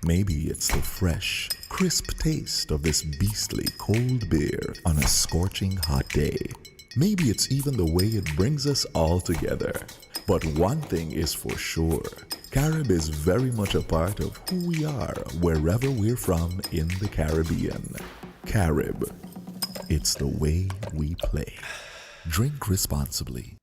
[SPEAKER 10] Maybe it's the fresh, crisp taste of this beastly cold beer on a scorching hot day. Maybe it's even the way it brings us all together. But one thing is for sure, Carib is very much a part of who we are wherever we're from in the Caribbean. Carib, it's the way we play. Drink responsibly.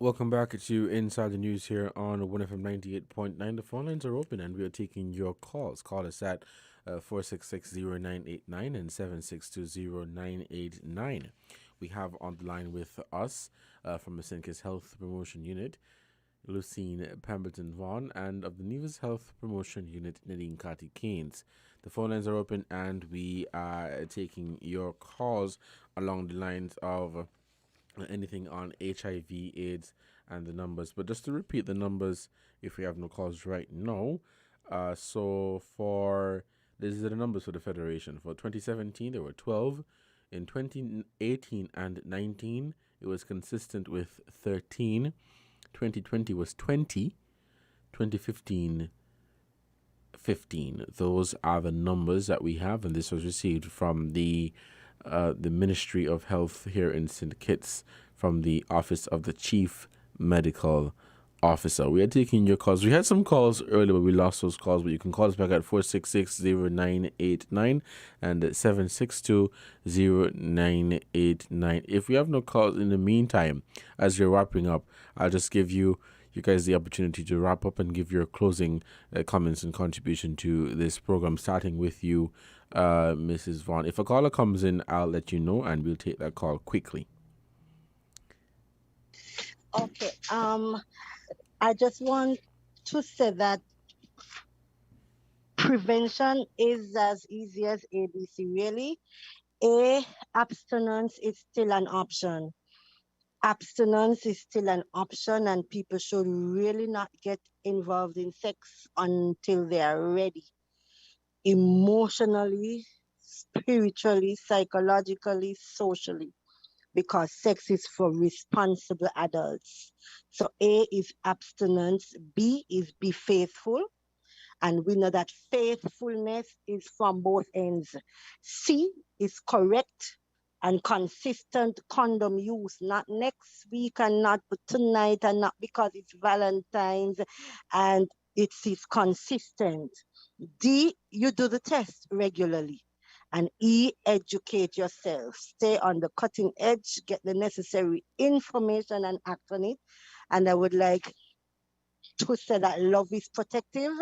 [SPEAKER 13] Welcome back to Inside the News here on WINNFM 98.9. The phone lines are open and we are taking your calls. Call us at 466-0989 and 762-0989. We have on the line with us from the St. Kitts Health Promotion Unit, Lucine Pemberton Vaughan, and of the Nevis Health Promotion Unit, Nadine Carty Keynes. The phone lines are open and we are taking your calls along the lines of anything on HIV, AIDS, and the numbers. But just to repeat the numbers, if we have no calls right now, so for these are the numbers for the Federation. For 2017, there were 12. In 2018 and 19, it was consistent with 13. 2020 was 20. 2015, 15. Those are the numbers that we have, and this was received from the Ministry of Health here in St. Kitts, from the Office of the Chief Medical Officer. We are taking your calls. We had some calls earlier, but we lost those calls. But you can call us back at 466-0989 and 762-0989. If we have no calls in the meantime, as you're wrapping up, I'll just give you guys the opportunity to wrap up and give your closing comments and contribution to this program, starting with you, Mrs. Vaughan. If a caller comes in, I'll let you know, and we'll take that call quickly.
[SPEAKER 1] Okay. I just want to say that prevention is as easy as ABC, really. Abstinence is still an option. Abstinence is still an option, and people should really not get involved in sex until they are ready. Emotionally, spiritually, psychologically, socially, because sex is for responsible adults. So A is abstinence, B is be faithful, and we know that faithfulness is from both ends. C is correct and consistent condom use, not next week and not tonight and not because it's Valentine's, and it is consistent. D, you do the test regularly. And E, educate yourself. Stay on the cutting edge, get the necessary information and act on it. And I would like to say that love is protective,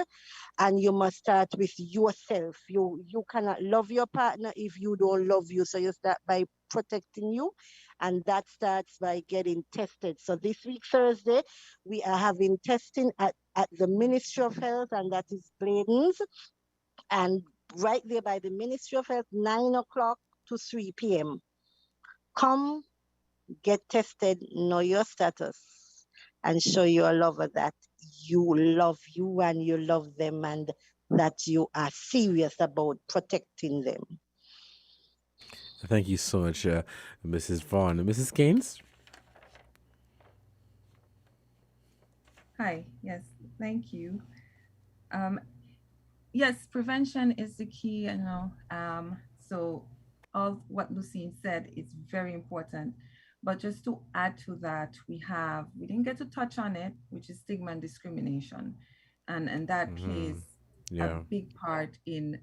[SPEAKER 1] and you must start with yourself. You cannot love your partner if you don't love you. So you start by protecting you, and that starts by getting tested. So this week, Thursday, we are having testing at the Ministry of Health, and that is Bladen's. And right there by the Ministry of Health, 9 o'clock to 3 p.m. Come, get tested, know your status, and show your lover that you love you and you love them, and that you are serious about protecting them.
[SPEAKER 13] Thank you so much, Mrs. Vaughan. Mrs. Keynes?
[SPEAKER 2] Hi, yes, thank you. Yes, prevention is the key, so all what Lucine said is very important. But just to add to that, we didn't get to touch on it, which is stigma and discrimination. and that plays a
[SPEAKER 13] Yeah.
[SPEAKER 2] big part in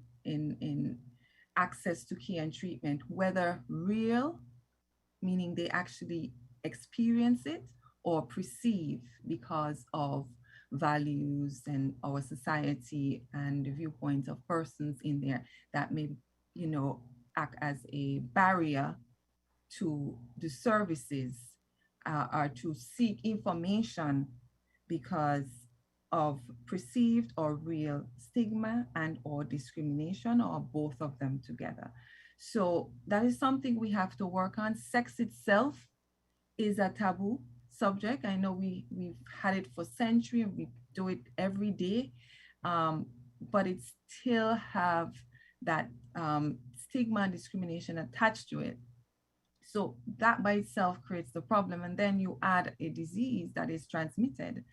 [SPEAKER 2] access to care and treatment, whether real, meaning they actually experience it, or perceive because of values and our society and the viewpoints of persons in there that may, act as a barrier to the services, or to seek information because of perceived or real stigma and or discrimination, or both of them together. So that is something we have to work on. Sex itself is a taboo subject. I know we've had it for centuries, we do it every day, but it still have that stigma and discrimination attached to it. So that by itself creates the problem. And then you add a disease that is transmitted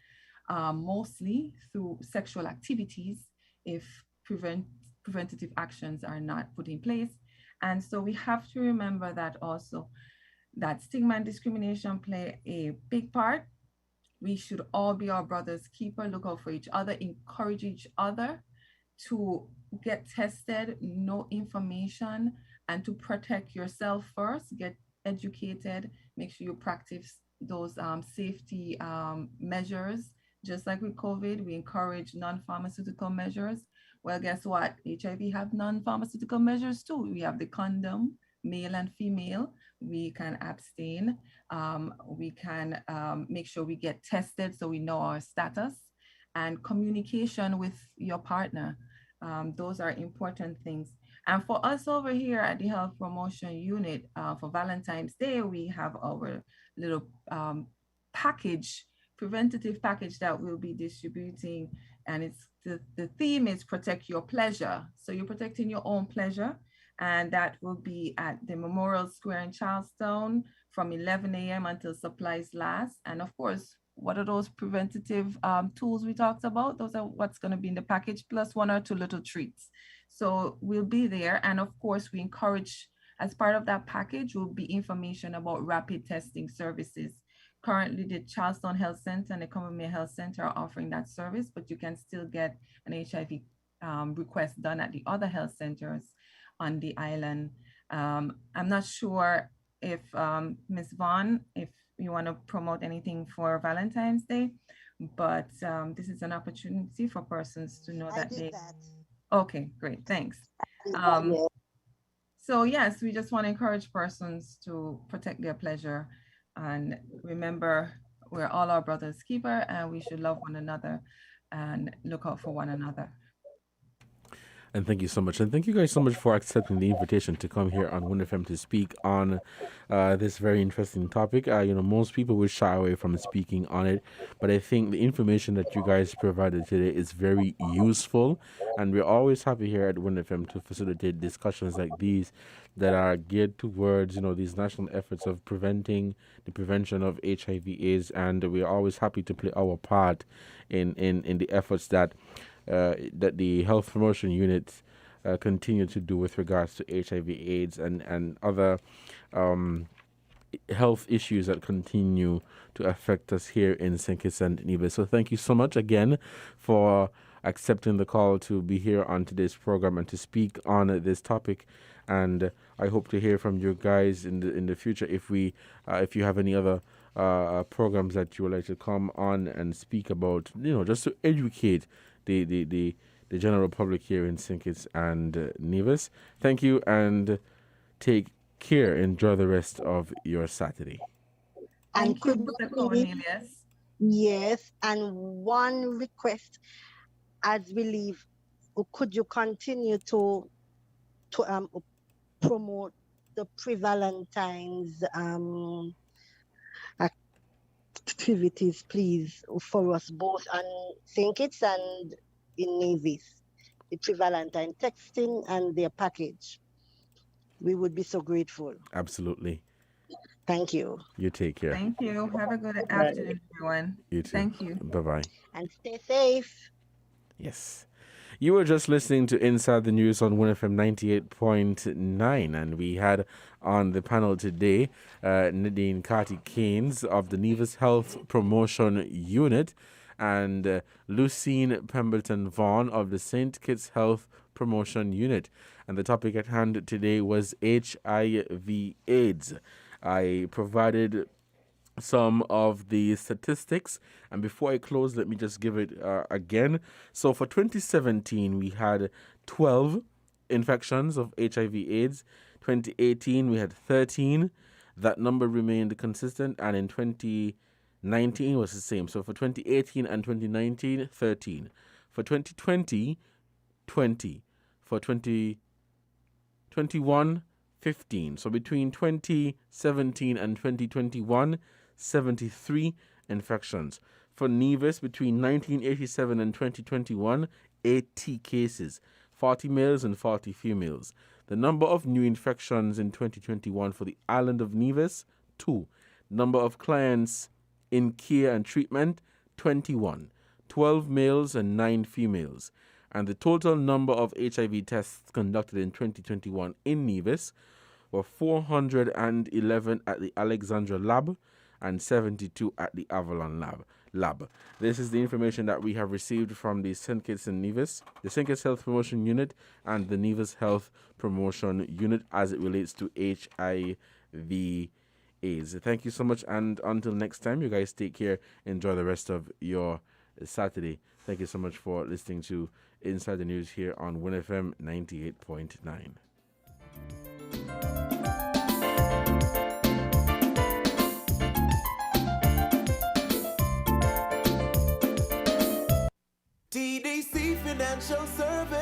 [SPEAKER 2] mostly through sexual activities if preventative actions are not put in place. And so we have to remember that also, that stigma and discrimination play a big part. We should all be our brother's keeper, look out for each other, encourage each other to get tested, know information, and to protect yourself first. Get educated, make sure you practice those safety measures. Just like with COVID, we encourage non-pharmaceutical measures. Well, guess what? HIV have non-pharmaceutical measures too. We have the condom, male and female. We can abstain. We can make sure we get tested so we know our status, and communication with your partner. Those are important things. And for us over here at the Health Promotion Unit, for Valentine's Day, we have our little package, preventative package that we'll be distributing. And it's the theme is protect your pleasure. So you're protecting your own pleasure. And that will be at the Memorial Square in Charlestown from 11 a.m. until supplies last. And of course, what are those preventative tools we talked about? Those are what's going to be in the package, plus one or two little treats. So we'll be there. And of course, we encourage, as part of that package, will be information about rapid testing services. Currently, the Charlestown Health Center and the Commonwealth Health Center are offering that service, but you can still get an HIV request done at the other health centers on the island. I'm not sure if Ms. Vaughn, if you want to promote anything for Valentine's Day, but this is an opportunity for persons to know that they. Okay, great, thanks. So yes, we just want to encourage persons to protect their pleasure, and remember, we're all our brother's keeper, and we should love one another and look out for one another.
[SPEAKER 13] And thank you so much. And thank you guys so much for accepting the invitation to come here on WINNFM to speak on this very interesting topic. Most people will shy away from speaking on it, but I think the information that you guys provided today is very useful. And we're always happy here at WINNFM to facilitate discussions like these that are geared towards, these national efforts of preventing the prevention of HIV/AIDS. And we're always happy to play our part in the efforts that the health promotion units continue to do with regards to HIV/AIDS and other health issues that continue to affect us here in St. Kitts and Nevis. So thank you so much again for accepting the call to be here on today's program and to speak on this topic. And I hope to hear from you guys in the future if you have any other programs that you would like to come on and speak about, just to educate the general public here in St. Kitts and Nevis. Thank you, and take care. Enjoy the rest of your Saturday.
[SPEAKER 1] And could
[SPEAKER 2] Cornelius.
[SPEAKER 1] Yes, and one request as we leave, could you continue to promote the pre-Valentine's activities, please, for us both on St. Kitts and in Nevis, the pre-Valentine texting and their package. We would be so grateful.
[SPEAKER 13] Absolutely.
[SPEAKER 1] Thank you.
[SPEAKER 13] You take care.
[SPEAKER 2] Thank you. Have a good afternoon, everyone.
[SPEAKER 13] You too.
[SPEAKER 2] Thank you.
[SPEAKER 13] Bye-bye.
[SPEAKER 1] And stay safe.
[SPEAKER 13] Yes. You were just listening to Inside the News on WINNFM 98.9, and we had on the panel today Nadine Carty Keynes of the Nevis Health Promotion Unit, and Lucine Pemberton Vaughan of the St. Kitts Health Promotion Unit. And the topic at hand today was HIV/AIDS. I provided some of the statistics, and before I close, let me just give it again. So for 2017, we had 12 infections of HIV/AIDS. 2018, we had 13. That number remained consistent, and in 2019 was the same. So for 2018 and 2019, 13. For 2020, 20. For 2021, 15. So between 2017 and 2021, 73 infections. For Nevis, between 1987 and 2021, 80 cases, 40 males and 40 females. The number of new infections in 2021 for the island of Nevis, 2. Number of clients in care and treatment, 21. 12 males and 9 females. And the total number of HIV tests conducted in 2021 in Nevis were 411 at the Alexandra Lab and 72 at the Avalon Lab. This is the information that we have received from the St. Kitts and Nevis, the St. Kitts Health Promotion Unit, and the Nevis Health Promotion Unit as it relates to HIV/AIDS. Thank you so much, and until next time, you guys take care. Enjoy the rest of your Saturday. Thank you so much for listening to Inside the News here on WINNFM 98.9.
[SPEAKER 11] TDC Financial Service.